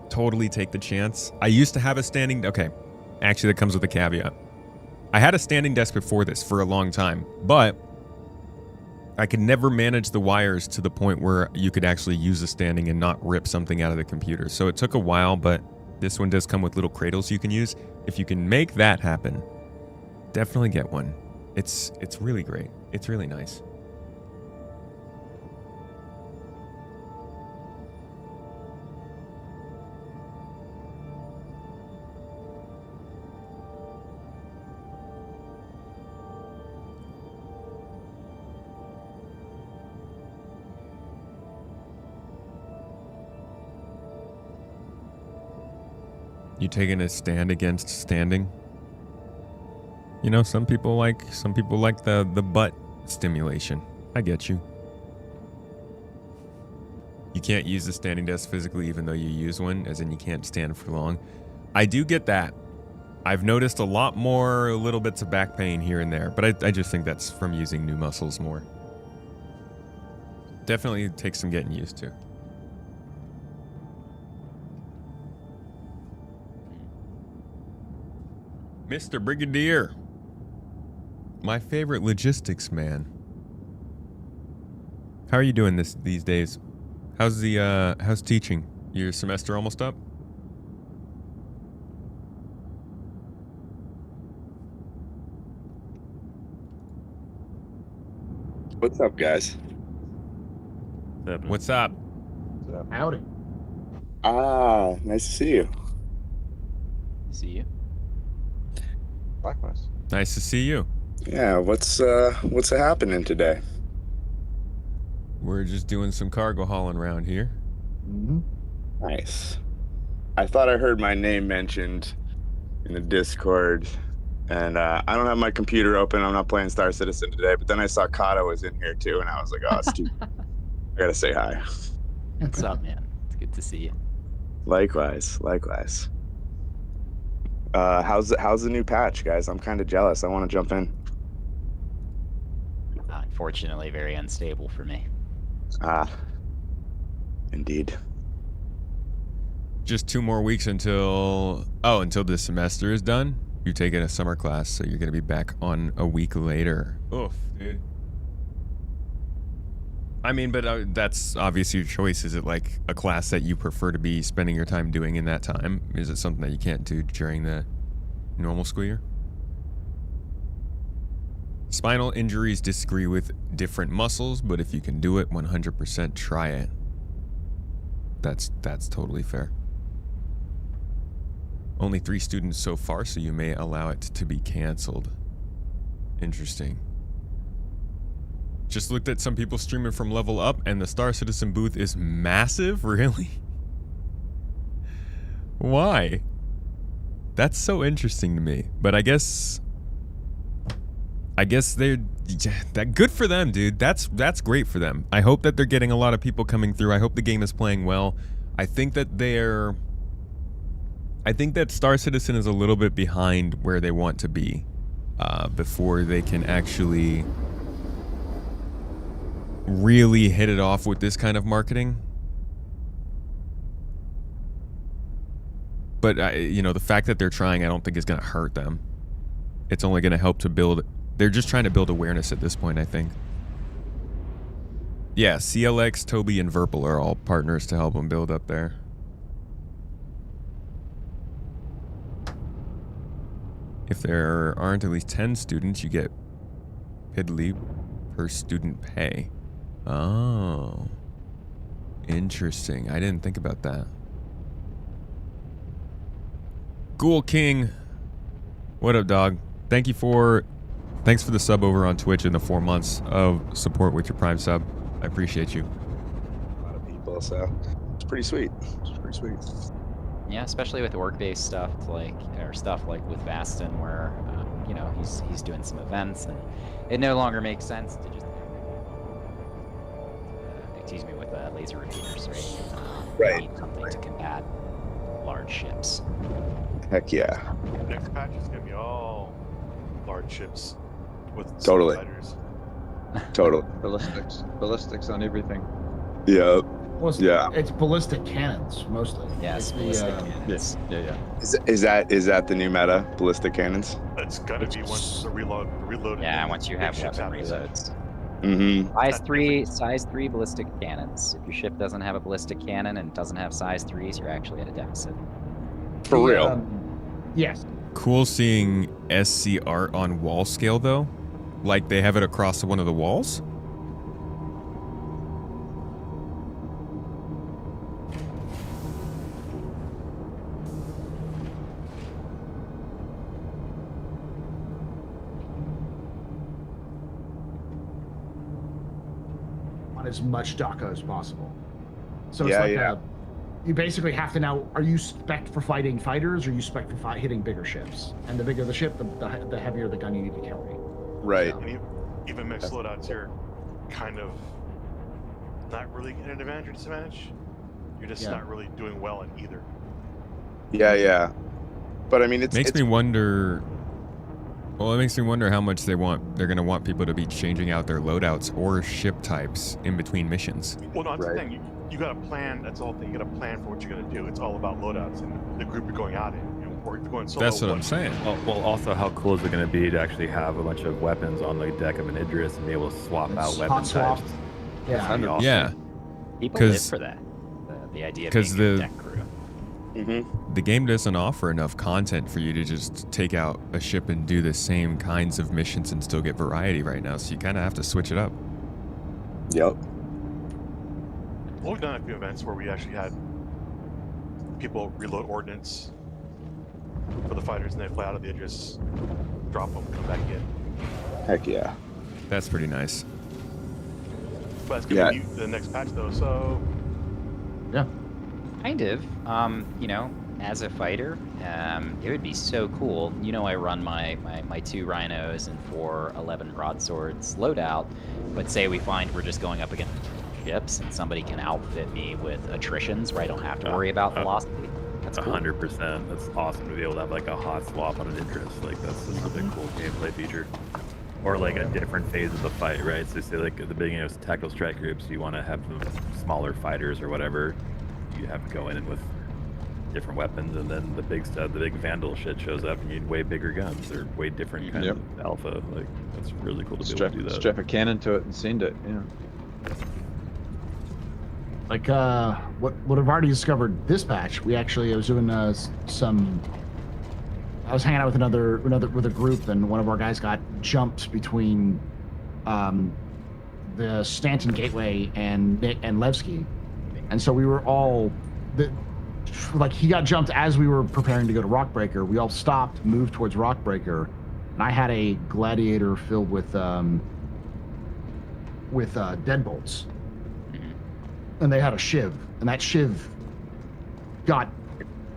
totally take the chance. I used to have a standing... Okay, actually that comes with a caveat. I had a standing desk before this for a long time, but I could never manage the wires to the point where you could actually use a standing and not rip something out of the computer. So it took a while, but this one does come with little cradles you can use. If you can make that happen, definitely get one. It's really great. It's really nice. You taking a stand against standing? You know, some people like the butt stimulation. I get you. You can't use the standing desk physically even though you use one, as in you can't stand for long. I do get that. I've noticed a lot more little bits of back pain here and there, but I just think that's from using new muscles more. Definitely takes some getting used to. Mr. Brigadier. My favorite logistics man. How are you doing these days? How's teaching? Your semester almost up? What's up, guys? What's up? Howdy. Ah, nice to see you. See you. Likewise. Nice to see you. Yeah, what's happening today? We're just doing some cargo hauling around here. Mm-hmm. Nice. I thought I heard my name mentioned in the Discord, and I don't have my computer open. I'm not playing Star Citizen today, but then I saw Kato was in here too, and I was like, oh, it's too. I gotta say hi. What's up, man? It's good to see you. Likewise. How's the new patch, guys? I'm kind of jealous. I want to jump in. Unfortunately, very unstable for me. Ah, indeed. Just 2 more weeks until this semester is done. You're taking a summer class, so you're gonna be back on a week later. Oof, dude. I mean, but that's obviously your choice. Is it like a class that you prefer to be spending your time doing in that time? Is it something that you can't do during the normal school year? Spinal injuries disagree with different muscles, but if you can do it 100%, try it. That's totally fair. Only 3 students so far, so you may allow it to be canceled. Interesting. Just looked at some people streaming from Level Up, and the Star Citizen booth is massive? Really? Why? That's so interesting to me. But I guess they're that good for them, dude. That's great for them. I hope that they're getting a lot of people coming through. I hope the game is playing well. I think that Star Citizen is a little bit behind where they want to be before they can actually really hit it off with this kind of marketing. But the fact that they're trying, I don't think is going to hurt them. It's only going to help to build. They're just trying to build awareness at this point, I think. Yeah, CLX, Tobii, and Verpal are all partners to help them build up there. If there aren't at least 10 students, you get piddly per student pay. Oh. Interesting. I didn't think about that. Ghoul King. What up, dog? Thanks for the sub over on Twitch and the 4 months of support with your Prime sub. I appreciate you. A lot of people, so it's pretty sweet. Yeah, especially with work-based stuff like with Vastin, where he's doing some events, and it no longer makes sense to just with laser repeaters, right? Right. You need something to combat large ships. Heck yeah. Next patch is gonna be all large ships with Totally. fighters. Totally. Ballistics on everything. Yeah. Well, Yeah. it's ballistic cannons mostly. Yes, It's ballistic the, cannons. Yeah. Is that the new meta? Ballistic cannons? It's gotta be once the reload. Yeah, once you have big ships weapon happens. reloads. Mm-hmm. Size 3 ballistic cannons. If your ship doesn't have a ballistic cannon and doesn't have size 3s, you're actually at a deficit. For real. Yes. Cool seeing SC art on wall scale, though. Like they have it across one of the walls. On as much DACA as possible. So Yeah, it's like yeah. you basically have to now, are you spec'd for fighting fighters, or are you spec'd for hitting bigger ships? And the bigger the ship, the heavier the gun you need to carry. Right. So, And even mixed loadouts here, kind of not really at an advantage or disadvantage. You're just not really doing well in either. Yeah. But I mean, it makes me wonder. Well, it makes me wonder how much they're going to want people to be changing out their loadouts or ship types in between missions. Well, no, that's the thing. You got to plan. That's the whole thing. You got to plan for what you're going to do. It's all about loadouts and the group you're going out in. Or if you're going solo. That's what I'm saying. Well, also, how cool is it going to be to actually have a bunch of weapons on the deck of an Idris and be able to swap out weapon swap. types? Yeah. That'd be awesome. Yeah. People live for that. The idea of being a deck crew. The game doesn't offer enough content for you to just take out a ship and do the same kinds of missions and still get variety right now, so you kind of have to switch it up. Yep. Well, we've done a few events where we actually had people reload ordnance for the fighters, and they fly out of the Idris, drop them, come back in. Heck yeah. That's pretty nice. But it's going to be the next patch, though, so... Yeah. Kind of. You know, as a fighter, it would be so cool. You know, I run my 2 rhinos and 4 11 broadswords loadout, but say we find we're just going up against ships and somebody can outfit me with attritions where I don't have to worry about velocity. That's cool. 100%. That's awesome to be able to have like a hot swap on an Idris. Like that's just a big cool gameplay feature. Or like a different phase of the fight, right? So say like at the beginning of tactical strike groups, you want to have the smaller fighters or whatever. You have to go in with different weapons, and then the big stuff, the big vandal shit shows up, and you need way bigger guns. They're way different kinds of alpha. Like that's really cool to be able to do that. Strap a cannon to it and send it. Yeah. Like what I've already discovered this patch, I was doing I was hanging out with with a group, and one of our guys got jumped between the Stanton Gateway and Levski, and so we were all he got jumped as we were preparing to go to Rockbreaker. We all stopped, moved towards Rockbreaker, and I had a gladiator filled with deadbolts. And they had a shiv, and that shiv got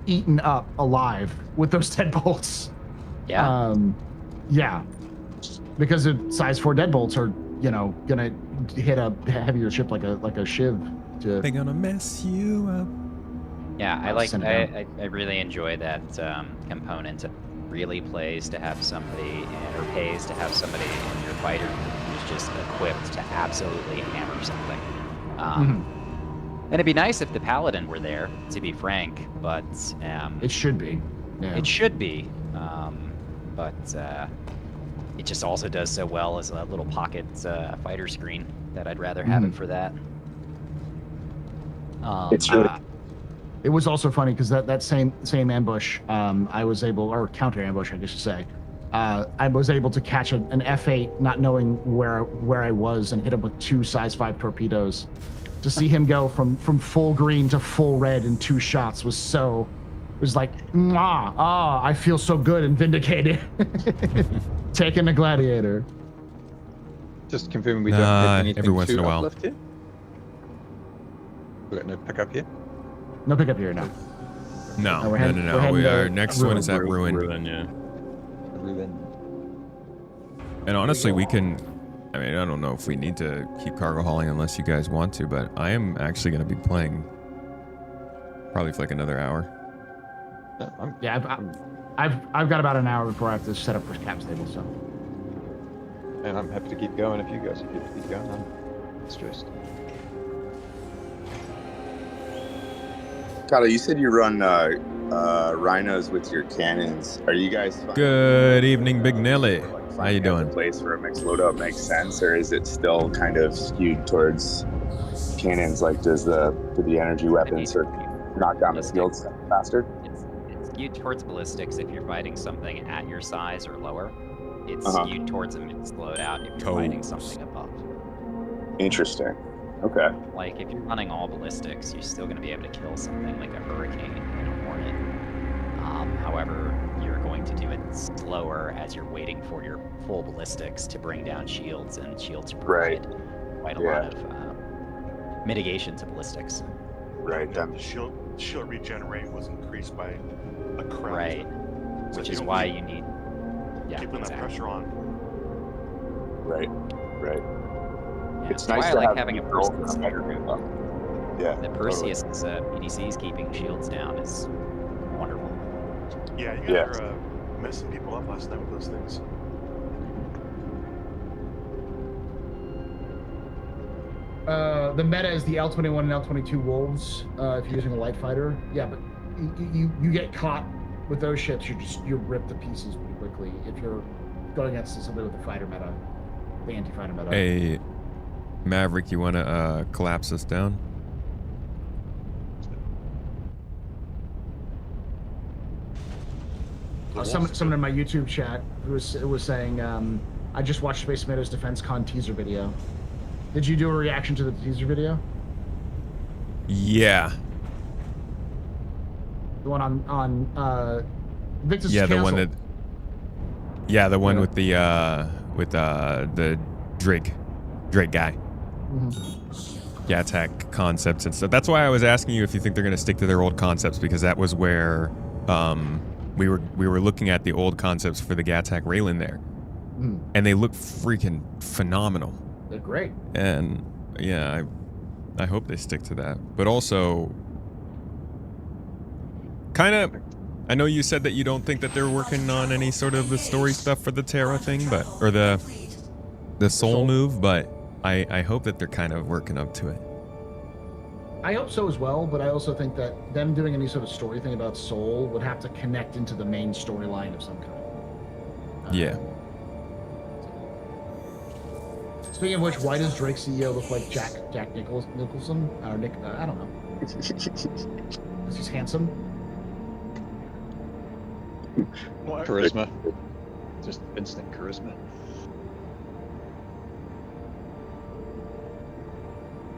eaten up alive with those deadbolts. Yeah. Yeah. Because the size 4 deadbolts are, gonna hit a heavier ship like a shiv. They're gonna mess you up. Yeah, I really enjoy that component. It really plays to have somebody, or pays to have somebody in your fighter who's just equipped to absolutely hammer something. And it'd be nice if the Paladin were there, to be frank, but... it should be. Yeah. It should be, but it just also does so well as a little pocket fighter screen that I'd rather have it for that. It's really... it was also funny because that same ambush, I was able, or counter ambush, I guess you say, I was able to catch an F8, not knowing where I was, and hit him with 2 size 5 torpedoes. To see him go from full green to full red in 2 shots was like, I feel so good and vindicated. Taking the gladiator. Just confirming we don't have anything every once in a while. uplift here. We got no pickup here. No pickup here, no. No. Our next one is at Ruin. Ruin, yeah. Ruin. And honestly, we can... I mean, I don't know if we need to keep cargo hauling unless you guys want to, but I am actually going to be playing probably for like another hour. I've got about an hour before I have to set up for cap stable, so. And I'm happy to keep going if you guys are happy to keep going. I'm stressed. Kato, you said you run rhinos with your cannons. Are you guys? Good evening, Big Nelly. How you doing? The place where a mixed loadout makes sense, or is it still kind of skewed towards cannons? Like, do the energy weapons sort of knock down the fields faster? It's skewed towards ballistics if you're fighting something at your size or lower. It's skewed towards a mixed loadout if you're fighting something above. Interesting. Okay. Like, if you're running all ballistics, you're still going to be able to kill something like a Hurricane and a Hornet. However, you're going to do it slower as you're waiting for your full ballistics to bring down shields, and shields provide quite a lot of mitigation to ballistics. Right. The shield shield regenerate was increased by a crap. Right. So Which you is don't why keep- you need. Yeah, keep putting that exactly. pressure on. Right. Yeah, It's that's nice why I to like have having a control Perseus. from better info. Yeah. The Perseus PDCs keeping shields down is wonderful. Yeah, you guys Yeah. are messing people up last night with those things. The meta is the L21 and L22 Wolves. If you're using a light fighter, yeah, but you get caught with those ships, you're ripped to pieces pretty quickly. If you're going against somebody with the fighter meta, the anti-fighter meta. Hey, Maverick, you want to collapse us down? Someone in my YouTube chat was saying, I just watched Space Tomato's Defense Con teaser video. Did you do a reaction to the teaser video? Yeah. The one on Victus Yeah, is the one canceled. that. Yeah, the one Yeah. with the Drake guy. Mm-hmm. Attack concepts and stuff. That's why I was asking you if you think they're going to stick to their old concepts, because that was where we were looking at the old concepts for the Gattack Raylan there, and they look freaking phenomenal. They're great. And yeah, I hope they stick to that. But also, kind of, I know you said that you don't think that they're working on any sort of the story stuff for the Terra thing, but or the soul move, but I hope that they're kind of working up to it. I hope so as well, but I also think that them doing any sort of story thing about Soul would have to connect into the main storyline of some kind. Yeah. Speaking of which, why does Drake's CEO look like Jack Nicholson? Or Nick? I don't know. Because he's handsome. Charisma. Just instant charisma.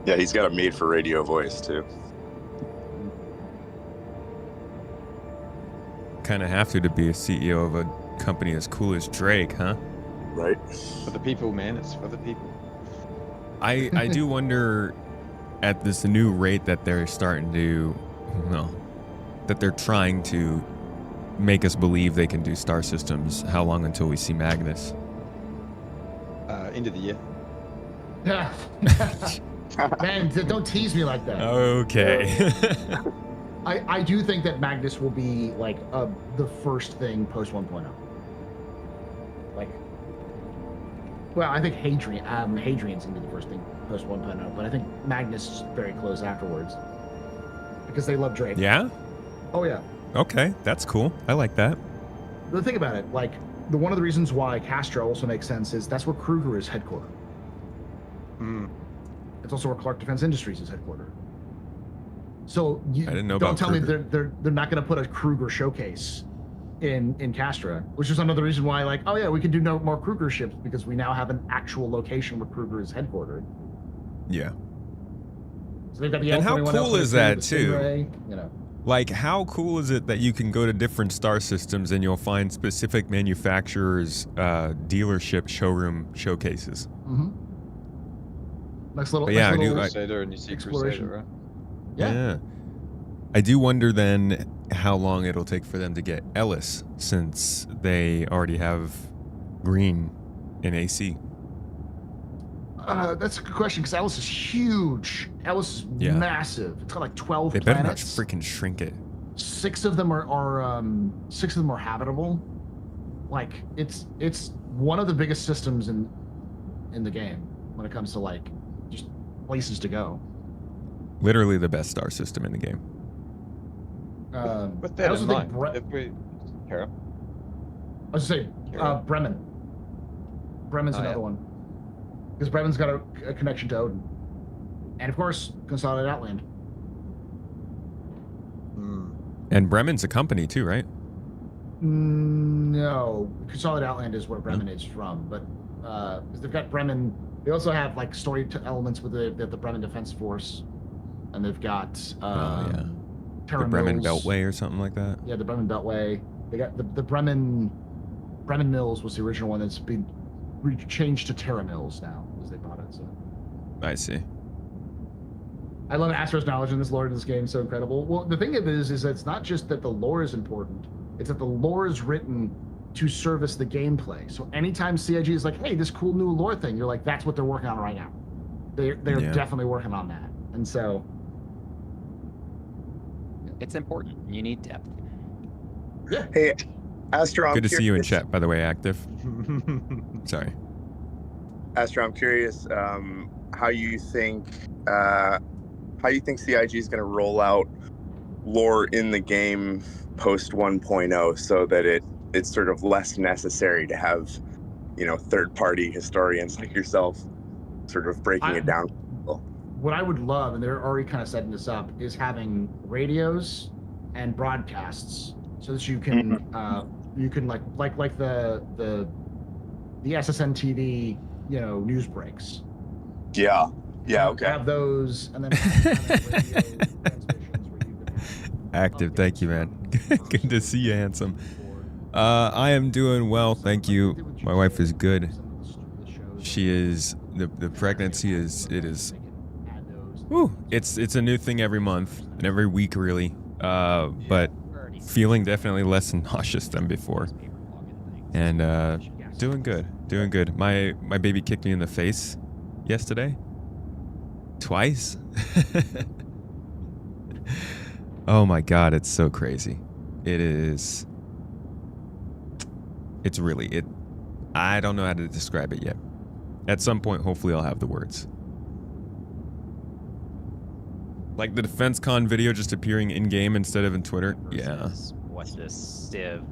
Yeah, he's got a made-for-radio voice too. Kind of have to be a CEO of a company as cool as Drake, huh? Right. For the people, man. It's for the people. I do wonder at this new rate that they're starting to, that they're trying to make us believe they can do star systems. How long until we see Magnus? End of the year. Yeah. Man, don't tease me like that. Okay. I do think that Magnus will be like the first thing post 1.0. Like, well, I think Hadrian's gonna be the first thing post 1.0, but I think Magnus is very close afterwards because they love Drake. Yeah? Oh yeah. Okay, that's cool. I like that. The thing about it, like, one of the reasons why Castro also makes sense is that's where Kruger is headquartered. It's also where Clark Defense Industries is headquartered. So you I didn't know don't about tell Kruger. me they're not going to put a Kruger showcase in Castra, which is another reason why, like, oh yeah, we can do no more Kruger ships because we now have an actual location where Kruger is headquartered. Yeah. So they've got the And how L21, cool is L22, that, the too? Stingray, you know. Like, how cool is it that you can go to different star systems and you'll find specific manufacturers' dealership showroom showcases? Mm-hmm. Nice little, But yeah, nice I do- little Crusader and you see exploration. Crusader, right? Yeah. I do wonder then how long it'll take for them to get Ellis, since they already have Green in AC. That's a good question because Alice is huge. Alice is Yeah. massive. It's got like 12 They better not planets. freaking shrink it. 6 of them are habitable. Like it's one of the biggest systems in the game when it comes to like just places to go. Literally the best star system in the game. With I that also in think mind, if we... Kara? I was gonna say Kara? Bremen. Bremen's Oh, another yeah. one because Bremen's got a connection to Odin, and of course Consolidated Outland. And Bremen's a company too, right? No, Consolidated Outland is where Bremen is from, but because they've got Bremen, they also have like story elements with the Bremen Defense Force, and they've got The Terra Bremen Mills. Beltway or something like that. Yeah, the Bremen Beltway. They got the Bremen Mills was the original one that's been changed to Terra Mills now because they bought it. So I see. I love Astro's knowledge in this lore in this game. So incredible. Well, the thing of it is that it's not just that the lore is important. It's that the lore is written to service the gameplay. So anytime CIG is like, hey, this cool new lore thing, you're like, that's what they're working on right now. They're definitely working on that. And so it's important. You need depth. Yeah. Hey, Astro, I'm Good to see you in curious- chat, by the way, Active. Sorry. Astro, I'm curious how you think CIG is going to roll out lore in the game post 1.0 so that it's sort of less necessary to have, third-party historians like yourself sort of breaking it down. What I would love, and they're already kind of setting this up, is having radios and broadcasts so that you can like the SSN TV, news breaks. Yeah. Yeah. Okay. Have those, and then have radio transmissions where you can have Active, thank you, man. Good to see you, handsome. I am doing well, thank you. My wife is good. She is, the pregnancy is, it's a new thing every month and every week, really. But feeling definitely less nauseous than before. And doing good. My baby kicked me in the face yesterday. Twice. Oh my god, it's so crazy. It's really I don't know how to describe it yet. At some point, hopefully I'll have the words. Like the Defense Con video just appearing in-game instead of in Twitter. Yeah. What the Civ,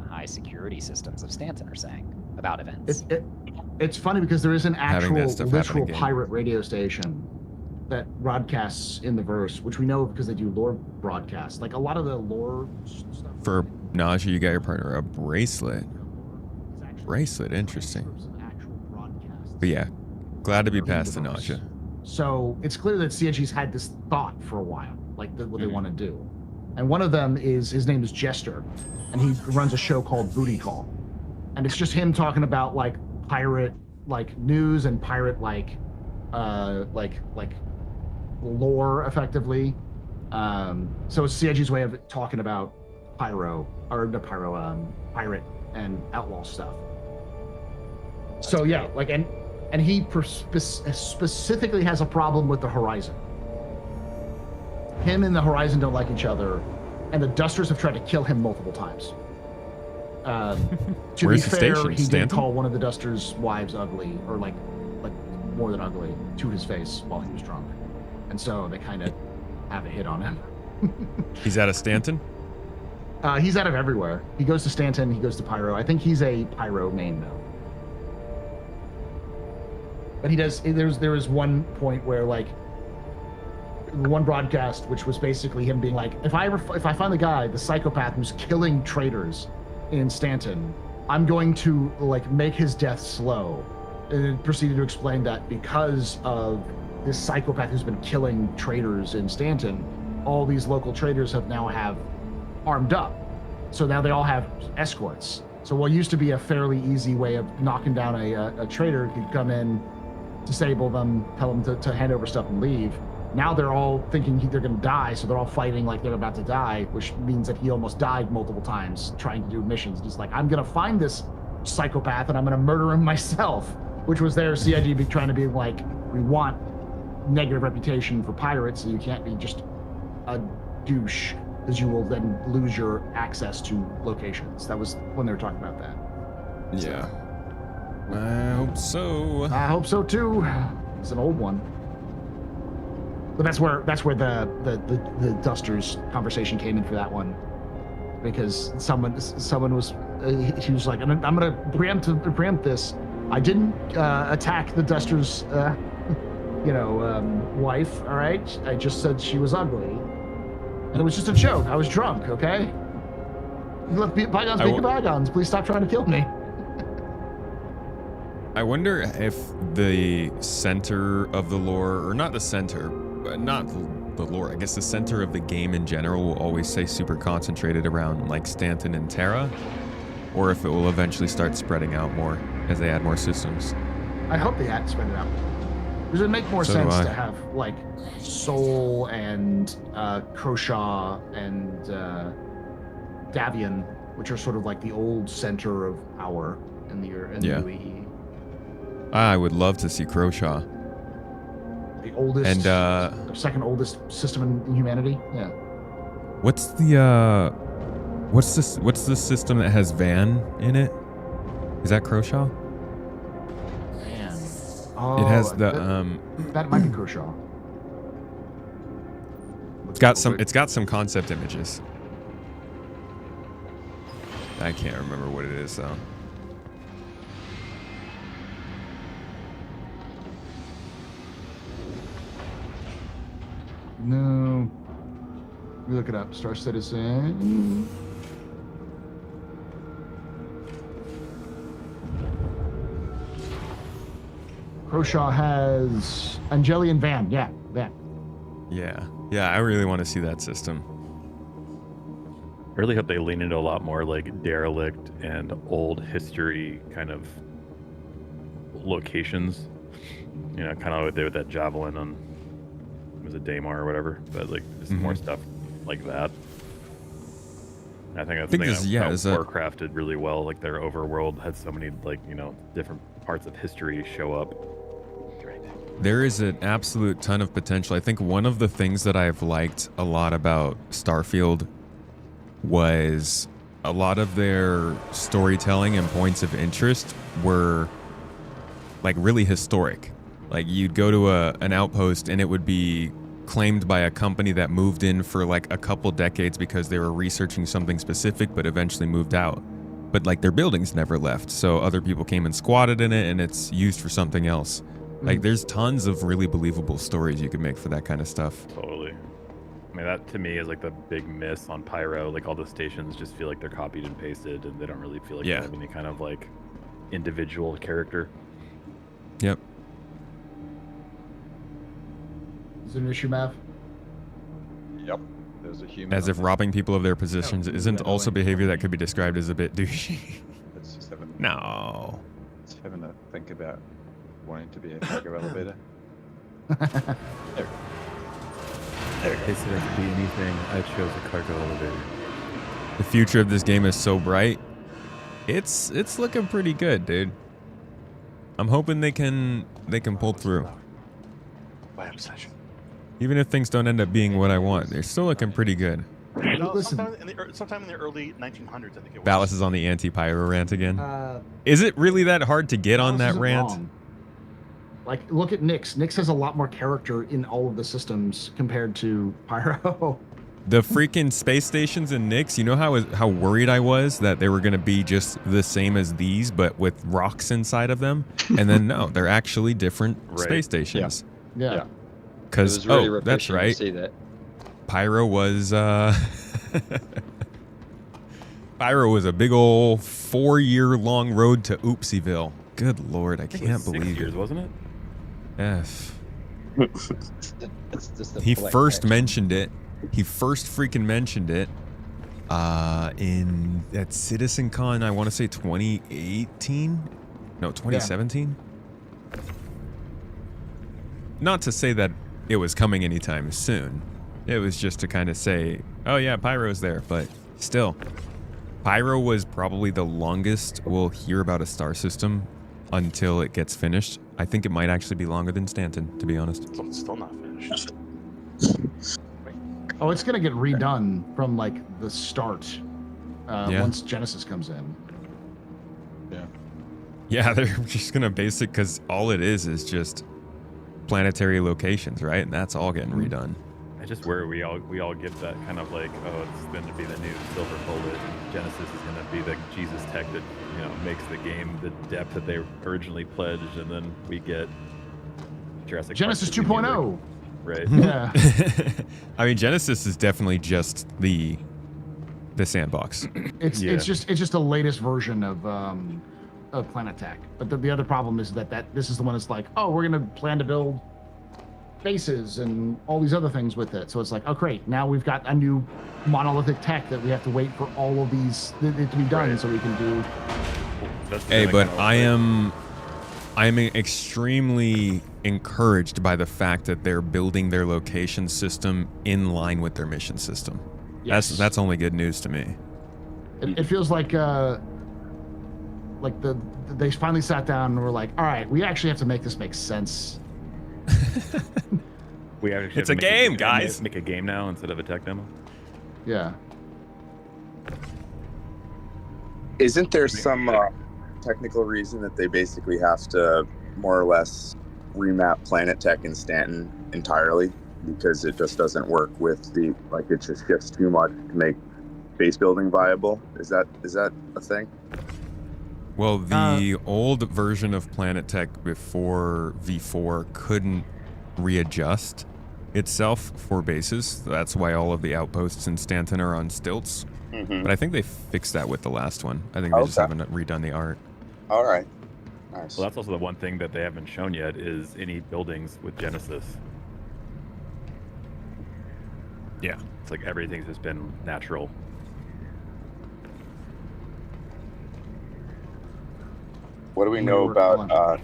high security systems of Stanton are saying about events. It's funny because there is an Having actual that stuff happen literal in-game. pirate radio station that broadcasts in the verse, which we know because they do lore broadcasts. Like a lot of the lore stuff. For Nausea, you got your partner a bracelet. Bracelet, interesting. But yeah, glad to be past the nausea. So it's clear that CIG's had this thought for a while, like what they want to do. And one of them is, his name is Jester, and he runs a show called Booty Call. And it's just him talking about like pirate like news and pirate like lore effectively. So it's CIG's way of talking about pirate and outlaw stuff. So yeah, like and he specifically has a problem with the Horizon. Him and the Horizon don't like each other, and the Dusters have tried to kill him multiple times. To Where's be the fair, station? he did Stanton? call one of the Dusters' wives ugly, or like more than ugly, to his face while he was drunk, and so they kind of have a hit on him. He's out of Stanton? He's out of everywhere. He goes to Stanton, he goes to Pyro. I think he's a Pyro main though. But he does. There was one point where like one broadcast, which was basically him being like, if I find the guy, the psychopath who's killing traitors in Stanton, I'm going to like make his death slow. And it proceeded to explain that because of this psychopath who's been killing traitors in Stanton, all these local traitors have armed up. So now they all have escorts. So what used to be a fairly easy way of knocking down a traitor, could come in, disable them, tell them to hand over stuff and leave. Now they're all thinking they're going to die, so they're all fighting like they're about to die, which means that he almost died multiple times trying to do missions. He's like, I'm going to find this psychopath and I'm going to murder him myself, which was their CIG trying to be like, we want negative reputation for pirates, so you can't be just a douche, because you will then lose your access to locations. That was when they were talking about that. Yeah. I hope so. I hope so too. It's an old one. But that's where the Dusters conversation came in for that one, because someone was he was like, I'm gonna preempt this. I didn't attack the Dusters wife, all right? I just said she was ugly. And it was just a joke. I was drunk, okay? Let bygones be bygones. Please stop trying to kill me. I wonder if the center of the lore, or not the center, but not the lore, I guess the center of the game in general will always stay super concentrated around like Stanton and Terra, or if it will eventually start spreading out more as they add more systems. I hope they spread it out. Does it make more So do sense I. to have like Soul and Croshaw and Davian, which are sort of like the old center of power in the Yeah. UAE? I would love to see Croshaw. The oldest And second oldest system in humanity. Yeah. what's the system that has Van in it? Is that Croshaw? Man. Oh, It has the that might be Croshaw. it's got some concept images. I can't remember what it is though. No. Let me look it up. Star Citizen. Croshaw has Angelian Van. Yeah, Van. Yeah, I really want to see that system. I really hope they lean into a lot more like derelict and old history kind of locations. You know, kind of what they did with that javelin on, was it Daymar or whatever? But like just more stuff like that. I think that's Warcraft did really well. Like their overworld had so many like, you know, different parts of history show up. There is an absolute ton of potential. I think one of the things that I've liked a lot about Starfield was a lot of their storytelling and points of interest were like really historic. Like you'd go to an outpost and it would be claimed by a company that moved in for like a couple decades because they were researching something specific but eventually moved out. But like their buildings never left, so other people came and squatted in it and it's used for something else. Like there's tons of really believable stories you could make for that kind of stuff. Totally. I mean, that to me is like the big miss on Pyro. Like all the stations just feel like they're copied and pasted and they don't really feel like they have any kind of like individual character. Yep. Is it an issue, Mav? Yep. There's a human. As if robbing people of their positions isn't also behavior that could be described as a bit douchey. It's just having, No. it's having to think about wanting to be a cargo elevator. They said it could be anything. I chose a cargo elevator. The future of this game is so bright. It's looking pretty good, dude. I'm hoping they can pull through. My obsession. Even if things don't end up being what I want, they're still looking pretty good. No, Listen. sometime in the early 1900s, I think it was. Ballas is on the anti-pyro rant again. Is it really that hard to get on that rant? Wrong. Like, look at Nyx. Nyx has a lot more character in all of the systems compared to Pyro. The freaking space stations in Nyx, you know how worried I was that they were going to be just the same as these, but with rocks inside of them? And then, no, they're actually different space stations. Yeah. Because, really that's refreshing right. to see that. Pyro was Pyro was a big old 4-year-long road to Oopsieville. Good Lord, I can't believe 6 years, it. wasn't it? F. It's just a He flex first action. mentioned it. He first freaking mentioned it at CitizenCon, I want to say 2018? No, 2017? Not to say that it was coming anytime soon. It was just to kind of say, oh yeah, Pyro's there, but still. Pyro was probably the longest we'll hear about a star system until it gets finished. I think it might actually be longer than Stanton, to be honest. It's still not finished. Oh, it's gonna get redone from like the start once Genesis comes in. Yeah, they're just gonna basic because all it is just planetary locations, right? And that's all getting redone. I just worry we all get that kind of like, oh, it's going to be the new silver bullet. Genesis is going to be the Jesus tech that, you know, makes the game the depth that they originally pledged, and then we get Jurassic Genesis Park 2.0. Right. Yeah. I mean, Genesis is definitely just the sandbox. It's just the latest version of Planet Tech. But the other problem is that this is the one that's like, oh, we're gonna plan to build bases and all these other things with it. So it's like, oh great, now we've got a new monolithic tech that we have to wait for all of these to be done so we can do. Hey, but I am I'm extremely encouraged by the fact that they're building their location system in line with their mission system. Yes. That's only good news to me. It feels like they finally sat down and were like, all right, we actually have to make this make sense. We actually It's a game, guys. Make a game now instead of a tech demo. Yeah. Isn't there some technical reason that they basically have to more or less remap Planet Tech in Stanton entirely because it just doesn't work with the it just gets too much to make base building viable? Is that a thing? Well, the old version of Planet Tech before V4 couldn't readjust itself for bases. That's why all of the outposts in Stanton are on stilts. Mm-hmm. But I think they fixed that with the last one. I think they just haven't redone the art. All right. Nice. Well, that's also the one thing that they haven't shown yet is any buildings with Genesis. Yeah. It's like everything's just been natural. What do we know about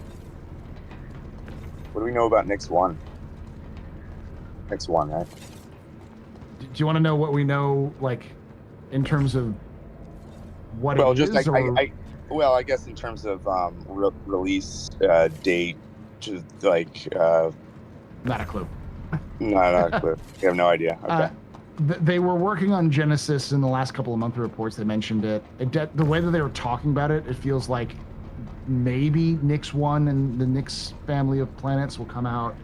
Nix 1? Nix 1, right? Do you want to know what we know, in terms of what well, it just is? I guess in terms of release date, just Not a clue. No, not a clue. You have no idea. Okay. They were working on Genesis in the last couple of monthly reports. They mentioned it. The way that they were talking about it, it feels like maybe Nix 1 and the Nix family of planets will come out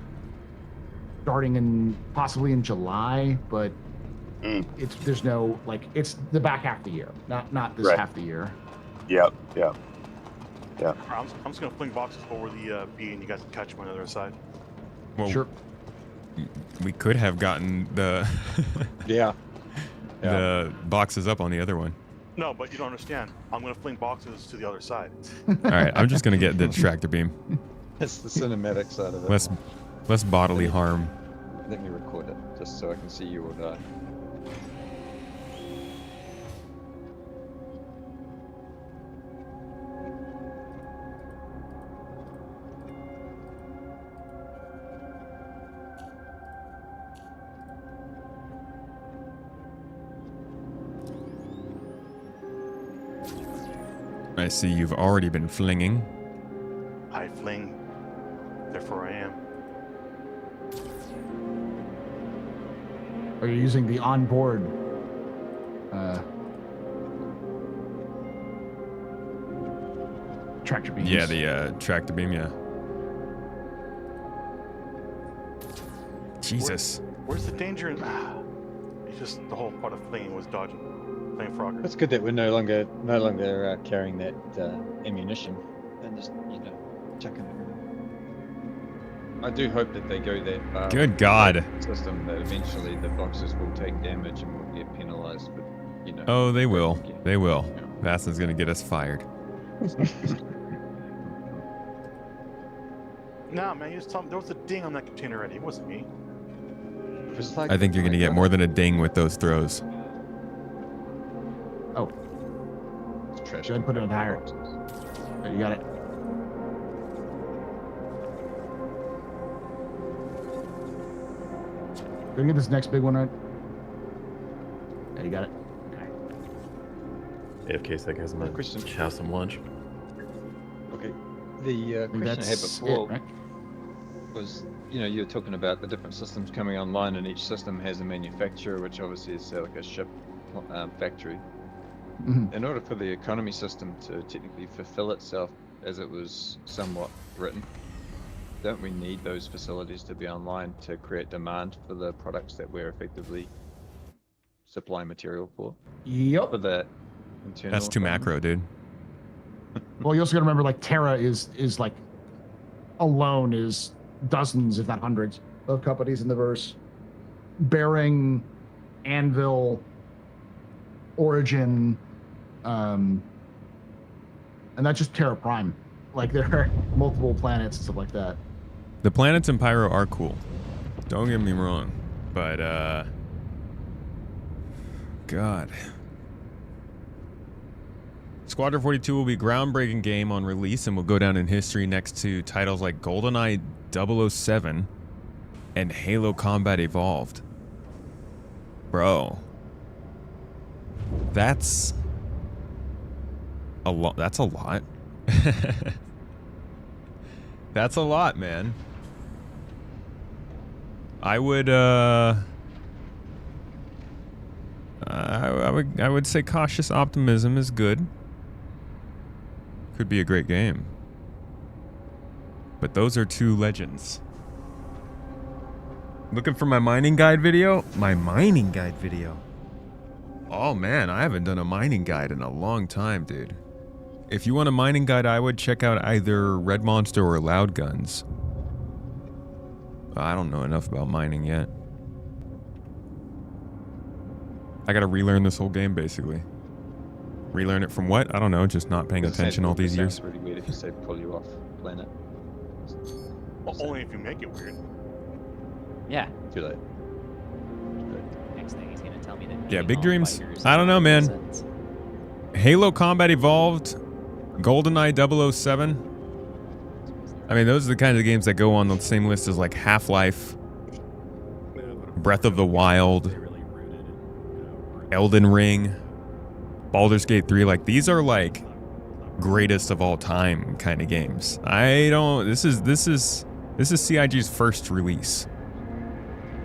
starting possibly in July, but it's the back half of the year, not this half the year. Yep. I'm just gonna fling boxes over the B, and you guys can catch them on the other side. Well, Sure. We could have gotten the the boxes up on the other one. No, but you don't understand. I'm gonna fling boxes to the other side. All right, I'm just gonna get the tractor beam. It's the cinematic side of it. Less bodily harm. Let me record it, just so I can see you all die. I see you've already been flinging. I fling, therefore I am. Are you using the onboard? Tractor beams. Yeah, the tractor beam. Yeah. Jesus. Where's the danger in? It's just the whole part of flinging was dodging, playing Frogger. It's good that we're no longer carrying that ammunition and just chucking it. I do hope that they go that far. Good God. System that eventually the boxes will take damage and will get penalized, but Oh, they will. They will. Yeah. Vastin's gonna get us fired. Nah, man, you just tell me there was a ding on that container already. It wasn't me. I think you're gonna get more than a ding with those throws. Oh. It's trash. Go ahead and put it on the tire. There, you got it. Go get this next big one right. Yeah, you got it. Okay. AFK sec has Quick question. have some lunch. Okay. The question I had That's before it, right? was, you were talking about the different systems coming online, and each system has a manufacturer, which obviously is like a ship factory. Mhm. In order for the economy system to technically fulfill itself as it was somewhat written, don't we need those facilities to be online to create demand for the products that we're effectively supplying material for? Yep. For the internal That's too economy? macro, dude. Well, you also got to remember, Terra is alone is dozens, if not hundreds, of companies in the verse. Bearing, Anvil, Origin, and that's just Terra Prime. There are multiple planets and stuff like that. The planets in Pyro are cool. Don't get me wrong, but God, Squadron 42 will be a groundbreaking game on release and will go down in history next to titles like GoldenEye 007 and Halo Combat Evolved. Bro. That's a lot. That's a lot. That's a lot, man. I would I would say cautious optimism is good. Could be a great game. But those are two legends. Looking for my mining guide video? My mining guide video. Oh man, I haven't done a mining guide in a long time, dude. If you want a mining guide, I would check out either Red Monster or Loud Guns. I don't know enough about mining yet. I gotta relearn this whole game, basically. Relearn it from what? I don't know, just not paying attention all these years. It's really weird if you say pull you off planet. Well, only if you make it weird. Yeah. Too late. Next thing he's gonna tell me that. Yeah, big all dreams. fighters I don't know, are man. innocent. Halo Combat Evolved, GoldenEye 007. I mean, those are the kinds of games that go on the same list as like Half-Life, Breath of the Wild, Elden Ring, Baldur's Gate 3. Like, these are like greatest of all time kind of games. This is CIG's first release.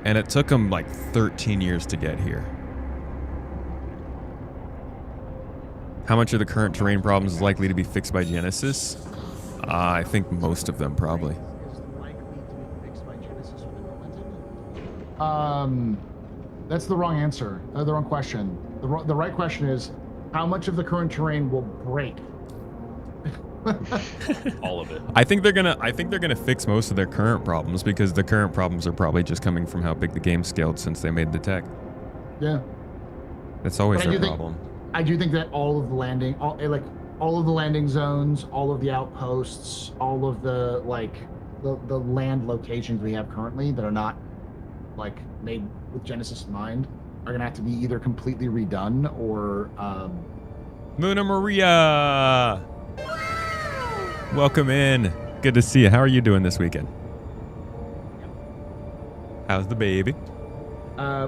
And it took them like 13 years to get here. How much of the current terrain problems is likely to be fixed by Genesis? I think most of them, probably. That's the wrong answer. The wrong question. The right question is, how much of the current terrain will break? All of it. I think they're gonna fix most of their current problems because the current problems are probably just coming from how big the game scaled since they made the tech. Yeah. That's always their problem. I do think that all of the landing zones, all of the outposts, all of the the land locations we have currently that are not like made with Genesis in mind are gonna have to be either completely redone or Luna Maria! Welcome in. Good to see you. How are you doing this weekend? How's the baby?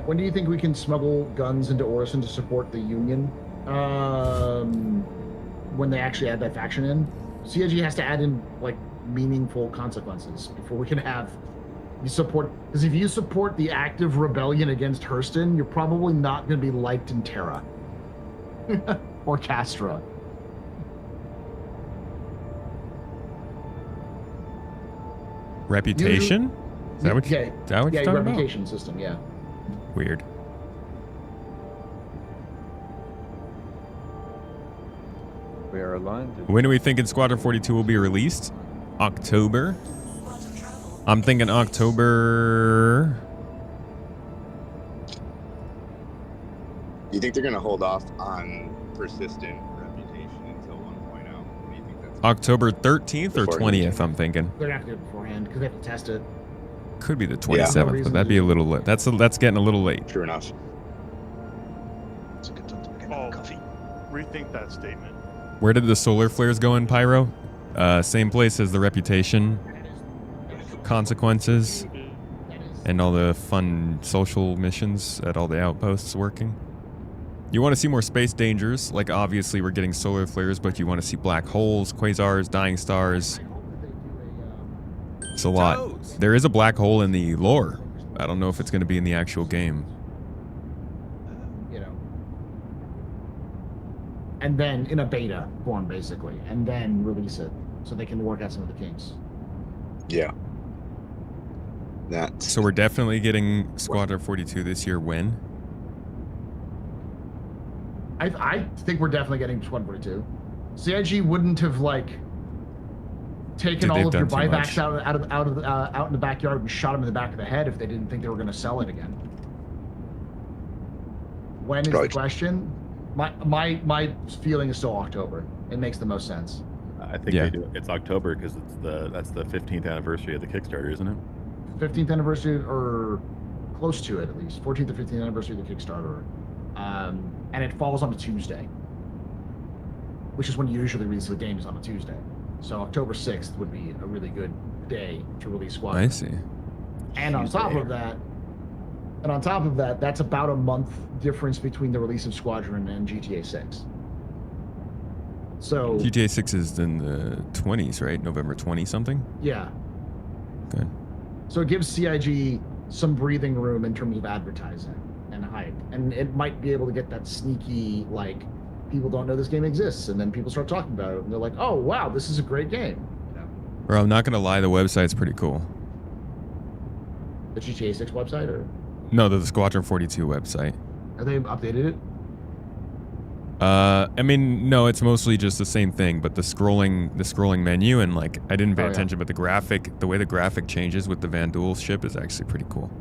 When do you think we can smuggle guns into Orison to support the Union? When they actually add that faction in. CIG has to add in like meaningful consequences before we can have you support. Because if you support the active rebellion against Hurston, you're probably not going to be liked in Terra or Castra. Reputation? Is that what you're talking about? Reputation system, yeah. Weird. We are aligned. When do we think Squadron 42 will be released? October? I'm thinking October. You think they're going to hold off on persistent reputation until 1.0? What do you think that's October 13th or Before 20th, I'm thinking. They're going to have to do it beforehand because they have to test it. Could be the Yeah. 27th, but that'd be a little late. That's getting a little late. True enough. It's a good time to get Oh, coffee. rethink that statement. Where did the solar flares go in Pyro? Same place as the reputation consequences and all the fun social missions at all the outposts working. You want to see more space dangers, like obviously we're getting solar flares, but you want to see black holes, quasars, dying stars. It's a lot. There is a black hole in the lore. I don't know if it's going to be in the actual game. You know. And then in a beta form, basically, and then release it so they can work out some of the kinks. Yeah. That. So we're definitely getting Squadron 42 this year. When? I think we're definitely getting Squadron 42. CIG wouldn't have taken Dude, all they've of your done too buybacks much. out in the backyard and shot them in the back of the head if they didn't think they were going to sell it again. When is Right. the question? My feeling is still October. It makes the most sense. I think Yeah. they do. It's October because that's the 15th anniversary of the Kickstarter, isn't it? 15th anniversary or close to it at least. 14th or 15th anniversary of the Kickstarter. And it falls on a Tuesday. which is when you usually release the games on a Tuesday. So October 6th would be a really good day to release Squadron. I see. And on top of that, that's about a month difference between the release of Squadron and GTA 6. So GTA 6 is in the 20s, right? November 20 something? yeah. Good. So it gives CIG some breathing room in terms of advertising and hype. And it might be able to get that sneaky, like, people don't know this game exists, and then people start talking about it, and they're like, oh, wow, this is a great game. You know? Bro, I'm not going to lie, the website's pretty cool. The GTA 6 website, or? No, the Squadron 42 website. Have they updated it? I mean, no, it's mostly just the same thing, but the scrolling menu and like I didn't pay attention, but the way the graphic changes with the Van Duel ship is actually pretty cool.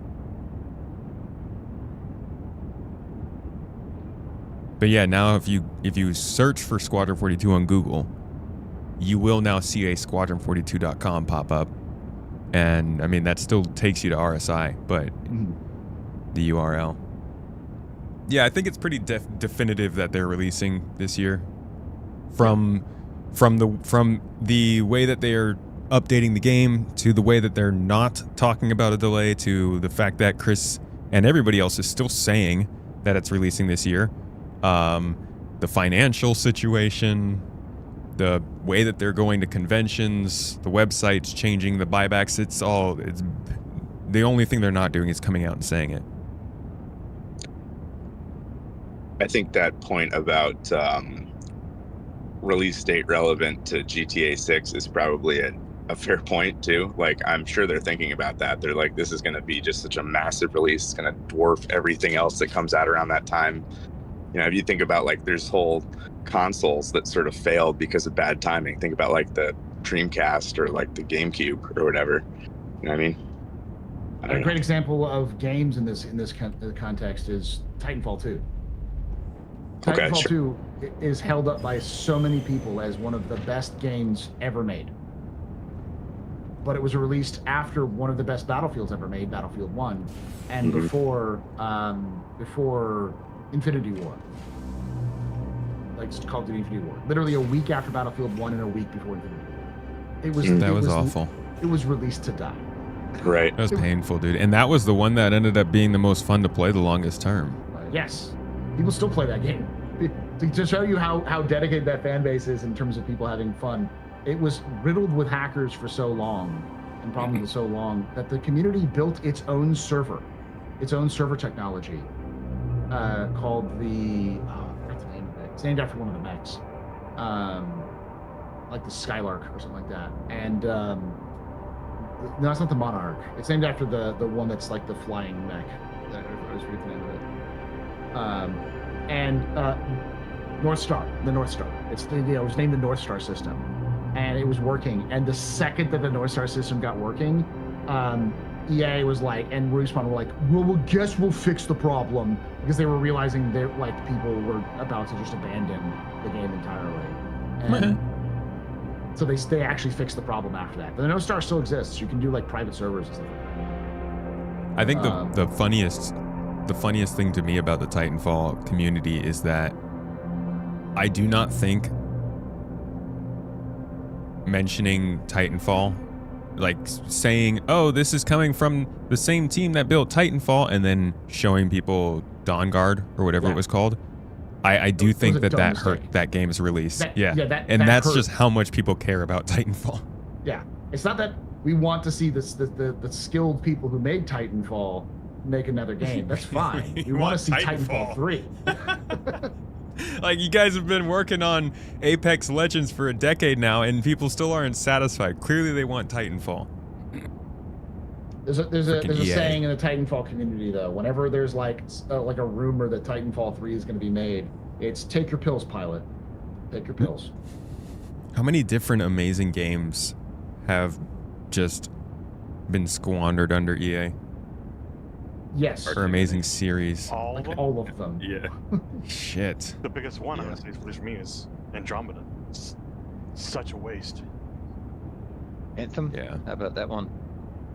But yeah, now if you search for Squadron 42 on Google, you will now see a squadron42.com pop up, and I mean that still takes you to RSI, but the URL. Yeah, I think it's pretty definitive that they're releasing this year. From the way that they are updating the game, to the way that they're not talking about a delay, to the fact that Chris and everybody else is still saying that it's releasing this year. The financial situation, the way that they're going to conventions, the website's changing, the buybacks, it's the only thing they're not doing is coming out and saying it. I think that point about release date relevant to GTA 6 is probably a fair point too. Like, I'm sure they're thinking about that. They're like, this is going to be just such a massive release. It's going to dwarf everything else that comes out around that time. You know, if you think about like there's whole consoles that sort of failed because of bad timing. Think about like the Dreamcast or like the GameCube or whatever. You know what I mean? A great example of games in this context is Titanfall 2. Titanfall 2 is held up by so many people as one of the best games ever made. But it was released after one of the best Battlefields ever made, Battlefield 1, and before Infinity War. Like Call of Duty Infinity War. Literally a week after Battlefield 1 and a week before Infinity War. That was awful. It was released to die. Right. That was painful, dude. And that was the one that ended up being the most fun to play the longest term. Yes. People still play that game. To show you how dedicated that fan base is in terms of people having fun, it was riddled with hackers for so long and problems for so long that the community built its own server technology called the what's the name of it? It's named after one of the mechs, like the Skylark or something like that. And no, it's not the Monarch. It's named after the one that's like the flying mech. I was reading the name of it. North Star, the North Star. It was named the North Star system, and it was working. And the second that the North Star system got working, EA was like, and Respawn were like, well, guess we'll fix the problem, because they were realizing that like people were about to just abandon the game entirely. And so they actually fixed the problem after that. But the North Star still exists. You can do like private servers and stuff like that. I think the funniest thing to me about the Titanfall community is that I do not think mentioning Titanfall, like saying, oh, this is coming from the same team that built Titanfall, and then showing people Dawn Guard or whatever it was called, I do think that hurt that game's release. That's just how much people care about Titanfall. Yeah, it's not that we want to see the skilled people who made Titanfall make another game. That's fine. We want to see Titanfall 3. Like, you guys have been working on Apex Legends for a decade now, and people still aren't satisfied. Clearly, they want Titanfall. There's a saying in the Titanfall community, though. Whenever there's like a rumor that Titanfall 3 is going to be made, it's take your pills, pilot. Take your pills. How many different amazing games have just been squandered under EA? Yes. Or amazing series. All of them. Yeah. Shit. The biggest one, honestly, at least for me, is Andromeda. It's such a waste. Anthem? Yeah. How about that one?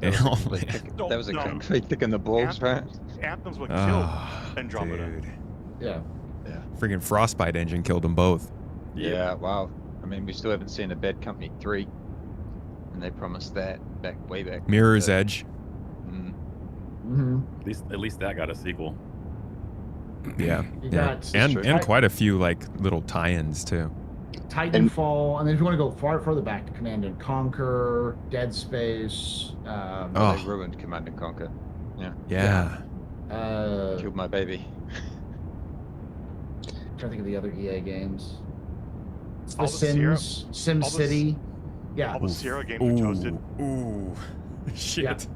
That That was a concrete thick in the balls, right? Anthem's what killed Andromeda. Dude. Yeah. Freaking Frostbite engine killed them both. Yeah, wow. I mean, we still haven't seen a Bad Company 3, and they promised that way back. Mirror's but- Edge. Mm. Mm-hmm. At least that got a sequel. Yeah, You yeah, got and quite a few like little tie-ins too. Titanfall, and then if you want to go further back to Command and Conquer, Dead Space. Oh. They ruined Command and Conquer. Yeah. Killed my baby. Trying to think of the other EA games. It's the All the Sierra- Sims, Sim all the City. Yeah. All the Sierra games we toasted. Ooh, shit.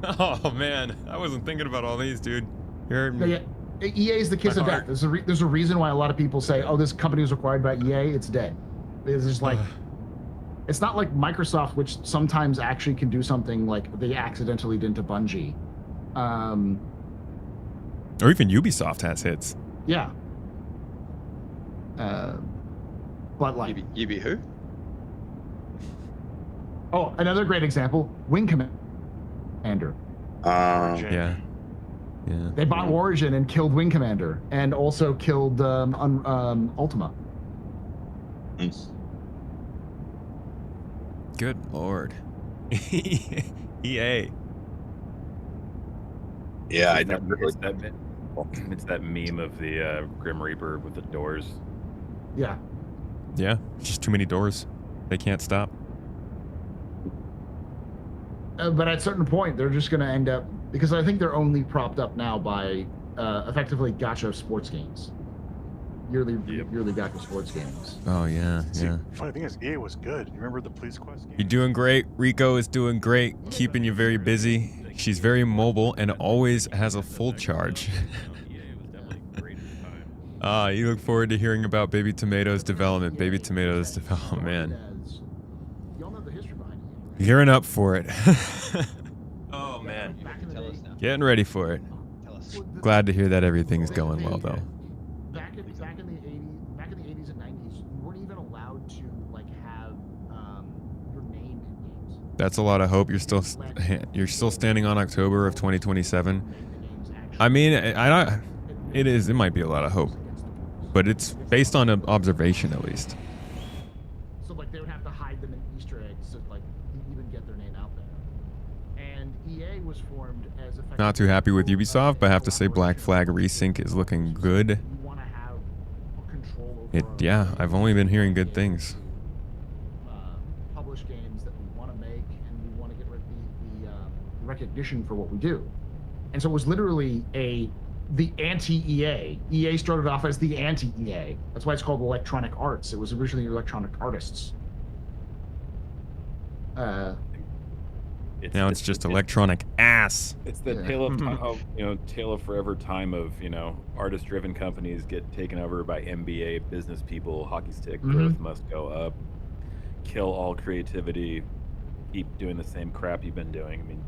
Oh man, I wasn't thinking about all these, dude. You're Yeah, EA is the kiss My of death. heart. There's a reason why a lot of people say, "Oh, this company was acquired by EA." It's dead. It's just like, it's not like Microsoft, which sometimes actually can do something like they accidentally did to Bungie. or even Ubisoft has hits. Yeah. But like, You be who? oh, another great example: Wing Commander. Yeah. Yeah. They bought Origin and killed Wing Commander, and also killed Ultima. Good lord. EA. Yeah, I It's that- never really. It's that meme of the Grim Reaper with the doors. Yeah. Yeah, just too many doors. They can't stop. But at a certain point, they're just going to end up, because I think they're only propped up now by effectively gacha sports games. Yearly gacha sports games. Oh yeah, See, yeah. funny thing is, EA was good. You remember the Police Quest game? You're doing great. Rico is doing great, keeping you very busy. She's very mobile and always has a full charge. You look forward to hearing about Baby Tomatoes development. Baby Tomatoes development, man. Y'all know the history behind it. Gearing up for it. Oh man. Back in the Tell day, us now. Getting ready for it. Tell us. Glad to hear that everything's going well though. Back in the 80s and 90s, you weren't even allowed to like have your name in games. That's a lot of hope. You're still standing on October of 2027. I mean, it might be a lot of hope, but it's based on an observation at least. So like they would have to hide them in Easter eggs to like even get their name out there. And EA was formed as effectively Not too happy with Ubisoft, but I have to say Black Flag Resync is looking good. You want to have control over Yeah, I've only been hearing good things. publish games that we want to make, and we want to get the recognition for what we do. And so it was literally the anti-EA. EA started off as the anti-EA. That's why it's called Electronic Arts. It was originally Electronic Artists. Now it's just electronic ass. It's the tale of tale of forever time of artist-driven companies get taken over by MBA business people. Hockey stick growth must go up. Kill all creativity. Keep doing the same crap you've been doing. I mean,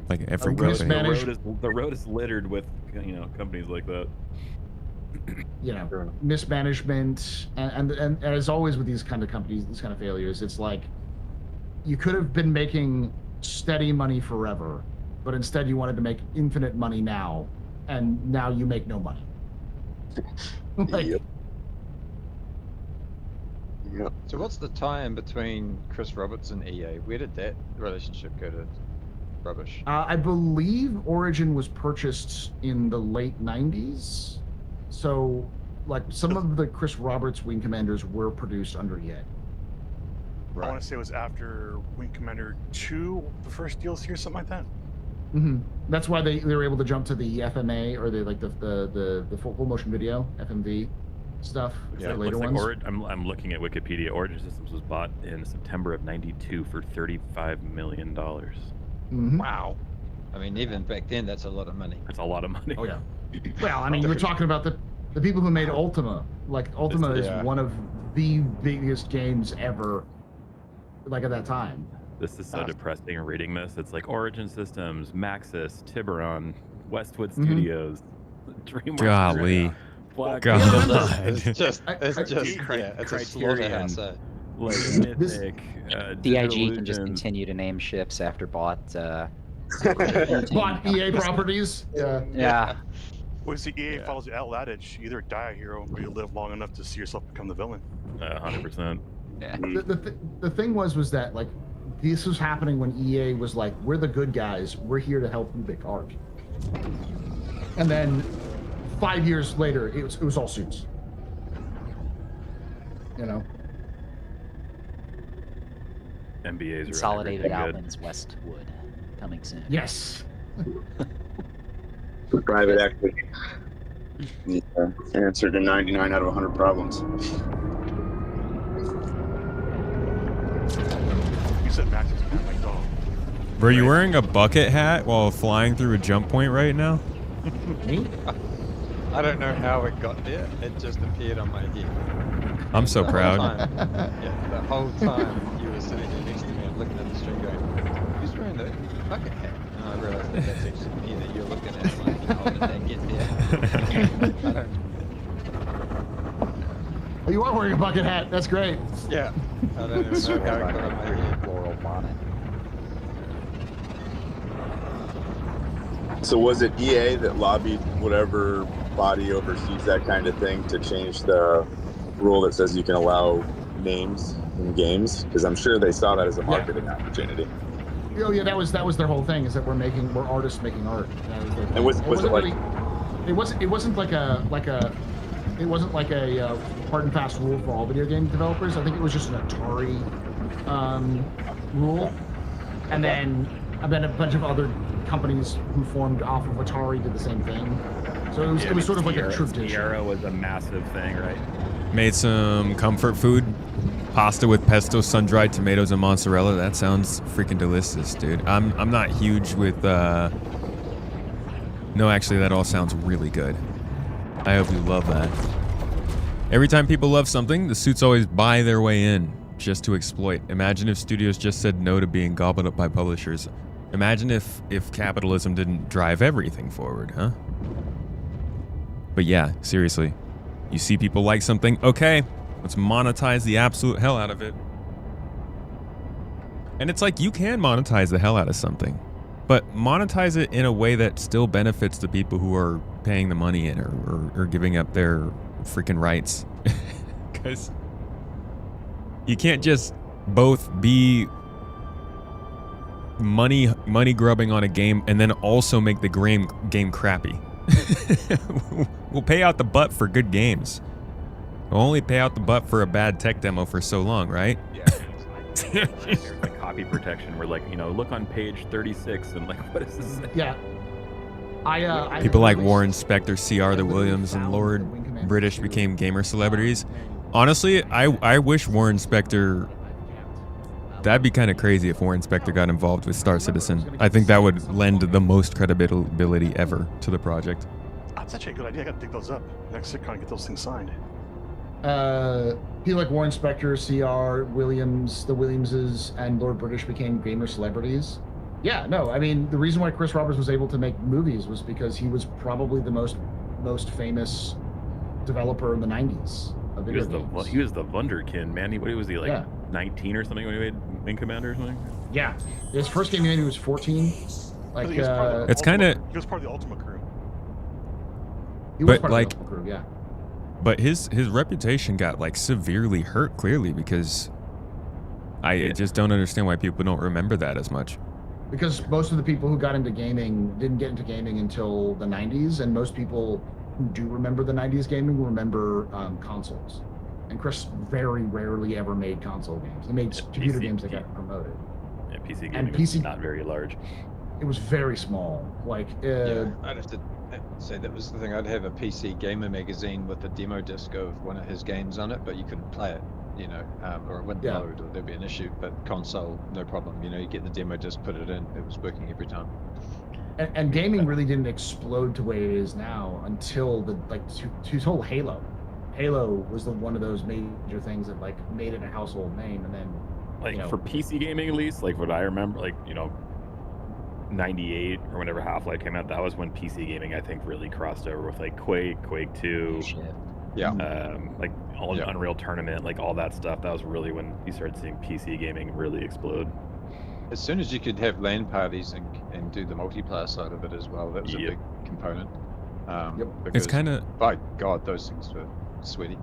Like every road- company. the road is littered with companies like that. Mismanagement, and as always with these kind of companies, these kind of failures, it's like you could have been making steady money forever, but instead you wanted to make infinite money now, and now you make no money. Yep. So what's the tie-in between Chris Roberts and EA? Where did that relationship go to rubbish? I believe Origin was purchased in the late 90s, so like some of the Chris Roberts Wing Commanders were produced under EA. I want to say it was after Wing Commander 2, the first DLC or something like that. That's why they were able to jump to the FMA or the full motion video FMV stuff. Yeah, the it later looks ones. like I'm looking at Wikipedia. Origin Systems was bought in September of '92 for $35 million. Wow. I mean, even back then, that's a lot of money. That's a lot of money. Oh yeah. Well, I mean, we're talking about the people who made Ultima. Like Ultima is one of the biggest games ever. Like at that time. This is so depressing reading this. It's like Origin Systems, Maxis, Tiburon, Westwood Studios, DreamWorks. Golly. Black God. It's just Criterion. it's a slaughterhouse. Like Mythic, DIG can just continue to name ships after bought Bought EA properties. Yeah. Yeah. Well, see, EA follows the outlet adage: you either die a hero or you live long enough to see yourself become the villain. 100%. Yeah. The thing was that like this was happening when EA was like, we're the good guys, we're here to help you make art. And then 5 years later, it was all suits. You know. NBA's Consolidated Outlands Westwood coming soon. Yes. Private equity. The answer to 99 out of 100 problems. You said Max's cat, like dog. Were you wearing a bucket hat while flying through a jump point right now? Me? I don't know how it got there. It just appeared on my head. I'm so proud. The whole time you were sitting there next to me and looking at the stream going, who's wearing the bucket hat? And I realized that that's actually me that you're looking at. Like, how did that get there? I don't. Oh, you are wearing a bucket hat. That's great. Yeah. I don't even know how it got on my head. Floral bonnet. So was it EA that lobbied whatever body oversees that kind of thing to change the rule that says you can allow names in games? Because I'm sure they saw that as a marketing opportunity. Oh yeah, that was their whole thing, is that we're artists making art. That was their thing. And was it like? Really, it wasn't like a hard and fast rule for all video game developers. I think it was just an Atari rule, and then a bunch of other companies who formed off of Atari did the same thing. So it was sort of like a tradition. Sierra was a massive thing, right? Made some comfort food. Pasta with pesto, sun-dried tomatoes, and mozzarella. That sounds freaking delicious, dude. I'm not huge with... No, actually, that all sounds really good. I hope you love that. Every time people love something, the suits always buy their way in just to exploit. Imagine if studios just said no to being gobbled up by publishers. Imagine if capitalism didn't drive everything forward, huh? But yeah, seriously. You see people like something, okay, let's monetize the absolute hell out of it. And it's like, you can monetize the hell out of something, but monetize it in a way that still benefits the people who are paying the money in or giving up their freaking rights. Because you can't just both be money grubbing on a game and then also make the game crappy. We'll pay out the butt for good games. We'll only pay out the butt for a bad tech demo for so long, right? Yeah. There's the copy protection. We're like, look on page 36 and like, what is this? Yeah. People like Warren Spector, C.R. the Williams, and Lord British became gamer celebrities. Honestly, I wish Warren Spector... That'd be kind of crazy if Warren Spector got involved with Star Citizen. I think that would lend the most credibility ever to the project. That's actually a good idea. I gotta dig those up next to kind of get those things signed. People like Warren Spector, C.R. Williams, the Williamses, and Lord British became gamer celebrities. Yeah, no, I mean, the reason why Chris Roberts was able to make movies was because he was probably the most famous developer in the 90s of video games. He was the Wunderkind, man. What was he, like 19 or something when he made Wing Commander or something? Yeah. His first game he made, he was 14. Like, it's kind of... He was part of the Ultima crew. He was part of the Ultima crew, yeah. But his reputation got like severely hurt, clearly, because I just don't understand why people don't remember that as much. Because most of the people who got into gaming didn't get into gaming until the 90s, and most people who do remember the 90s gaming remember consoles. And Chris very rarely ever made console games. He made computer games that got promoted. Yeah, PC gaming was not very large. It was very small. Like, yeah, I'd have to say that was the thing. I'd have a PC gamer magazine with a demo disc of one of his games on it, but you couldn't play it, or it wouldn't load, or there'd be an issue. But console, no problem. You get the demo disc, put it in, it was working every time. And gaming really didn't explode to the way it is now until until Halo. Halo was one of those major things that like made it a household name, and then for PC gaming at least, like what I remember, 98 or whenever Half-Life came out, that was when PC gaming I think really crossed over with like Quake 2, Unreal Tournament, like all that stuff. That was really when you started seeing PC gaming really explode. As soon as you could have LAN parties and do the multiplayer side of it as well, that was a big component. Yep. It's because, kind of by God, those things were sweaty.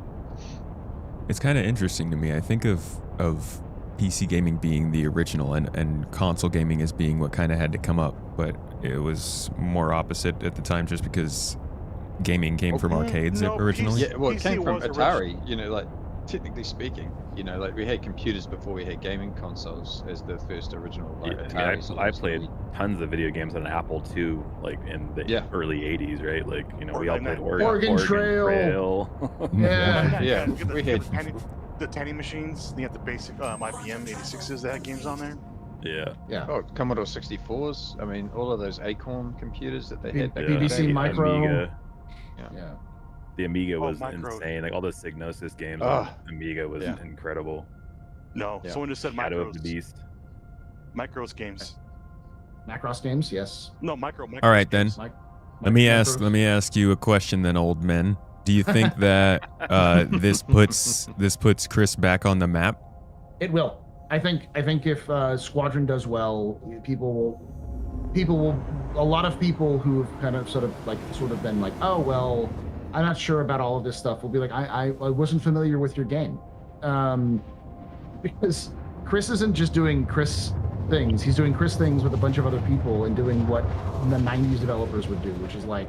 it's kind of interesting to me. I think of PC gaming being the original and console gaming as being what kind of had to come up, but it was more opposite at the time just because gaming came from arcades no, originally. Yeah, well, it PC came from was Atari. You know, like technically speaking, you know, like we had computers before we had gaming consoles as the first original like Yeah, Atari. I played tons of video games on an Apple II, like in the early '80s, right? Like, you know, we all played Oregon Trail. Yeah, Yeah, we had the Tandy machines. You have the basic IBM 86s that had games on there. Yeah. Oh, Commodore 64s. I mean, all of those Acorn computers that they had back in the BBC day. Micro. Amiga. Yeah. The Amiga was Micro. insane. Like all the Psygnosis games Oh, on Amiga was incredible. No, Yeah. someone just said Shadow of the Micros. Beast. Micros games. Macross games, yes. No, Micro. All right then. Mike, Let me ask you a question then, old men. Do you think that this puts Chris back on the map? It will. I think if Squadron does well, people will. A lot of people who have kind of sort of been like, oh well, I'm not sure about all of this stuff. Will be like, I wasn't familiar with your game, because Chris isn't just doing Chris things. He's doing Chris things with a bunch of other people and doing what the 90s developers would do, which is like,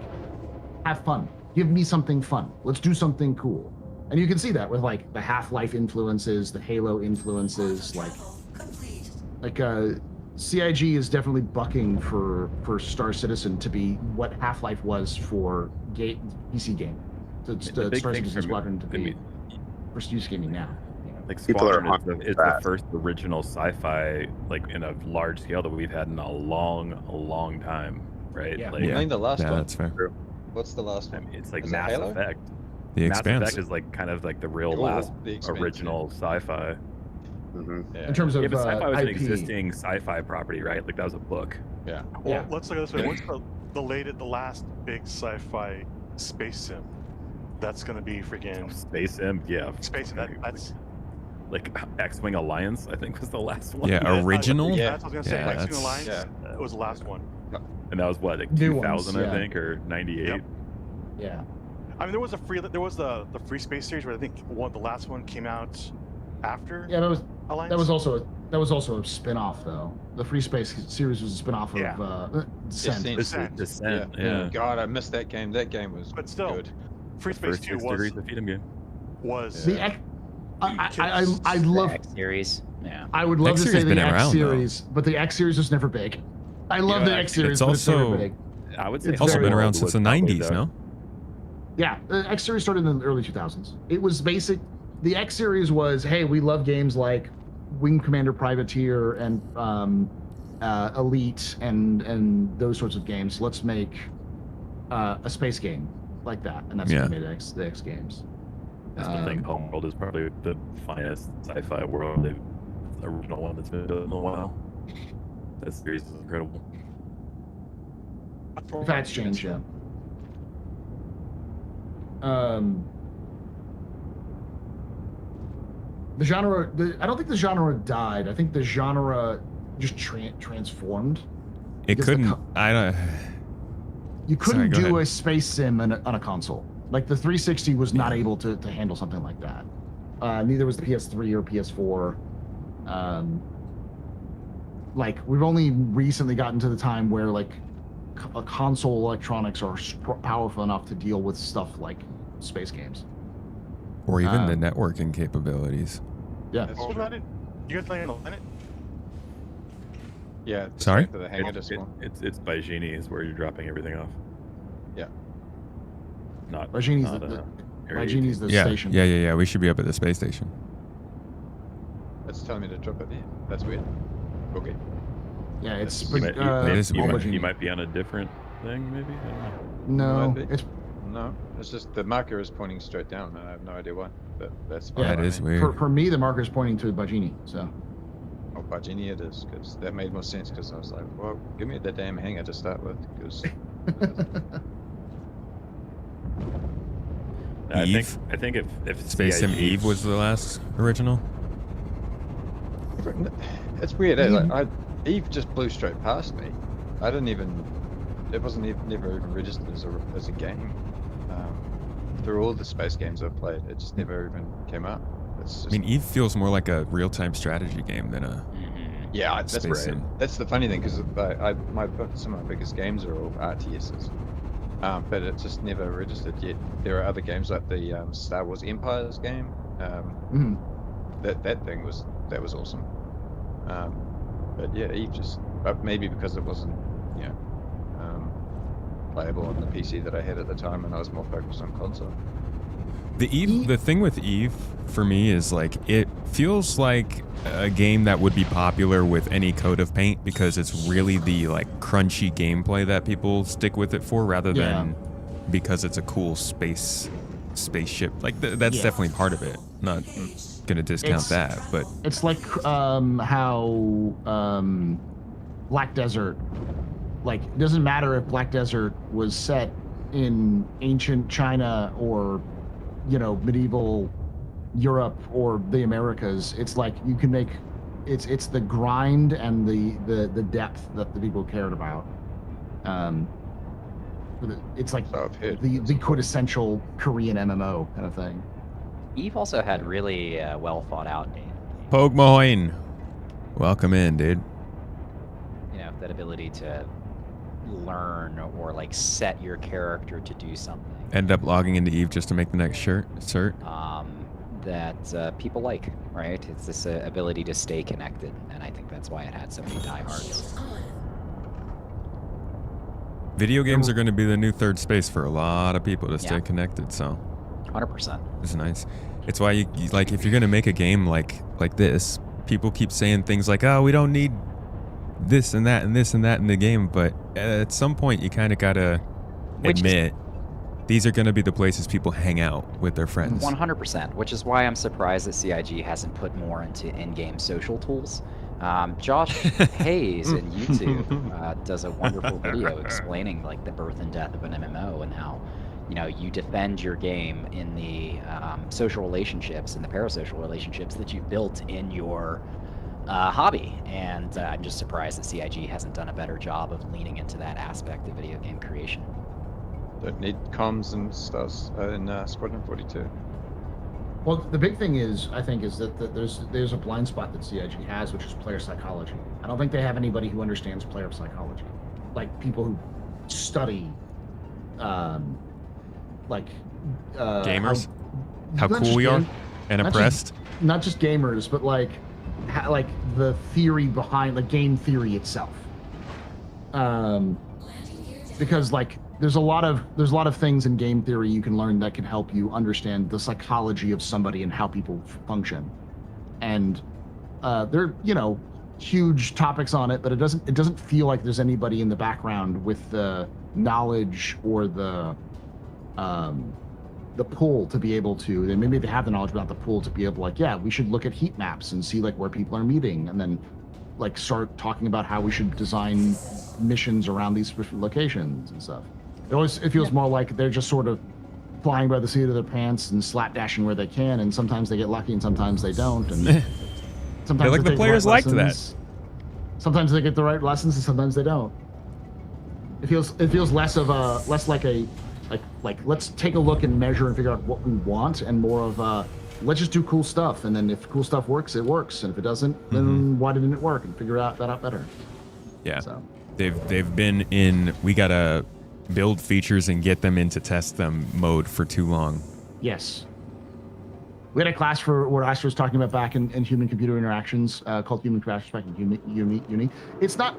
have fun. Give me something fun. Let's do something cool. And you can see that with like the Half-Life influences, the Halo influences, like CIG is definitely bucking for Star Citizen to be what Half-Life was for PC game. The big Star thing Citizen for Squadron to me- be for use gaming now. Like People are Squadron is the fast. first original sci-fi, like in a large scale, that we've had in a long time, right? Yeah. Like, Name the last Yeah, one. that's fair. What's the last one? it's like Is it Mass Halo? Effect. The Mass Expanse. Effect is like kind of like the real Cool. last The Expanse, original sci-fi. Yeah. In terms of Yeah, but sci-fi was an IP. existing sci-fi property, right? Like that was a book. Yeah. Well, Yeah. let's look at this way. What's the last big sci-fi space sim? That's gonna be freaking Space Sim, yeah. space. That's Like X-Wing Alliance, I think was the last one. Yeah, original. Yeah. That's what I was gonna say. Yeah, Like that's- Alliance was the last one. And that was what, like New 2000, ones, I yeah. think, or 98. Yep. Yeah. I mean, there was the free space series, where I think the last one came out after Yeah, that Alliance. was also a spin-off though. The Free Space series was a spin-off Yeah. of Descent. Descent. Yeah. Yeah. God, I missed that game. That game was But still, good. Free The Space first 2 Six Degrees of Freedom game. was The X, I love. The X series. Yeah. I would love X to say series the been X around, though. series, but the X series was never big. I love the X series, it's but it's never also- big. I would say It's Also very been around World since was the probably 90s, the- no? Yeah, the X series started in the early 2000s. It was basic. The X series was, hey, we love games like Wing Commander Privateer and Elite and those sorts of games. Let's make a space game like that, and that's Yeah. what made the X games. I think Homeworld is probably the finest sci-fi world. The original one that's been built in a while. That series is incredible. If that's changed, yeah. The genre. I don't think the genre died. I think the genre just transformed. It Because the couldn't. co- I don't. You couldn't go do ahead. a space sim on a console. Like the 360 was not able to handle something like that. Neither was the PS3 or PS4. Like we've only recently gotten to the time where like console electronics are powerful enough to deal with stuff like space games. Or even the Um, networking capabilities. Yeah. That's What was true. that in? You guys playing on the planet? Yeah. Sorry? For the hangar disc one. It's by Genie is where you're dropping everything off. Yeah. Not. Genie's not, Area Genie's the Yeah, station. yeah. We should be up at the space station. It's telling me to drop it there. That's weird. Okay. Yeah, it's You pretty, It is you, weird. might, you might be on a different thing, maybe. I don't know. no, Might be. it's No, it's just the marker is pointing straight down, and I have no idea why. But that's fine. Yeah, That by is me. weird. for me the marker's pointing to Bajini. So Oh, by Genie it is, because that made more sense. Because I was like, well, give me the damn hangar to start with, because Eve? I think if Space Sim CIG Eve was the last original. it's weird. Like, Eve just blew straight past me. I didn't even it wasn't never even registered as a game. Through all the space games I've played, it just never even came up. It's just, I mean, Eve feels more like a real-time strategy game than a yeah, that's space right. sim. That's the funny thing, because some of my biggest games are all RTSs, but it just never registered yet. There are other games like the Star Wars Empires game. That thing was awesome. But yeah, Eve just maybe because it wasn't playable on the PC that I had at the time, and I was more focused on console. The thing with Eve for me is like it feels like a game that would be popular with any coat of paint, because it's really the like crunchy gameplay that people stick with it for, rather than because it's a cool spaceship. Like that's definitely part of it. Not gonna discount that, but it's like how Black Desert. Like, it doesn't matter if Black Desert was set in ancient China or, medieval Europe or the Americas. It's like you can make, it's the grind and the depth that the people cared about. It's like the quintessential Korean MMO kind of thing. Eve also had really well thought out Pogmoin, welcome in, dude. That ability to learn or like set your character to do something. End up logging into Eve just to make the next cert. That people like, right? It's this ability to stay connected, and I think that's why it had so many diehards. Video games are going to be the new third space for a lot of people to stay connected, so 100%. It's nice. It's why you like, if you're going to make a game like this, people keep saying things like, oh, we don't need this and that and this and that in the game, but at some point you kind of gotta admit these are going to be the places people hang out with their friends. 100%, which is why I'm surprised that CIG hasn't put more into in-game social tools. Josh Hayes in YouTube does a wonderful video explaining like the birth and death of an MMO and how you defend your game in the social relationships and the parasocial relationships that you've built in your hobby, and I'm just surprised that CIG hasn't done a better job of leaning into that aspect of video game creation. Don't need comms and stuff in Squadron 42. Well, the big thing is, I think, is that there's a blind spot that CIG has, which is player psychology. I don't think they have anybody who understands player psychology, like people who study, gamers, how cool we are, and impressed. Not just gamers, but like the theory behind like game theory itself, because like there's a lot of things in game theory you can learn that can help you understand the psychology of somebody and how people function, and there are huge topics on it, but it doesn't feel like there's anybody in the background with the knowledge or the pull to be able to, and maybe they have the knowledge but not the pull to be able we should look at heat maps and see like where people are meeting, and then like start talking about how we should design missions around these different locations and stuff. It feels more like they're just sort of flying by the seat of their pants and slapdashing where they can, and sometimes they get lucky and sometimes they don't, and sometimes like the players liked that. Sometimes they get the right lessons and sometimes they don't. It feels less like a let's take a look and measure and figure out what we want, and more of let's just do cool stuff, and then if cool stuff works, it works, and if it doesn't, then why didn't it work, and figure that out better. Yeah, so they've been in we gotta build features and get them into test them mode for too long. Yes, we had a class for what I was talking about back in human computer interactions called Human Computer Interaction Uni. It's not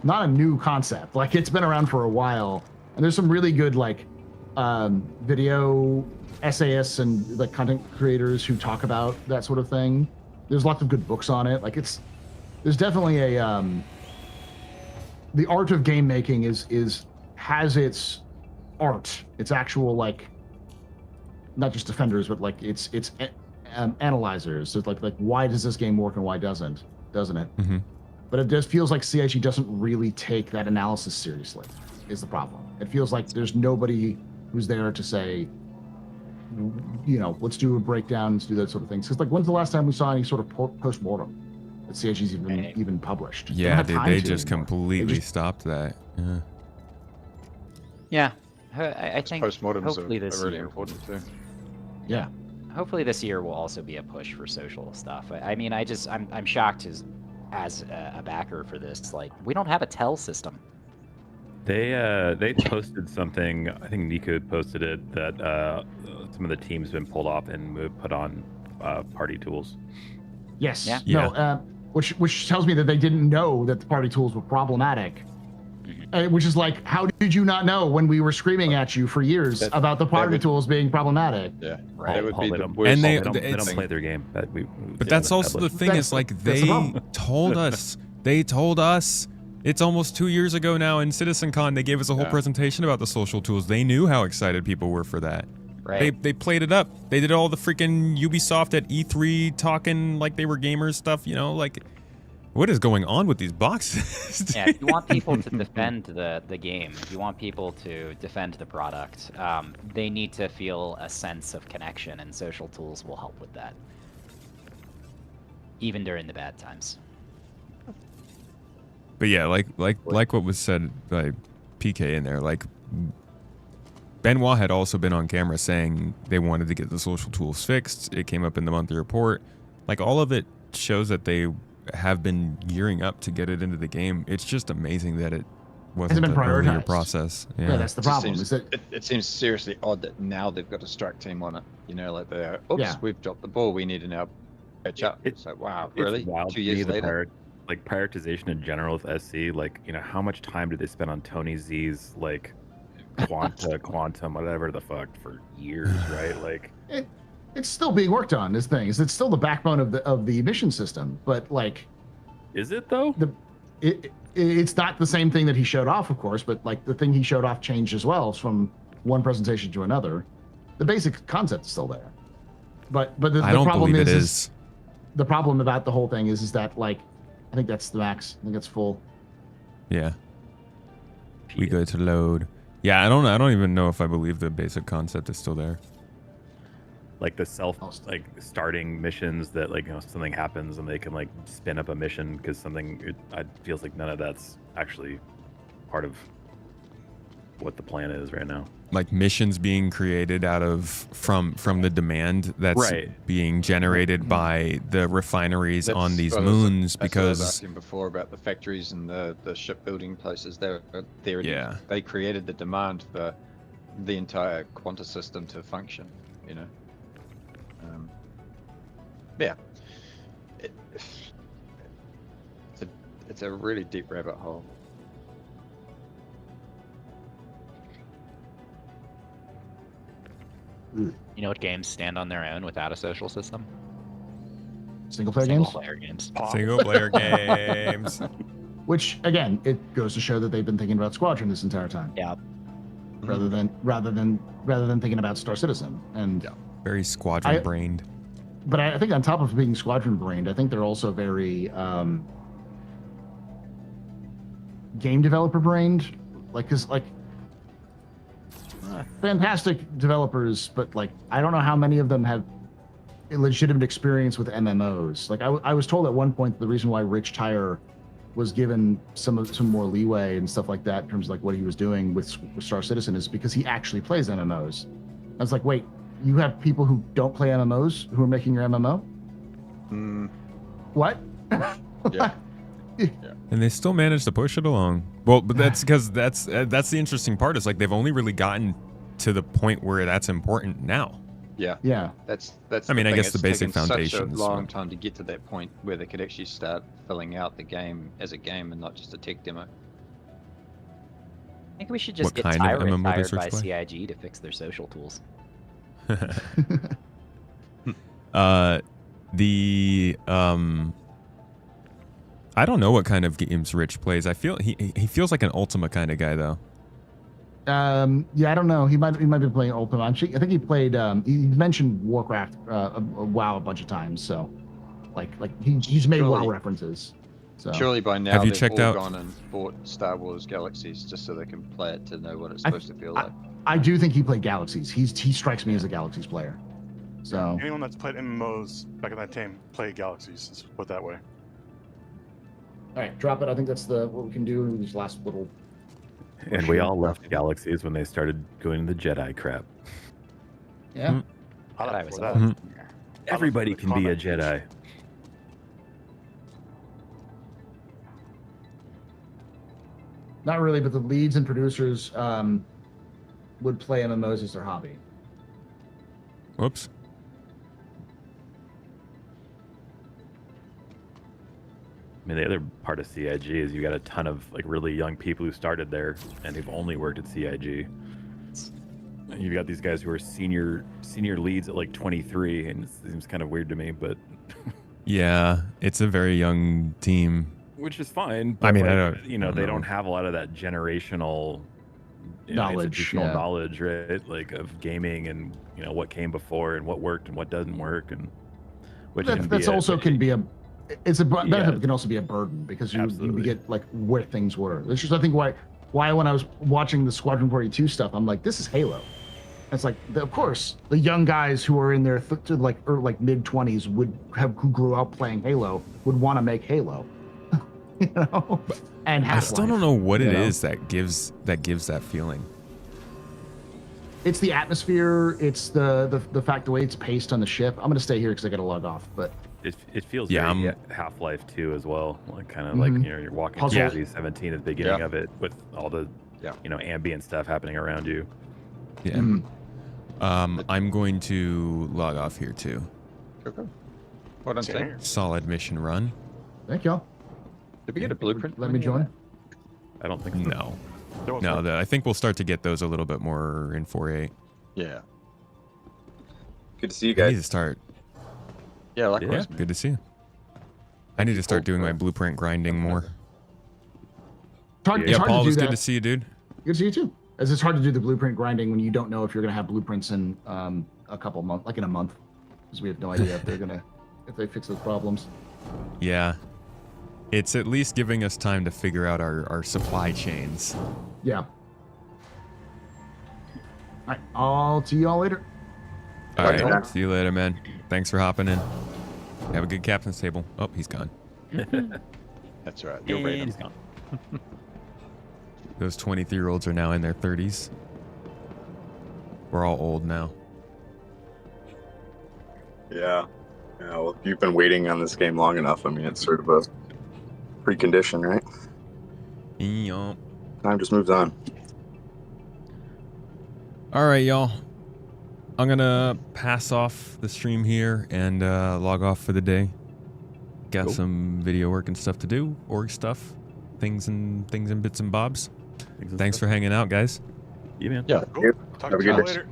a new concept. Like, it's been around for a while. And there's some really good video essayists and like content creators who talk about that sort of thing. There's lots of good books on it. Like, there's definitely the art of game making has its art. It's actual not just defenders, but like it's analyzers. So it's like why does this game work and why doesn't it? Mm-hmm. But it just feels like CIG doesn't really take that analysis seriously. Is the problem. It feels like there's nobody who's there to say, let's do a breakdown, let's do that sort of thing. Because when's the last time we saw any sort of post-mortem that CIG's even published? Yeah, they just completely stopped that. Yeah. Yeah, I think Postmortems hopefully are this really year, important too. Yeah. hopefully this year will also be a push for social stuff. I mean, I'm shocked as a backer for this. Like, we don't have a tell system. They posted something. I think Nico posted it that some of the teams been pulled off and put on party tools. Yes. Yeah. No. Which tells me that they didn't know that the party tools were problematic. Which is like, how did you not know when we were screaming at you for years about the party tools being problematic? Yeah, Right. that would be the And worst. they don't play their game. But that's also the thing is like that's the they problem. told us. They told us. It's almost 2 years ago now in CitizenCon. They gave us a whole Yeah. presentation about the social tools. They knew how excited people were for that. Right. They played it up. They did all the freaking Ubisoft at E3 talking like they were gamers stuff. You know, like what is going on with these boxes? Yeah, if you want people to defend the game, if you want people to defend the product, they need to feel a sense of connection, and social tools will help with that. Even during the bad times. But yeah, like what was said by PK in there, like Benoit had also been on camera saying they wanted to get the social tools fixed. It came up in the monthly report. Like all of it shows that they have been gearing up to get it into the game. It's just amazing that it wasn't been an earlier prioritized. process. Yeah, Yeah. that's the It just problem. seems- Is that it seems seriously odd that now they've got a strike team on it. You know, like they're, oops, Yeah. we've dropped the ball. We need to now catch up. It's like, wow, really? It's wild 2 to years me, the later? prioritization in general with SC. Like, you know, how much time did they spend on Tony Z's like quantum, whatever the fuck, for years, right? Like, it's still being worked on. This thing is it's still the backbone of the mission system, but like is it though? it's not the same thing that he showed off, of course, but like the thing he showed off changed as well from one presentation to another. The basic concept is still there, but the I don't problem believe it is is. the problem about the whole thing is that like I think that's the max. I think it's full. Yeah. We go to load. Yeah, I don't even know if I believe the basic concept is still there. Like the like starting missions that, like, you know, something happens and they can like spin up a mission because something, it feels like none of that's actually part of what the plan is right now. Like missions being created out of from the demand that's Right. being generated by the refineries That's on these what I was- moons that's what I was because asking before about the factories and the shipbuilding places. Yeah. They created the demand for the entire quanta system to function. You know. Yeah. It's a really deep rabbit hole. You know what games stand on their own without a social system? Single player games. Single-player games. single player games. Which again, it goes to show that they've been thinking about Squadron this entire time. Yeah. Rather than thinking about Star Citizen. And Very squadron brained. but I think on top of being Squadron brained, I think they're also very game developer brained. Like, cause like fantastic developers, but like I don't know how many of them have a legitimate experience with MMOs. Like I was told at one point the reason why Rich Tyre was given some more leeway and stuff like that in terms of like what he was doing with Star Citizen is because he actually plays MMOs. I was like, wait, you have people who don't play MMOs who are making your MMO? What? Yeah. And they still managed to push it along. Well, but that's because that's the interesting part is like they've only really gotten to the point where that's important now. Yeah. Yeah. That's. I mean, the I thing. guess the It's basic taken foundations, Such a long but- time to get to that point where they could actually start filling out the game as a game and not just a tech demo. I think we should just What get kind of Tyre MMO hired they by search by? CIG to fix their social tools. I don't know what kind of games Rich plays. I feel he feels like an Ultima kind of guy though. Yeah, I don't know. He might be playing Ultima. I think he played. He mentioned Warcraft, WoW a bunch of times. So, like he's made WoW Surely- references. So Surely by now Have you they've checked all out- gone and bought Star Wars Galaxies just so they can play it to know what it's supposed to feel like. I do think he played Galaxies. He strikes me as a Galaxies player. So Anyone that's played MMOs back in that time played Galaxies. Let's put it that way. all right, drop it. I think that's what we can do in this last little And we all left galaxies when they started going to the Jedi crap. Yeah. I Jedi like was for that. always Mhm. there. Everybody the can be a combat Jedi. Not really, but the leads and producers would play MMOs as their hobby. Whoops. I mean, the other part of CIG is you got a ton of like really young people who started there and they've only worked at CIG. And you've got these guys who are senior leads at like 23, and it seems kind of weird to me, but Yeah, it's a very young team. which is fine. I But mean, like, I don't, you know, I don't they know. don't have a lot of that generational Knowledge, institutional yeah. knowledge, right? Like of gaming and what came before and what worked and what doesn't work, and which can That's be also can be a. It's a benefit, Yeah. but can also be a burden because you Absolutely. get like where things were. It's just I think why when I was watching the Squadron 42 stuff, I'm like, this is Halo. It's like, of course, the young guys who are in their mid 20s who grew up playing Halo would want to make Halo, you know. And I still don't know what it is that gives that feeling. It's the atmosphere. It's the fact the way it's paced on the ship. I'm gonna stay here because I got to log off, but. it feels Yeah, very Half-Life 2 as well, like kind of Mhm. like you're walking Puzzle. through 17 at the beginning Yeah. of it with all the ambient stuff happening around you. Yeah. I'm going to log off here too. Okay. What I'm Same saying. here. Solid mission run. Thank y'all. Did we get a blueprint? Let me join. I don't think so. No, There was no. one. I think we'll start to get those a little bit more in 4.8. Yeah. Good to see you I need guys. to start. Yeah, likewise. Good to see you. I need to start doing my blueprint grinding more. It's hard Yeah, to Paul, it do was that. good to see you, dude. Good to see you too. As it's hard to do the blueprint grinding when you don't know if you're gonna have blueprints in a couple months, like in a month, because we have no idea if they fix those problems. Yeah. It's at least giving us time to figure out our supply chains. Yeah. All right. I'll see y'all later. All Bye, Tom. right. See you later, man. Thanks for hopping in. Have a good captain's table. Oh, he's gone. That's right. You'll rate And he's him. gone. Those 23-year-olds are now in their 30s. We're all old now. Yeah. Yeah. Well, you've been waiting on this game long enough. I mean, it's sort of a precondition, right? Yep. Time just moves on. All right, y'all. I'm gonna pass off the stream here and log off for the day. Got some video work and stuff to do, org stuff, things and bits and bobs. Thanks for hanging out, guys. Yeah, man. Yeah. Cool. Have Talk a to good y'all day. later.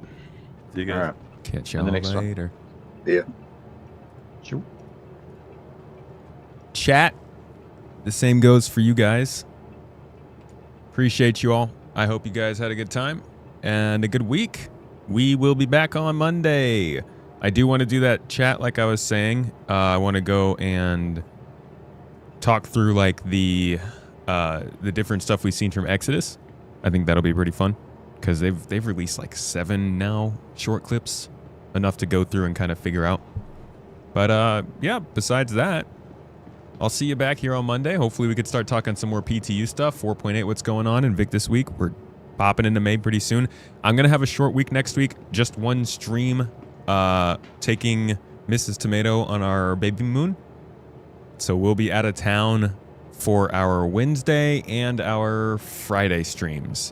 See you All guys. right. Catch And y'all the next one. later. See ya. Shoot. Chat. The same goes for you guys. Appreciate you all. I hope you guys had a good time and a good week. We will be back on Monday. I do want to do that chat like I was saying. I want to go and talk through like the different stuff we've seen from Exodus. I think that'll be pretty fun because they've released like 7 now short clips, enough to go through and kind of figure out. But yeah, besides that, I'll see you back here on Monday. Hopefully we could start talking some more PTU stuff, 4.8, what's going on in Vic this week. We're popping into May pretty soon. I'm going to have a short week next week, just one stream, taking Mrs. Tomato on our baby moon. So we'll be out of town for our Wednesday and our Friday streams.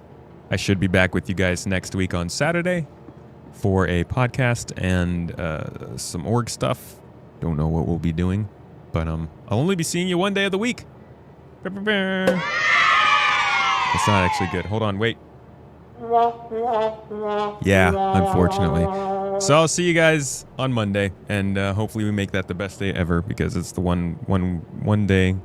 I should be back with you guys next week on Saturday for a podcast and some org stuff. Don't know what we'll be doing, but I'll only be seeing you one day of the week. It's not actually good. Hold on, wait. Yeah, unfortunately. So I'll see you guys on Monday, and hopefully we make that the best day ever because it's the one day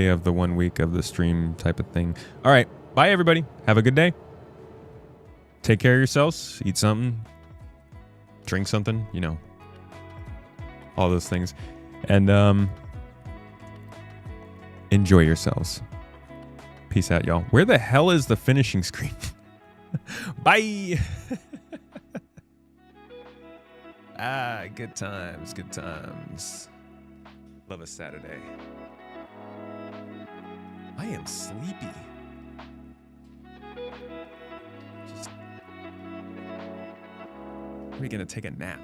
of the 1 week of the stream type of thing. All right, bye everybody. Have a good day. Take care of yourselves. Eat something. Drink something. You know, all those things, and enjoy yourselves. Peace out, y'all. Where the hell is the finishing screen? Bye. Good times, good times. Love a Saturday. I am sleepy. Are we gonna take a nap?